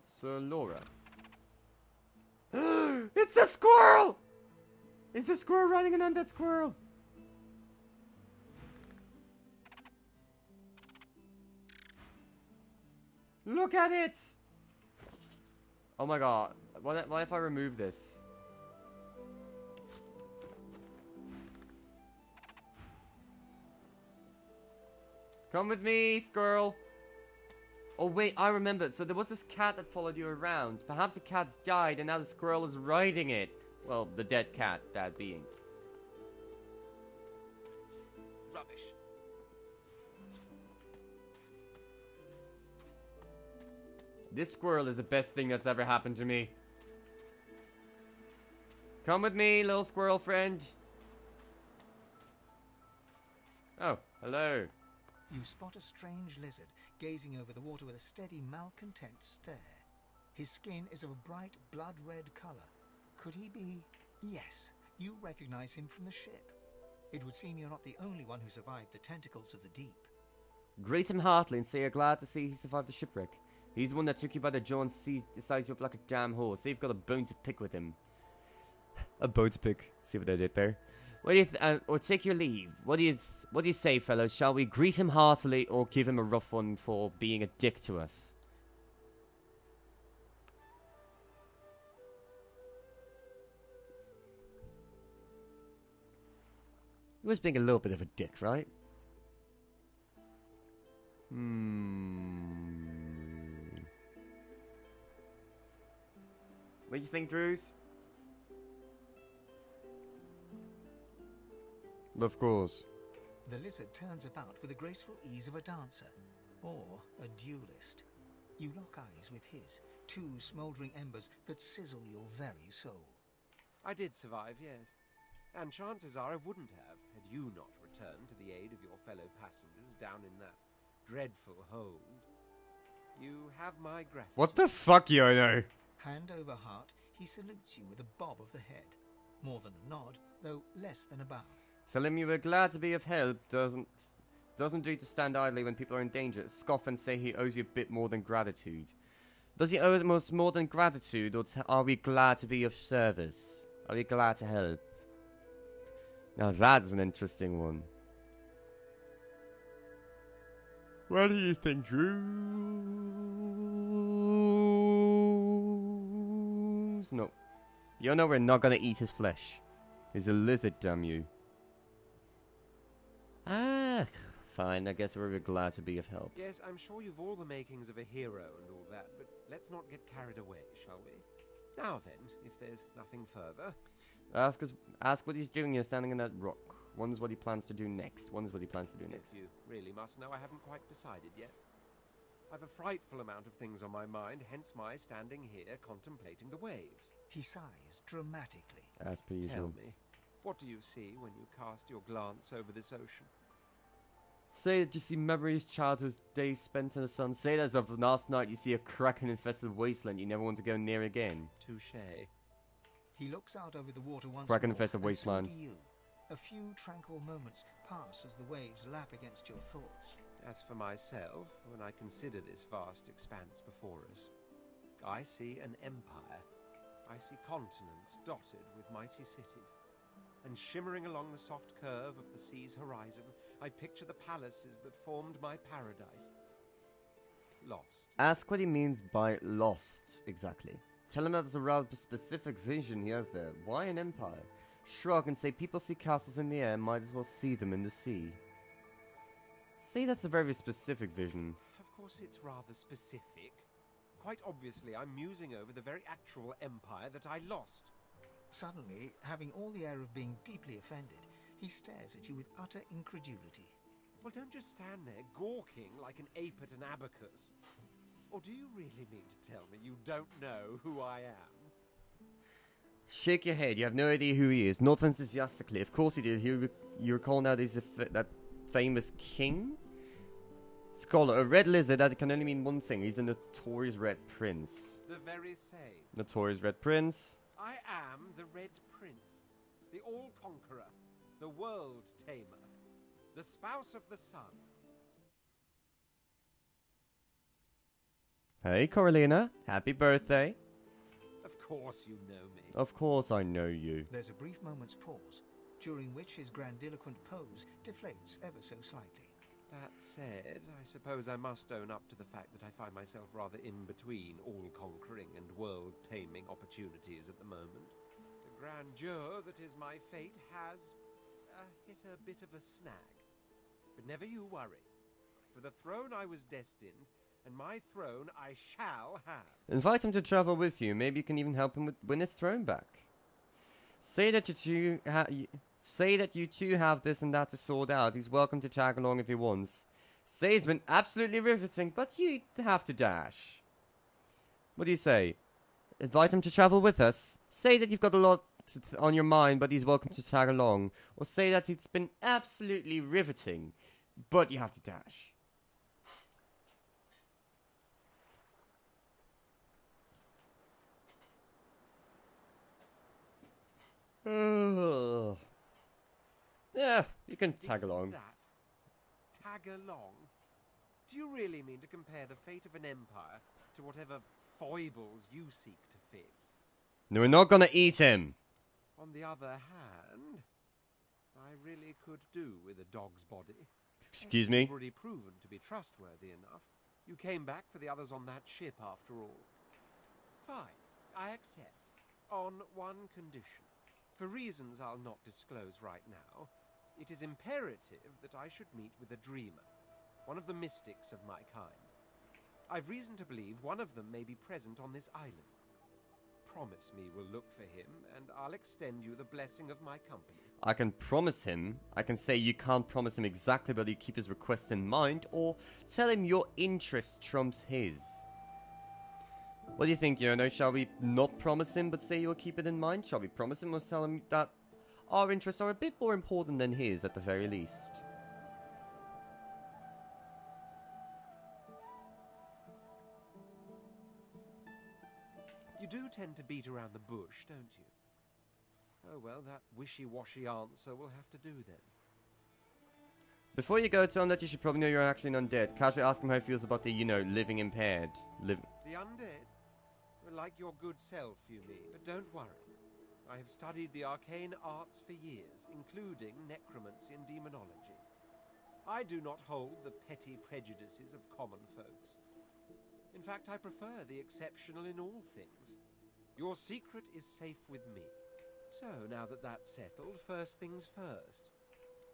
Speaker 1: Sir Laura. It's a squirrel! It's a squirrel riding an undead squirrel! Look at it! Oh my god. What if I remove this? Come with me, squirrel! Oh wait, I remembered. So there was this cat that followed you around. Perhaps the cat's died and now the squirrel is riding it. Well, the dead cat, that being.
Speaker 7: Rubbish.
Speaker 1: This squirrel is the best thing that's ever happened to me. Come with me, little squirrel friend. Oh, hello.
Speaker 11: You spot a strange lizard gazing over the water with a steady, malcontent stare. His skin is of a bright, blood-red color. Could he be... Yes, you recognize him from the ship. It would seem you're not the only one who survived the tentacles of the deep.
Speaker 1: Greet him heartily and say you're glad to see he survived the shipwreck. He's the one that took you by the jaw and sized you up like a damn horse. So you've got a bone to pick with him. A bone to pick. See what I did there? What do you or take your leave. What do you say, fellows? Shall we greet him heartily or give him a rough one for being a dick to us? He was being a little bit of a dick, right? What do you think, Drews? Of course.
Speaker 11: The lizard turns about with the graceful ease of a dancer, or a duelist. You lock eyes with his, two smouldering embers that sizzle your very soul.
Speaker 2: I did survive, yes. And chances are I wouldn't have, had you not returned to the aid of your fellow passengers down in that dreadful hold. You have my gratitude.
Speaker 1: What the fuck, Yono?
Speaker 11: Hand over heart, he salutes you with a bob of the head. More than a nod, though less than a bow.
Speaker 1: Tell him you were glad to be of help doesn't do to stand idly when people are in danger. Scoff and say he owes you a bit more than gratitude. Does he owe us more than gratitude, or are we glad to be of service? Are we glad to help? Now that's an interesting one. What do you think, Drew? No. You know we're not gonna eat his flesh. He's a lizard, damn you. Ah, fine. I guess we're glad to be of help.
Speaker 2: Yes, I'm sure you've all the makings of a hero and all that, but let's not get carried away, shall we? Now then, if there's nothing further...
Speaker 1: Ask what he's doing here standing on that rock. One is what he plans to do next. One is what he plans to do next.
Speaker 2: You really must know I haven't quite decided yet. I've a frightful amount of things on my mind, hence my standing here contemplating the waves.
Speaker 11: He sighs dramatically.
Speaker 1: As per usual.
Speaker 2: Tell me, what do you see when you cast your glance over this ocean?
Speaker 1: Say that you see memories, childhood days spent in the sun. Say that as of last night you see a kraken-infested wasteland you never want to go near again.
Speaker 2: Touché.
Speaker 11: He looks out over the water once
Speaker 1: Kraken-infested
Speaker 11: more,
Speaker 1: wasteland.
Speaker 11: And so do you. A few tranquil moments pass as the waves lap against your thoughts.
Speaker 2: As for myself, when I consider this vast expanse before us, I see an empire. I see continents dotted with mighty cities. And shimmering along the soft curve of the sea's horizon, I picture the palaces that formed my paradise. Lost.
Speaker 1: Ask what he means by lost, exactly. Tell him that's a rather specific vision he has there. Why an empire? Shrug and say people see castles in the air, might as well see them in the sea. Say that's a very specific vision.
Speaker 2: Of course it's rather specific. Quite obviously I'm musing over the very actual empire that I lost.
Speaker 11: Suddenly, having all the air of being deeply offended, he stares at you with utter incredulity.
Speaker 2: Well, don't just stand there gawking like an ape at an abacus. Or do you really mean to tell me you don't know who I am?
Speaker 1: Shake your head, you have no idea who he is. Not enthusiastically. Of course you do. You recall now he's that famous king? Scholar, a red lizard, that can only mean one thing. He's a notorious red prince.
Speaker 2: The very same.
Speaker 1: Notorious red prince.
Speaker 2: I am the Red Prince, the All-Conqueror, the World-Tamer, the Spouse of the Sun.
Speaker 1: Hey, Coralina. Happy birthday.
Speaker 2: Of course you know me.
Speaker 1: Of course I know you.
Speaker 11: There's a brief moment's pause, during which his grandiloquent pose deflates ever so slightly.
Speaker 2: That said, I suppose I must own up to the fact that I find myself rather in between all-conquering and world-taming opportunities at the moment. The grandeur that is my fate has hit a bit of a snag. But never you worry. For the throne I was destined, and my throne I shall have.
Speaker 1: Invite him to travel with you. Maybe you can even help him win his throne back. Say that you two have this and that to sort out. He's welcome to tag along if he wants. Say it's been absolutely riveting, but you have to dash. What do you say? Invite him to travel with us. Say that you've got a lot on your mind, but he's welcome to tag along. Or say that it's been absolutely riveting, but you have to dash. Yeah, you can tag along.
Speaker 2: That? Tag along? Do you really mean to compare the fate of an empire to whatever foibles you seek to fix?
Speaker 1: No, we're not gonna eat him.
Speaker 2: On the other hand, I really could do with a dog's body.
Speaker 1: Excuse me?
Speaker 2: You've already proven to be trustworthy enough. You came back for the others on that ship after all. Fine, I accept. On one condition. For reasons I'll not disclose right now, it is imperative that I should meet with a dreamer, one of the mystics of my kind. I've reason to believe one of them may be present on this island. Promise me we'll look for him, and I'll extend you the blessing of my company.
Speaker 1: I can promise him. I can say you can't promise him exactly, but you keep his requests in mind, or tell him your interest trumps his. What do you think, Yono? Shall we not promise him, but say you'll keep it in mind? Shall we promise him or tell him that our interests are a bit more important than his, at the very least?
Speaker 2: You do tend to beat around the bush, don't you? Oh well, that wishy-washy answer will have to do then.
Speaker 1: Before you go, tell him that you should probably know you're actually an undead. Casually ask him how he feels about the, you know, living impaired.
Speaker 2: The undead? Well, like your good self, you mean. But don't worry. I have studied the arcane arts for years, including necromancy and demonology. I do not hold the petty prejudices of common folks. In fact, I prefer the exceptional in all things. Your secret is safe with me. So, now that that's settled, first things first.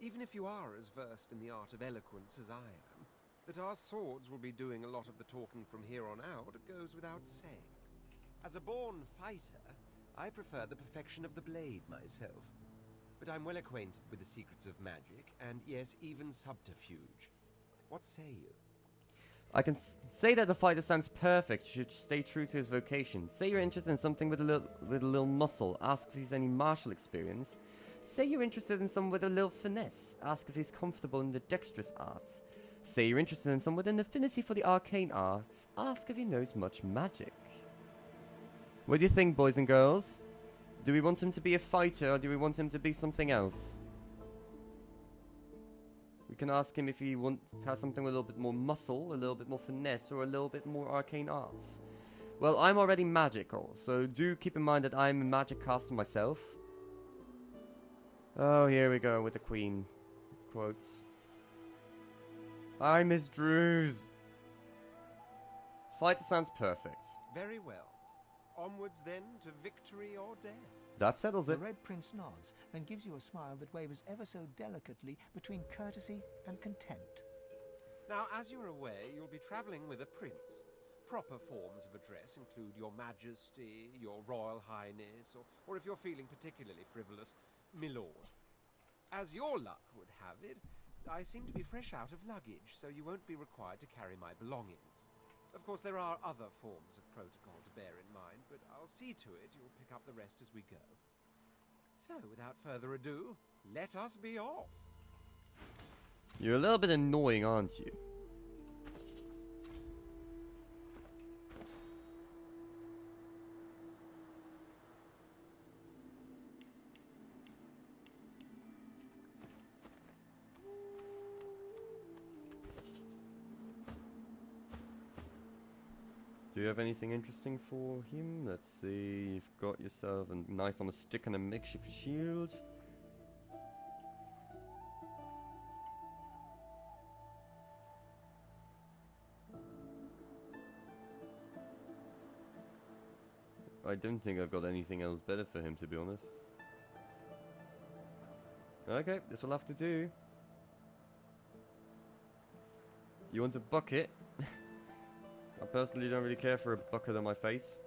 Speaker 2: Even if you are as versed in the art of eloquence as I am, that our swords will be doing a lot of the talking from here on out goes without saying. As a born fighter, I prefer the perfection of the blade myself. But I'm well acquainted with the secrets of magic, and yes, even subterfuge. What say you?
Speaker 1: I can say that the fighter sounds perfect. You should stay true to his vocation. Say you're interested in something with a little muscle. Ask if he's any martial experience. Say you're interested in someone with a little finesse. Ask if he's comfortable in the dexterous arts. Say you're interested in someone with an affinity for the arcane arts. Ask if he knows much magic. What do you think, boys and girls? Do we want him to be a fighter, or do we want him to be something else? We can ask him if he has something with a little bit more muscle, a little bit more finesse, or a little bit more arcane arts. Well, I'm already magical, so do keep in mind that I'm a magic caster myself. Oh, here we go with the Queen quotes. Hi, Miss Drews. Fighter sounds perfect.
Speaker 2: Very well. Onwards then to victory or death.
Speaker 1: That settles it.
Speaker 11: The Red Prince nods and gives you a smile that wavers ever so delicately between courtesy and contempt.
Speaker 2: Now, as you're aware, you'll be travelling with a prince. Proper forms of address include Your Majesty, Your Royal Highness, or if you're feeling particularly frivolous, Milord. As your luck would have it, I seem to be fresh out of luggage, so you won't be required to carry my belongings. Of course, there are other forms of protocol to bear in mind, but I'll see to it you'll pick up the rest as we go. So, without further ado, let us be off.
Speaker 1: You're a little bit annoying, aren't you? Do you have anything interesting for him? Let's see. You've got yourself a knife on a stick and a makeshift shield. I don't think I've got anything else better for him, to be honest. Okay, this will have to do. You want a bucket? I personally don't really care for a bucket on my face.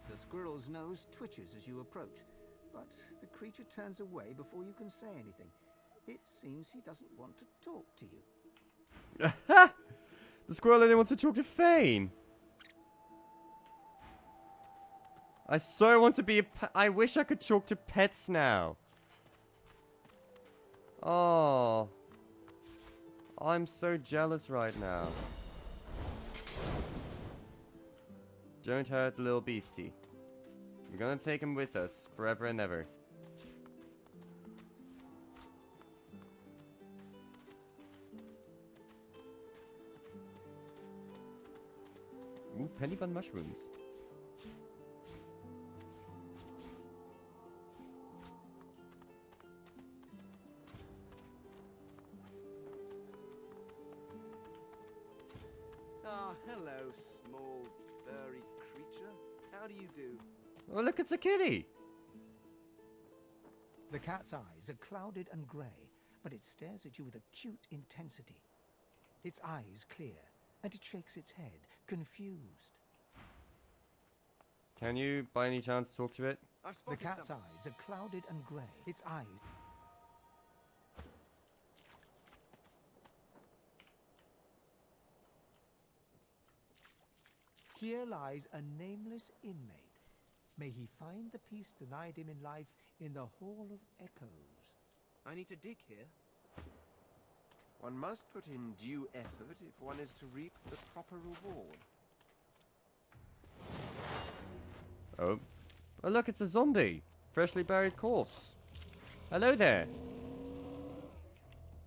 Speaker 11: The squirrel's nose twitches as you approach, but the creature turns away before you can say anything. It seems he doesn't want to talk to you.
Speaker 1: The squirrel only wants to talk to Fane. I so want to be a I wish I could talk to pets now. Oh. I'm so jealous right now. Don't hurt the little beastie. We're gonna take him with us, forever and ever. Ooh, penny bun mushrooms.
Speaker 7: Ah, hello, small, furry creature. How do you do?
Speaker 1: Oh, look, it's a kitty!
Speaker 11: The cat's eyes are clouded and grey, but it stares at you with acute intensity. Its eyes clear, and it shakes its head, confused.
Speaker 1: Can you, by any chance, talk to it?
Speaker 11: The cat's eyes are clouded and grey. Its eyes... Here lies a nameless inmate. May he find the peace denied him in life in the Hall of Echoes.
Speaker 7: I need to dig here.
Speaker 2: One must put in due effort if one is to reap the proper reward.
Speaker 1: Oh. Oh, look, it's a zombie. Freshly buried corpse. Hello there.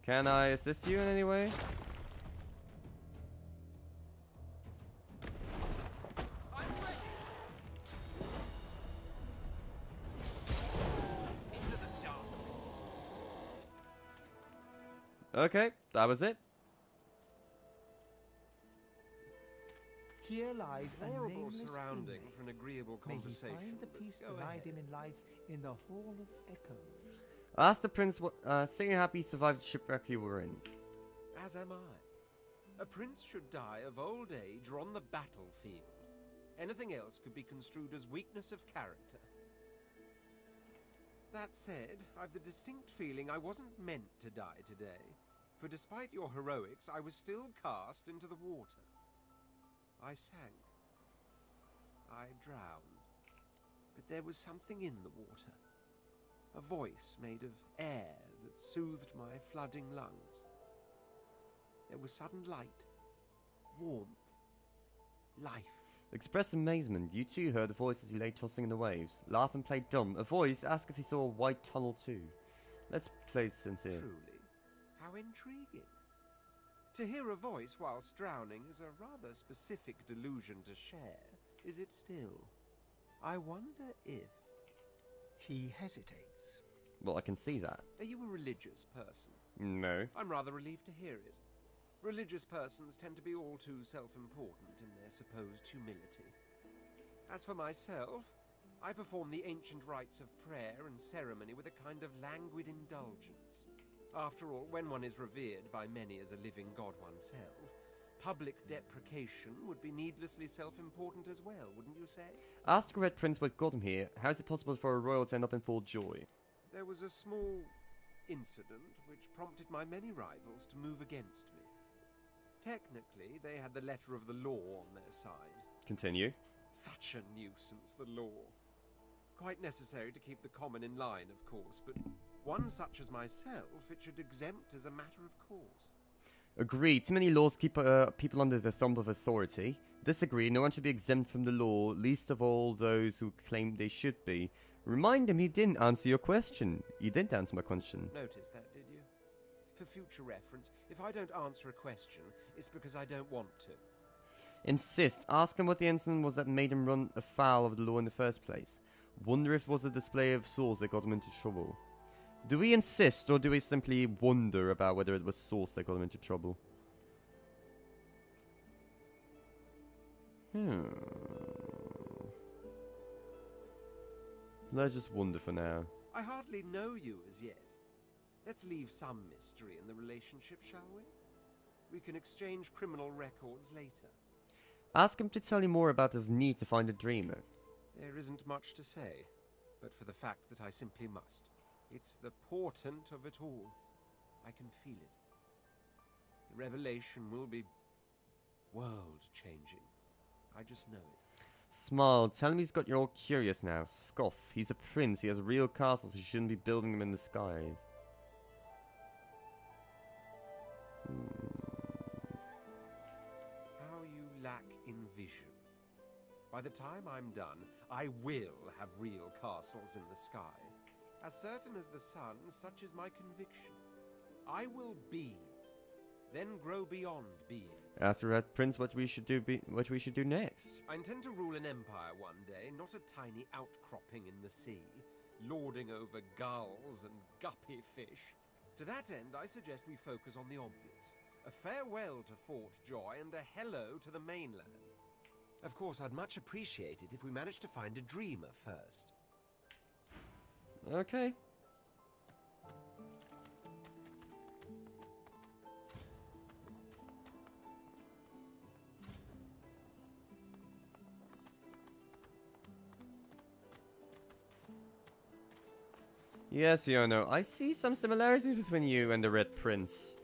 Speaker 1: Can I assist you in any way? Okay, that was it.
Speaker 11: Here lies a
Speaker 2: Horrible
Speaker 11: nameless
Speaker 2: surrounding
Speaker 11: inmate.
Speaker 2: for an agreeable
Speaker 11: May he
Speaker 2: conversation.
Speaker 11: find the peace
Speaker 2: Go
Speaker 11: denied
Speaker 2: ahead.
Speaker 11: him in life in the Hall of Echoes.
Speaker 1: Ask the prince what, say you're happy you survived the shipwreck you were in.
Speaker 2: As am I. A prince should die of old age or on the battlefield. Anything else could be construed as weakness of character. That said, I've the distinct feeling I wasn't meant to die today. For despite your heroics, I was still cast into the water. I sank. I drowned. But there was something in the water. A voice made of air that soothed my flooding lungs. There was sudden light, warmth, life.
Speaker 1: Express amazement. You too heard the voice as you lay tossing in the waves. Laugh and play dumb. A voice asked if he saw a white tunnel too. Let's play sincere.
Speaker 2: Truly, how intriguing. To hear a voice whilst drowning is a rather specific delusion to share, is it still? I wonder if...
Speaker 11: He hesitates.
Speaker 1: Well, I can see that.
Speaker 2: Are you a religious person?
Speaker 1: No.
Speaker 2: I'm rather relieved to hear it. Religious persons tend to be all too self-important in their supposed humility. As for myself, I perform the ancient rites of prayer and ceremony with a kind of languid indulgence. After all, when one is revered by many as a living god oneself, public deprecation would be needlessly self-important as well, wouldn't you say?
Speaker 1: Ask the Red Prince what got him here. How is it possible for a royal to end up in full joy?
Speaker 2: There was a small incident which prompted my many rivals to move against me. Technically, they had the letter of the law on their side.
Speaker 1: Continue.
Speaker 2: Such a nuisance, the law. Quite necessary to keep the common in line, of course, but one such as myself it should exempt as a matter of course.
Speaker 1: Agree. Too many laws keep people under the thumb of authority. Disagree. No one should be exempt from the law, least of all those who claim they should be. Remind him he didn't answer your question. You didn't answer my question.
Speaker 2: Notice that, did you? For future reference, if I don't answer a question, it's because I don't want to.
Speaker 1: Insist. Ask him what the incident was that made him run afoul of the law in the first place. Wonder if it was a display of swords that got him into trouble. Do we insist, or do we simply wonder about whether it was swords that got him into trouble? Let's just wonder for now.
Speaker 2: I hardly know you as yet. Let's leave some mystery in the relationship, shall we? We can exchange criminal records later.
Speaker 1: Ask him to tell you more about his need to find a dreamer.
Speaker 2: There isn't much to say, but for the fact that I simply must. It's the portent of it all. I can feel it. The revelation will be world-changing. I just know it.
Speaker 1: Smile. Tell him he's got you all curious now. Scoff. He's a prince. He has real castles. He shouldn't be building them in the skies.
Speaker 2: How you lack in vision. By the time I'm done, I will have real castles in the sky. As certain as the sun, such is my conviction. I will be, then grow beyond being.
Speaker 1: Ask the Red Prince what we should do. What we should do next.
Speaker 2: I intend to rule an empire one day, not a tiny outcropping in the sea, lording over gulls and guppy fish. To that end, I suggest we focus on the obvious. A farewell to Fort Joy and a hello to the mainland. Of course, I'd much appreciate it if we managed to find a dreamer first.
Speaker 1: Okay. Yes, Yono, I see some similarities between you and the Red Prince.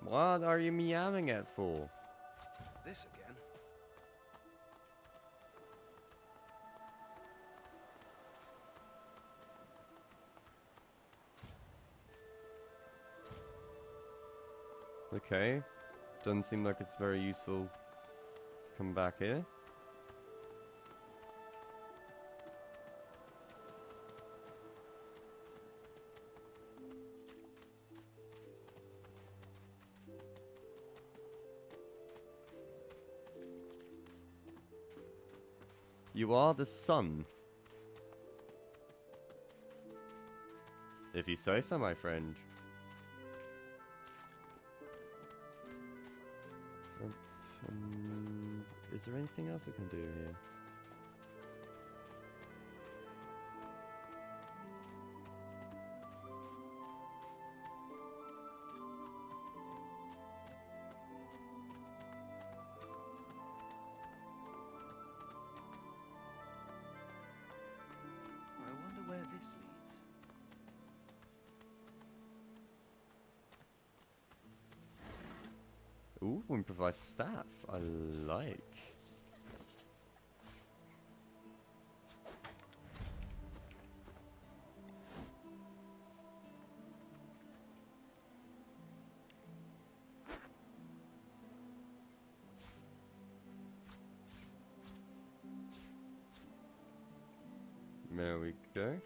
Speaker 1: What are you meowing at for?
Speaker 2: This again?
Speaker 1: Okay. Doesn't seem like it's very useful. Come back here. You are the sun. If you say so, my friend. Is there anything else we can do here?
Speaker 2: I wonder where this leads.
Speaker 1: Ooh, improvised staff. I like. There we go.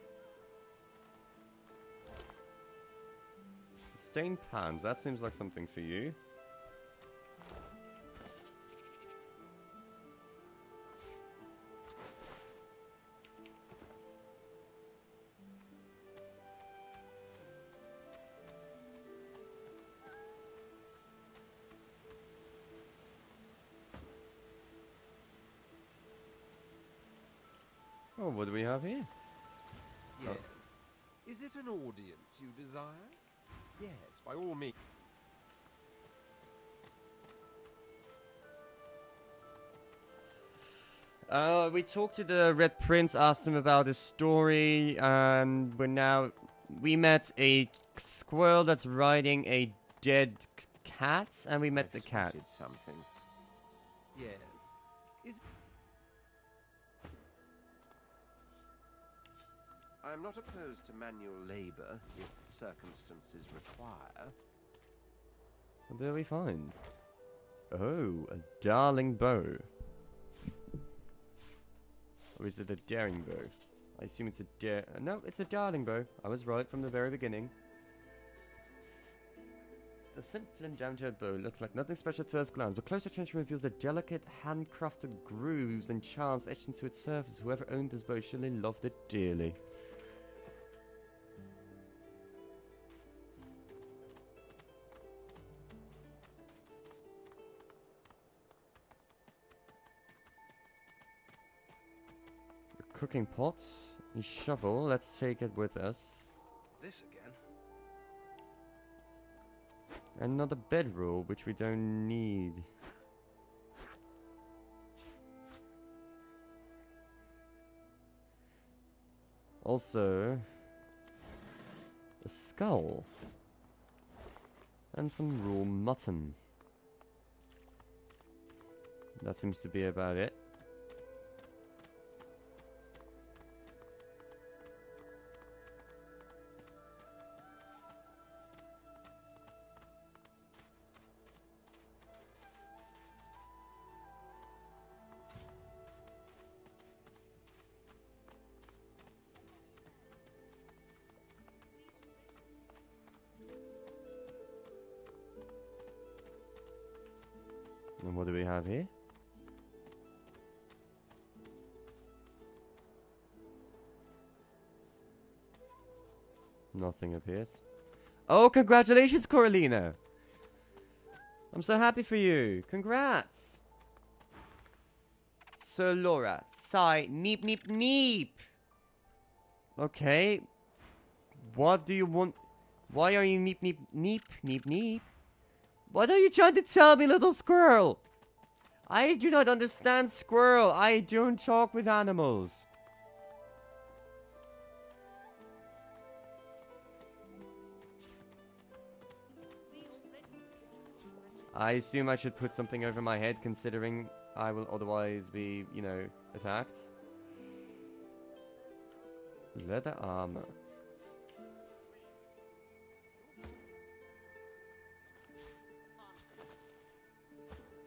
Speaker 1: Stained pans, that seems like something for you. Oh, what do we have here?
Speaker 2: Yes. Is it an audience you desire? Yes, by all means.
Speaker 1: We talked to the Red Prince, asked him about his story, and we met a squirrel that's riding a dead cat, and we met the cat.
Speaker 2: Something. Yes. Is I'm not opposed to manual labor if circumstances require.
Speaker 1: What did we find? Oh, a darling bow. Or is it a daring bow? I assume it's a no, it's a darling bow. I was right from the very beginning. The simple and down-to-earth bow looks like nothing special at first glance, but close attention reveals the delicate, handcrafted grooves and charms etched into its surface. Whoever owned this bow surely loved it dearly. Cooking pots, a shovel, let's take it with us.
Speaker 2: This again?
Speaker 1: Another bedroll, which we don't need. Also, a skull. And some raw mutton. That seems to be about it. And what do we have here? Nothing appears. Oh, congratulations, Coralina! I'm so happy for you. Congrats! Sir Laura. Sigh. Neep, neep, neep! Okay. What do you want? Why are you neep, neep, neep, neep, neep? What are you trying to tell me, little squirrel? I do not understand, squirrel. I don't talk with animals. I assume I should put something over my head, considering I will otherwise be, you know, attacked. Leather armor.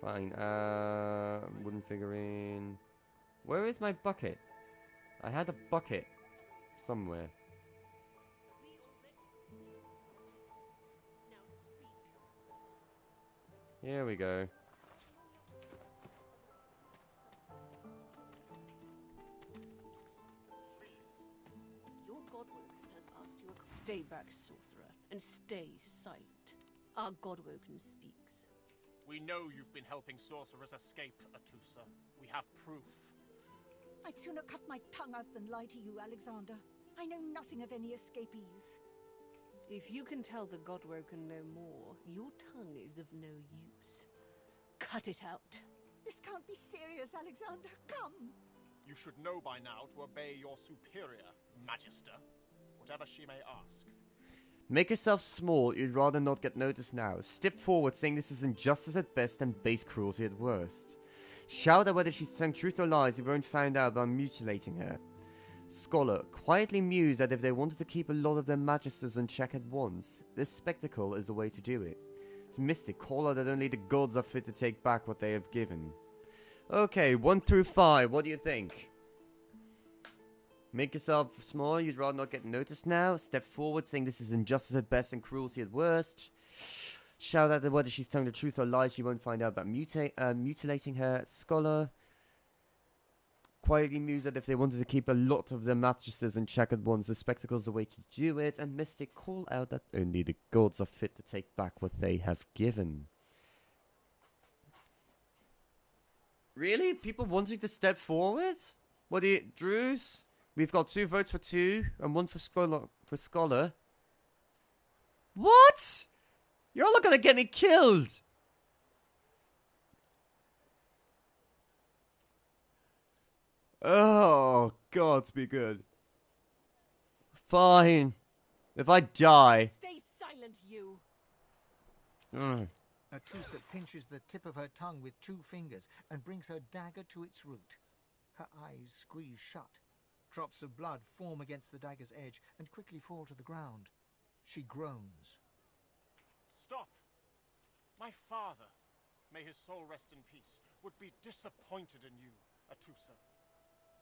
Speaker 1: Fine, wooden figurine. Where is my bucket? I had a bucket somewhere. Here we go.
Speaker 21: Your Godwoken has asked you. Stay back, sorcerer, and stay silent. Our Godwoken speaks.
Speaker 22: We know you've been helping sorcerers escape, Atusa. We have proof.
Speaker 23: I'd sooner cut my tongue out than lie to you, Alexander. I know nothing of any escapees.
Speaker 21: If you can tell the Godwoken no more, your tongue is of no use. Cut it out.
Speaker 23: This can't be serious, Alexander. Come!
Speaker 22: You should know by now to obey your superior, Magister, whatever she may ask.
Speaker 1: Make yourself small, you'd rather not get noticed now. Step forward, saying this is injustice at best and base cruelty at worst. Shout at whether she's telling truth or lies, you won't find out by mutilating her. Scholar, quietly muse that if they wanted to keep a lot of their magisters in check at once, this spectacle is the way to do it. Mystic, call out that only the gods are fit to take back what they have given. Okay, 1 through 5, what do you think? Make yourself small, you'd rather not get noticed now. Step forward, saying this is injustice at best and cruelty at worst. Shout out that whether she's telling the truth or lies, you won't find out by mutilating her. Scholar, quietly muse that if they wanted to keep a lot of their magisters in check at once, the spectacle's the way to do it. And Mystic, call out that only the gods are fit to take back what they have given. Really? People wanting to step forward? What do you... Drews? We've got 2 votes for 2 and 1 for Scholar. What? You're all gonna get me killed! Oh, God, be good. Fine. If I die...
Speaker 13: Stay silent, you!
Speaker 11: Atusa pinches the tip of her tongue with 2 fingers and brings her dagger to its root. Her eyes squeeze shut. Drops of blood form against the dagger's edge and quickly fall to the ground. She groans.
Speaker 22: Stop! My father, may his soul rest in peace, would be disappointed in you, Atusa.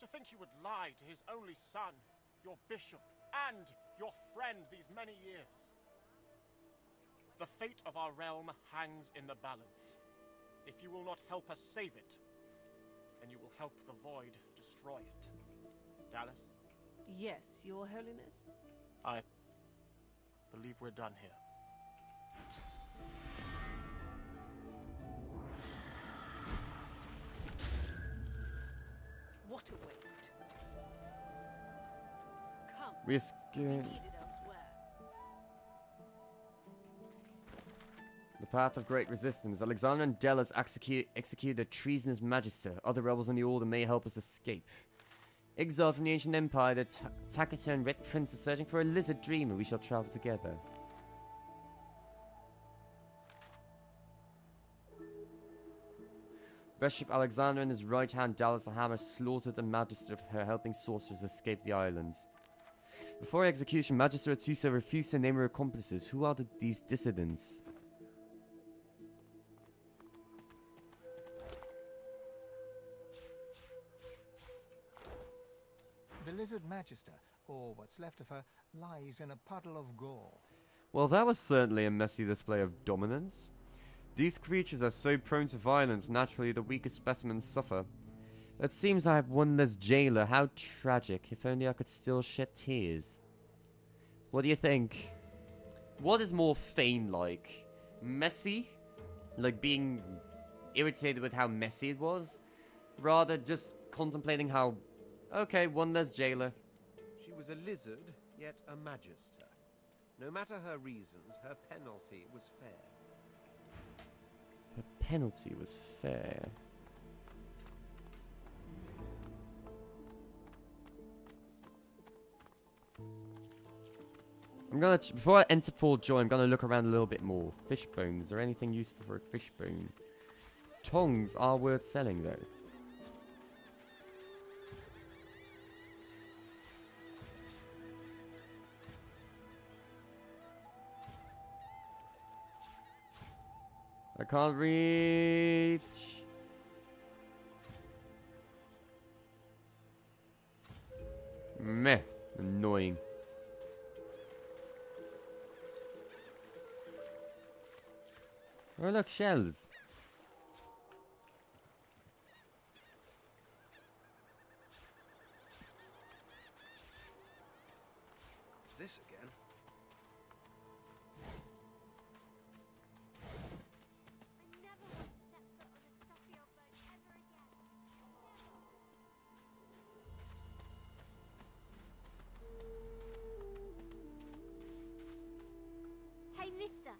Speaker 22: To think you would lie to his only son, your bishop, and your friend these many years. The fate of our realm hangs in the balance. If you will not help us save it, then you will help the Void destroy it. Dallas?
Speaker 13: Yes, Your Holiness?
Speaker 22: I believe we're done here.
Speaker 13: What a waste. Come.
Speaker 1: Risk
Speaker 13: We need it elsewhere.
Speaker 1: The path of great resistance. Alexander and Delos execute the treasonous magister. Other rebels in the Order may help us escape. Exiled from the ancient empire, the taciturn Red Prince is searching for a lizard dreamer. We shall travel together. Bishop Alexander and his right hand Dallas the Hammer slaughtered the magister of her, helping sorcerers escape the islands. Before execution, Magister Atusa refused to name her accomplices. Who are these dissidents?
Speaker 11: The lizard magister, or what's left of her, lies in a puddle of gore.
Speaker 1: Well, that was certainly a messy display of dominance. These creatures are so prone to violence, naturally the weakest specimens suffer. It seems I have one less jailer. How tragic. If only I could still shed tears. What do you think? What is more Fane like? Messy? Like being irritated with how messy it was? Rather just contemplating how, okay, one less jailer.
Speaker 2: She was a lizard, yet a magister. No matter her reasons, her penalty was fair.
Speaker 1: Her penalty was fair. I'm gonna, before I enter full joy, I'm gonna look around a little bit more. Fishbone, is there anything useful for a fishbone? Tongs are worth selling though. I can't reach. Meh. Annoying. Oh look, shells.
Speaker 2: This again?
Speaker 15: Hey, mister.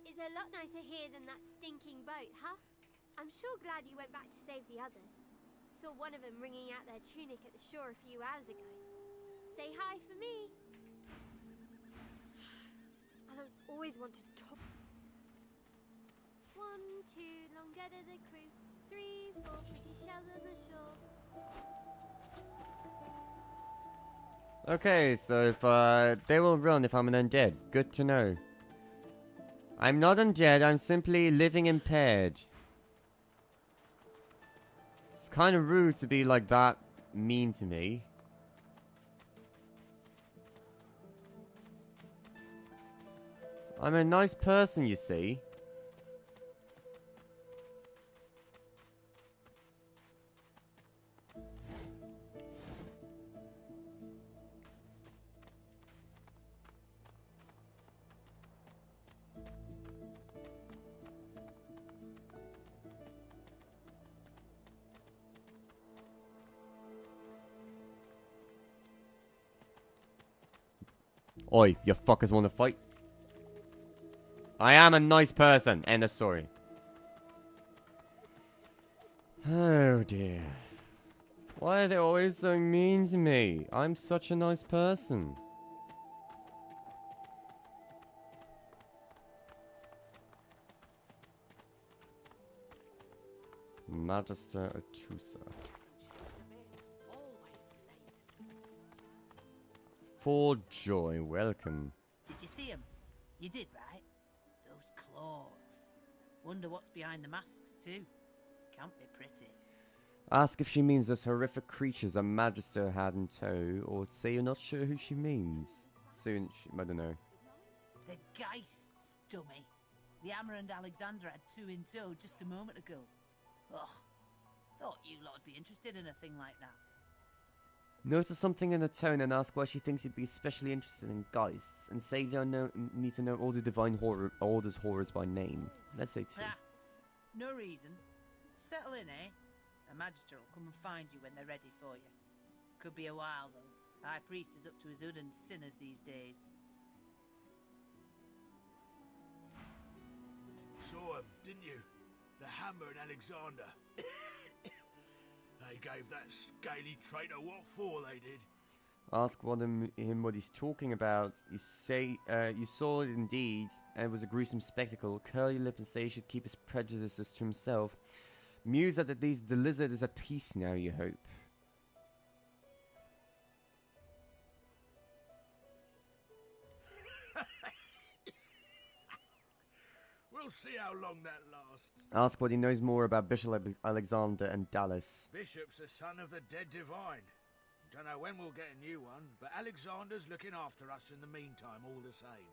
Speaker 15: It's a lot nicer here than that stinking boat, huh? I'm sure glad you went back to save the others. Saw one of them wringing out their tunic at the shore a few hours ago. Say hi for me. I always want to talk. 1, 2, long dead of the crew. 3, 4, pretty shells on the shore.
Speaker 1: Okay, so if they will run if I'm an undead. Good to know. I'm not undead, I'm simply living impaired. It's kind of rude to be like that mean to me. I'm a nice person, you see. Oi, you fuckers wanna fight? I am a nice person. End of story. Oh dear. Why are they always so mean to me? I'm such a nice person. Magister Atusa. For joy, welcome.
Speaker 9: Did you see him? You did, right? Those claws. Wonder what's behind the masks, too. Can't be pretty.
Speaker 1: Ask if she means those horrific creatures a Magister had in tow, or say you're not sure who she means. Soon, I don't know.
Speaker 9: The Geists, dummy. The Hammer and Alexander had 2 in tow just a moment ago. Ugh. Thought you lot would be interested in a thing like that.
Speaker 1: Notice something in her tone and ask why she thinks you'd be especially interested in Geists, and say you don't need to know all the divine orders horrors by name. Let's say 2.
Speaker 9: Ah, no reason. Settle in, eh? A Magister will come and find you when they're ready for you. Could be a while, though. High Priest is up to his hood and sinners these days.
Speaker 12: Saw him, didn't you? The Hammer and Alexander. They gave that scaly traitor what for, they did.
Speaker 1: Ask him what he's talking about. You say you saw it indeed, and it was a gruesome spectacle. Curl your lip and say he should keep his prejudices to himself. Muse that at least the lizard is at peace now, you hope.
Speaker 12: We'll see how long that lasts.
Speaker 1: Ask what he knows more about Bishop Alexander and Dallas.
Speaker 12: Bishop's the son of the dead divine. Don't know when we'll get a new one, but Alexander's looking after us in the meantime all the same.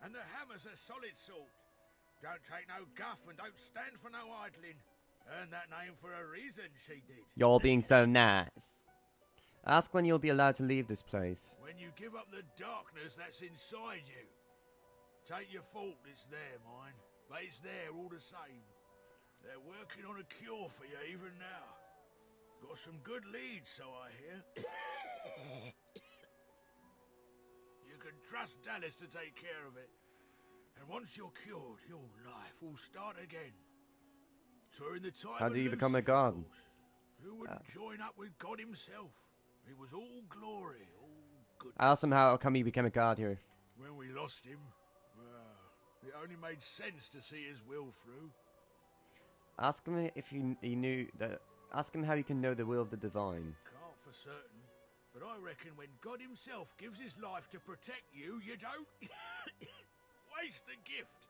Speaker 17: And the hammer's a solid sort. Don't take no guff and don't stand for no idling. Earned that name for a reason, she did.
Speaker 1: You're being so nice. Ask when you'll be allowed to leave this place.
Speaker 17: When you give up the darkness that's inside you. Take your fault, it's there, mine. But it's there all the same. They're working on a cure for you even now. Got some good leads, so I hear. You can trust Dallas to take care of it. And once you're cured, your life will start again. So in the time
Speaker 1: How
Speaker 17: of
Speaker 1: do you
Speaker 17: Lucy,
Speaker 1: become a god?
Speaker 17: of course, who wouldn't join up with God himself? It was all glory, all good.
Speaker 1: Ask him how come he became a god here.
Speaker 17: When we lost him, well, it only made sense to see his will through.
Speaker 1: Ask him if he knew that. Ask him how he can know the will of the divine.
Speaker 17: Can't for certain, but I reckon when God himself gives his life to protect you, you don't waste the gift.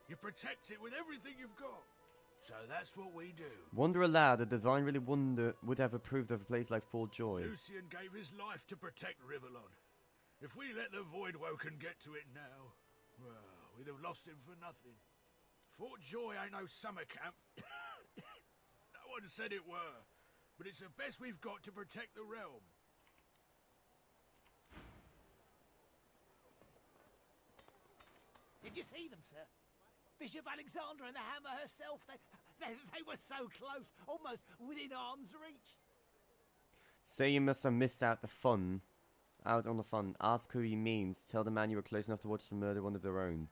Speaker 17: You protect it with everything you've got. So that's what we do.
Speaker 1: Wonder aloud, the divine really would have approved of a place like Fort Joy.
Speaker 17: Lucian gave his life to protect Rivellon. If we let the Voidwoken get to it now, well, we'd have lost him for nothing. Fort Joy ain't no summer camp. No one said it were, but it's the best we've got to protect the realm.
Speaker 8: Did you see them, sir? Bishop Alexander and the Hammer herself, they were so close, almost within arm's reach.
Speaker 1: Say you must have missed out on the fun. Ask who he means. Tell the man you were close enough to watch them murder one of their own.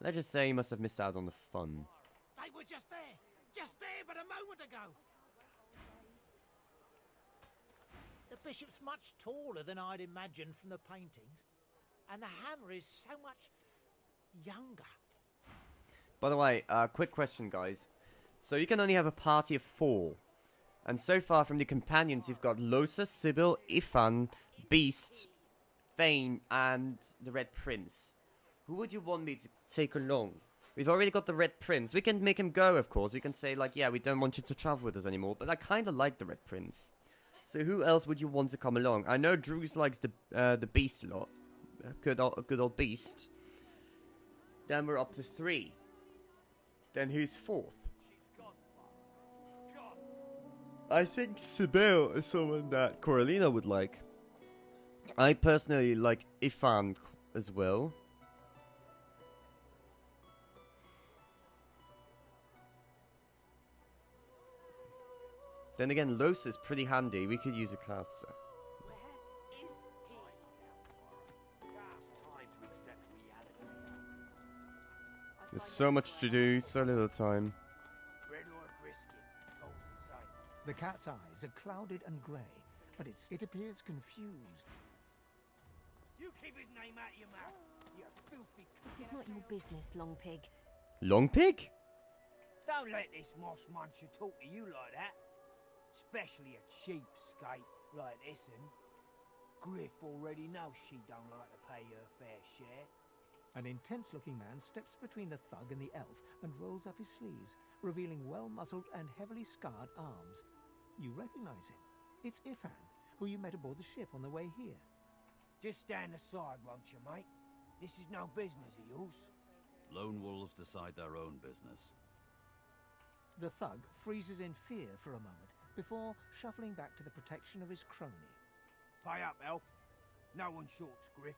Speaker 1: Let's just say you must have missed out on the fun.
Speaker 8: They were just there but a moment ago. The bishop's much taller than I'd imagined from the paintings, and the Hammer is so much younger.
Speaker 1: By the way, quick question, guys. So you can only have a party of 4. And so far from the companions, you've got Losa, Sybil, Ifan, Beast, Thane, and the Red Prince. Who would you want me to take along? We've already got the Red Prince. We can make him go, of course. We can say, like, yeah, we don't want you to travel with us anymore. But I kind of like the Red Prince. So who else would you want to come along? I know Drews likes the Beast a lot. Good old Beast. Then we're up to 3. Then who's 4th? I think Sybil is someone that Coralina would like. I personally like Ifan as well. Then again, Los is pretty handy. We could use a caster. There's so much to do, so little time.
Speaker 11: The cat's eyes are clouded and grey, but it appears confused.
Speaker 17: You keep his name out of your mouth, you filthy...
Speaker 3: This is not your business, Long Pig.
Speaker 1: Long Pig?
Speaker 17: Don't let this moss muncher talk to you like that. Especially a cheapskate like this one. Griff already knows she don't like to pay her fair share.
Speaker 11: An intense-looking man steps between the thug and the elf and rolls up his sleeves, revealing well-muscled and heavily scarred arms. You recognize him. It's Ifan, who you met aboard the ship on the way here.
Speaker 17: Just stand aside, won't you, mate? This is no business of yours.
Speaker 4: Lone wolves decide their own business.
Speaker 11: The thug freezes in fear for a moment, before shuffling back to the protection of his crony.
Speaker 17: Pay up, elf. No one shorts Griff.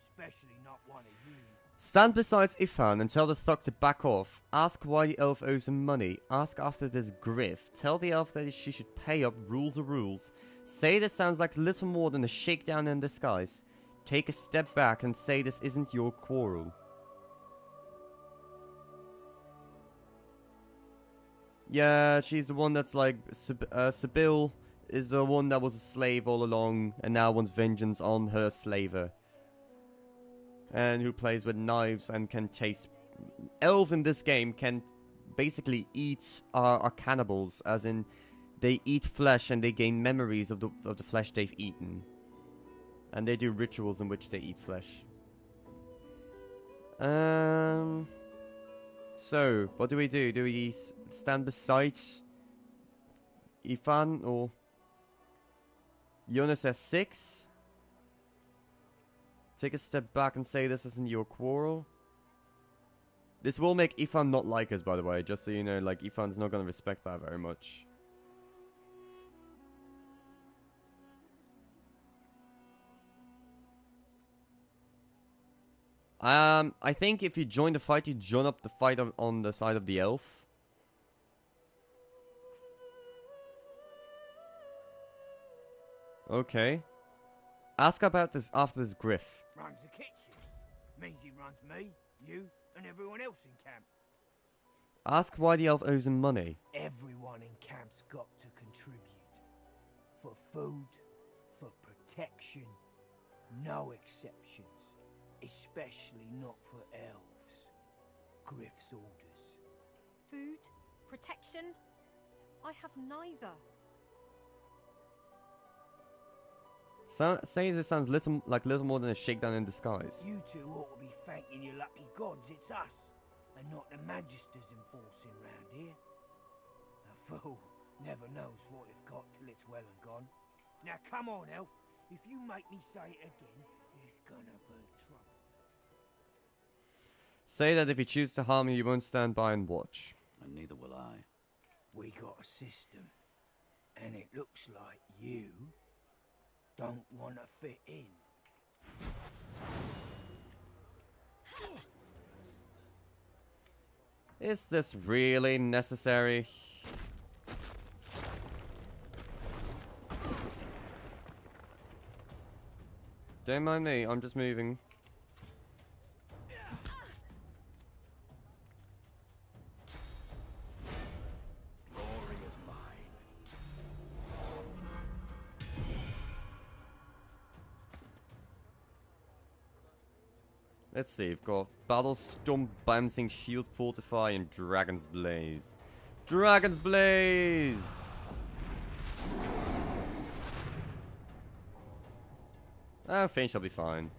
Speaker 17: Especially not one of you.
Speaker 1: Stand beside Ifan and tell the thug to back off. Ask why the elf owes him money. Ask after this Griff. Tell the elf that she should pay up. Rules are rules. Say this sounds like little more than a shakedown in disguise. Take a step back and say this isn't your quarrel. Yeah, she's the one that's like... Sybil is the one that was a slave all along and now wants vengeance on her slaver. And who plays with knives and can taste... Elves in this game can basically eat... are cannibals, as in... They eat flesh and they gain memories of the flesh they've eaten. And they do rituals in which they eat flesh. So, what do we do? Do we stand beside Ifan or... Jonas says 6? Take a step back and say this isn't your quarrel. This will make Ethan not like us, by the way, just so you know, like, Ethan's not gonna respect that very much. I think if you join the fight, you join up the fight on the side of the elf. Okay. Ask about this after this griff.
Speaker 8: Runs the kitchen. Means he runs me, you, and everyone else in camp.
Speaker 1: Ask why the elf owes him money.
Speaker 8: Everyone in camp's got to contribute. For food, for protection, no exceptions. Especially not for elves. Griff's orders.
Speaker 10: Food? Protection? I have neither.
Speaker 1: Say this sounds little more than a shakedown in disguise.
Speaker 8: You two ought to be thanking your lucky gods it's us, and not the Magisters enforcing round here. A fool never knows what they've got till it's well and gone. Now come on, elf. If you make me say it again, there's gonna be trouble.
Speaker 1: Say that if he chooses to harm you, you won't stand by and watch.
Speaker 4: And neither will I.
Speaker 8: We got a system, and it looks like you don't want to fit in.
Speaker 1: Is this really necessary? Don't mind me, I'm just moving. Let's see, we've got Battle Storm, Bouncing Shield, Fortify, and Dragon's Blaze. Dragon's Blaze! I think she'll be fine.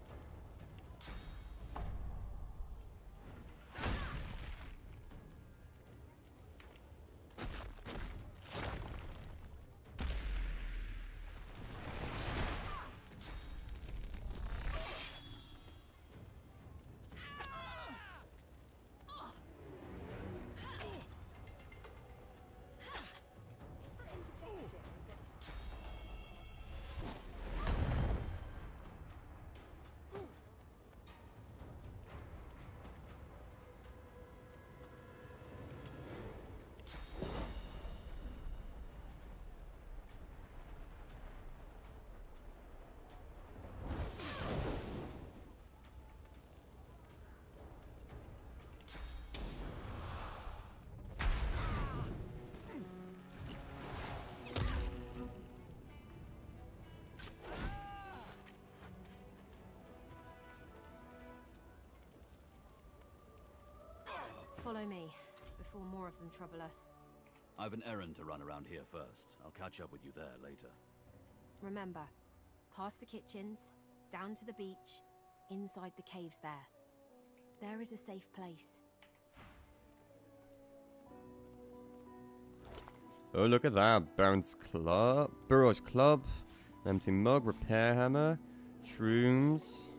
Speaker 10: Follow me, before more of them trouble us.
Speaker 4: I've an errand to run around here first. I'll catch up with you there later.
Speaker 10: Remember, past the kitchens, down to the beach, inside the caves there. There is a safe place.
Speaker 1: Oh, look at that. Burrow's Club, empty mug, repair hammer, shrooms.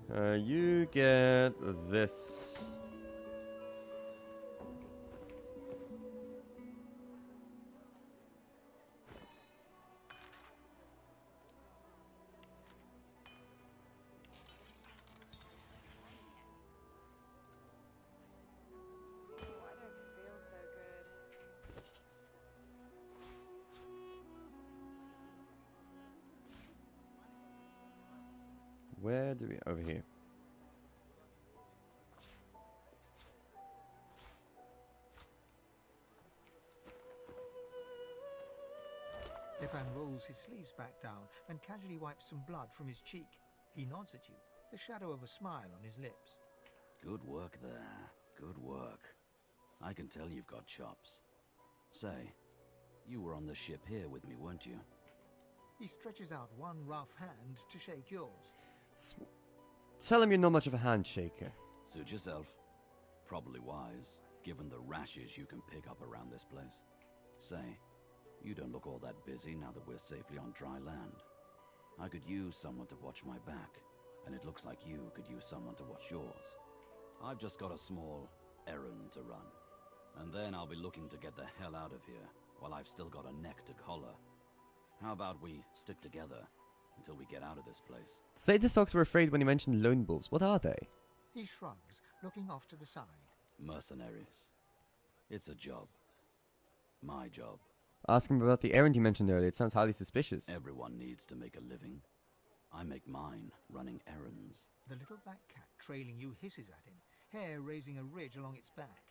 Speaker 1: You get this. Where do we... Over here.
Speaker 11: Stefan rolls his sleeves back down and casually wipes some blood from his cheek. He nods at you, the shadow of a smile on his lips.
Speaker 4: Good work there. Good work. I can tell you've got chops. Say, you were on the ship here with me, weren't you?
Speaker 11: He stretches out one rough hand to shake yours.
Speaker 1: Tell him you're not much of a handshaker.
Speaker 4: Suit yourself. Probably wise, given the rashes you can pick up around this place. Say, you don't look all that busy now that we're safely on dry land. I could use someone to watch my back, and it looks like you could use someone to watch yours. I've just got a small errand to run. And then I'll be looking to get the hell out of here, while I've still got a neck to collar. How about we stick together until we get out of this place?
Speaker 1: Say the thugs were afraid when you mentioned lone wolves. What are they?
Speaker 11: He shrugs, looking off to the side.
Speaker 4: Mercenaries. It's a job. My job.
Speaker 1: Ask him about the errand you mentioned earlier. It sounds highly suspicious.
Speaker 4: Everyone needs to make a living. I make mine running errands.
Speaker 11: The little black cat trailing you hisses at him, hair raising a ridge along its back.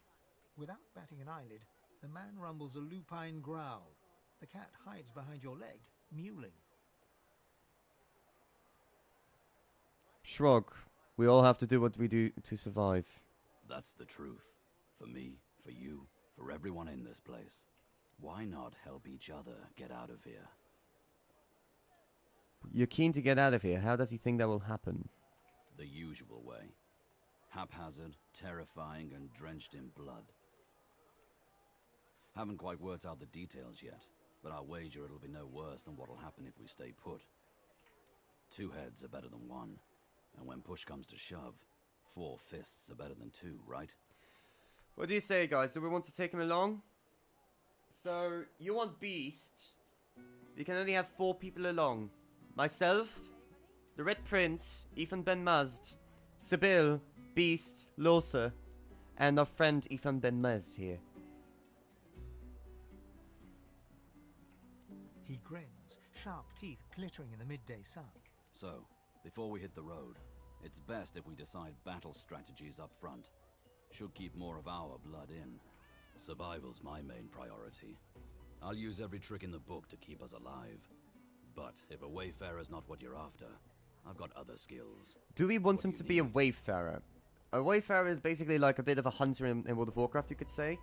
Speaker 11: Without batting an eyelid, the man rumbles a lupine growl. The cat hides behind your leg, mewling.
Speaker 1: Shrug. We all have to do what we do to survive.
Speaker 4: That's the truth. For me, for you, for everyone in this place. Why not help each other get out of here?
Speaker 1: You're keen to get out of here. How does he think that will happen?
Speaker 4: The usual way. Haphazard, terrifying, and drenched in blood. Haven't quite worked out the details yet, but I'll wager it'll be no worse than what'll happen if we stay put. 2 heads are better than 1, and when push comes to shove, 4 fists are better than 2, right?
Speaker 1: What do you say, guys? Do we want to take him along? So, you want Beast. You can only have 4 people along. Myself, the Red Prince, Ethan Ben Mazd, Sibyl, Beast, Lorsa, and our friend Ethan Ben Mazd here.
Speaker 11: He grins, sharp teeth glittering in the midday sun.
Speaker 4: So, before we hit the road, it's best if we decide battle strategies up front. Should keep more of our blood in. Survival's my main priority. I'll use every trick in the book to keep us alive. But if a wayfarer's not what you're after, I've got other skills.
Speaker 1: Do we want him to be a wayfarer? A wayfarer is basically like a bit of a hunter in World of Warcraft, you could say.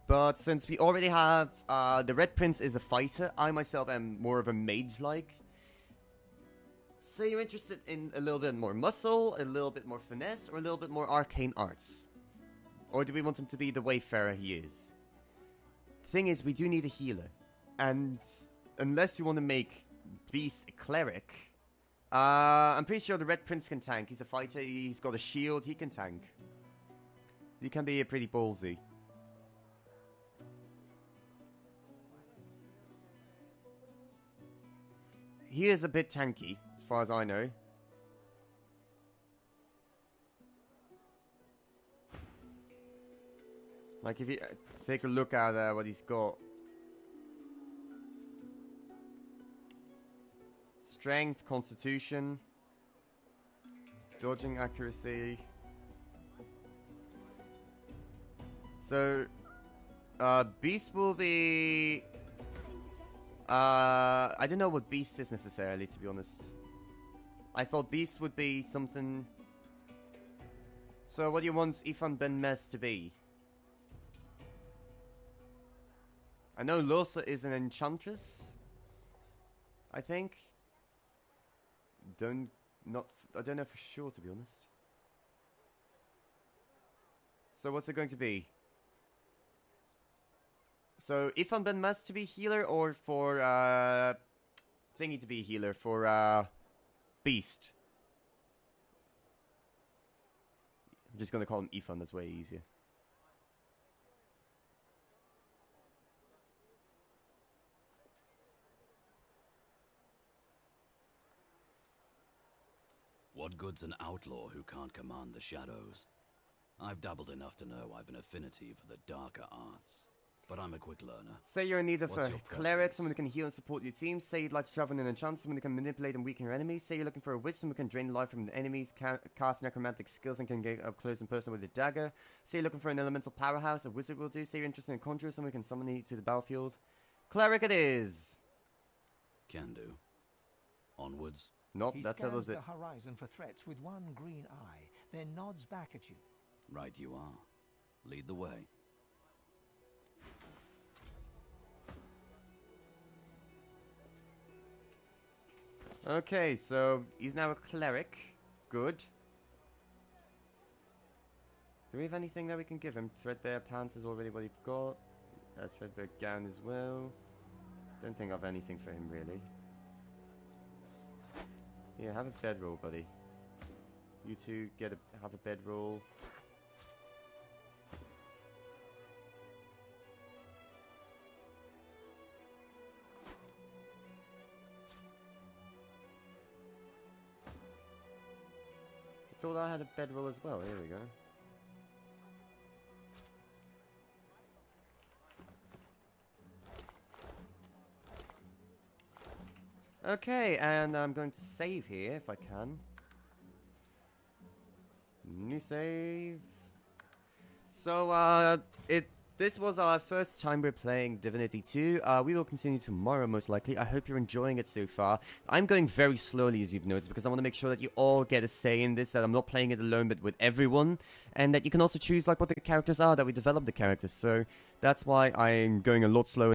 Speaker 1: But since we already have, the Red Prince is a fighter, I myself am more of a mage-like. So you're interested in a little bit more muscle, a little bit more finesse, or a little bit more arcane arts? Or do we want him to be the wayfarer he is? The thing is, we do need a healer. And unless you want to make Beast a cleric, I'm pretty sure the Red Prince can tank. He's a fighter, he's got a shield, he can tank. He can be pretty ballsy. He is a bit tanky, as far as I know. Like, if you take a look at what he's got. Strength, constitution, dodging accuracy. So, Beast will be... I don't know what Beast is necessarily, to be honest. I thought Beast would be something... So what do you want Ethan Ben Mez to be? I know Lorsa is an enchantress, I think. I don't know for sure, to be honest. So what's it going to be? So Ethan Ben Mez to be healer, or for Thingy to be healer for Beast? I'm just gonna call him Ethan, that's way easier.
Speaker 4: What good's an outlaw who can't command the shadows? I've dabbled enough to know I've an affinity for the darker arts. But I'm a quick learner.
Speaker 1: Say you're in need of
Speaker 4: What's
Speaker 1: a
Speaker 4: your
Speaker 1: cleric, someone who can heal and support your team. Say you'd like to travel in an enchant, someone who can manipulate and weaken your enemies. Say you're looking for a witch, someone who can drain life from the enemies, cast necromantic skills and can get up close and personal with a dagger. Say you're looking for an elemental powerhouse, a wizard will do. Say you're interested in a conjurer, someone who can summon you to the battlefield. Cleric it is!
Speaker 4: Can do. Onwards.
Speaker 1: Nope,
Speaker 11: He
Speaker 1: that's
Speaker 11: scans
Speaker 1: it.
Speaker 11: the horizon for threats with one green eye, then nods back at you.
Speaker 4: Right you are. Lead the way.
Speaker 1: Okay, so he's now a cleric. Good. Do we have anything that we can give him? Threadbare pants is already what he's got. Threadbare gown as well. Don't think I've anything for him really. Here, have a bedroll, buddy. You two have a bedroll. I thought I had a bedroll as well. Here we go. Okay, and I'm going to save here if I can. New save. So, this was our first time we're playing Divinity 2. We will continue tomorrow, most likely. I hope you're enjoying it so far. I'm going very slowly, as you've noticed, because I want to make sure that you all get a say in this, that I'm not playing it alone, but with everyone, and that you can also choose, like, what the characters are, that we develop the characters. So, that's why I'm going a lot slower.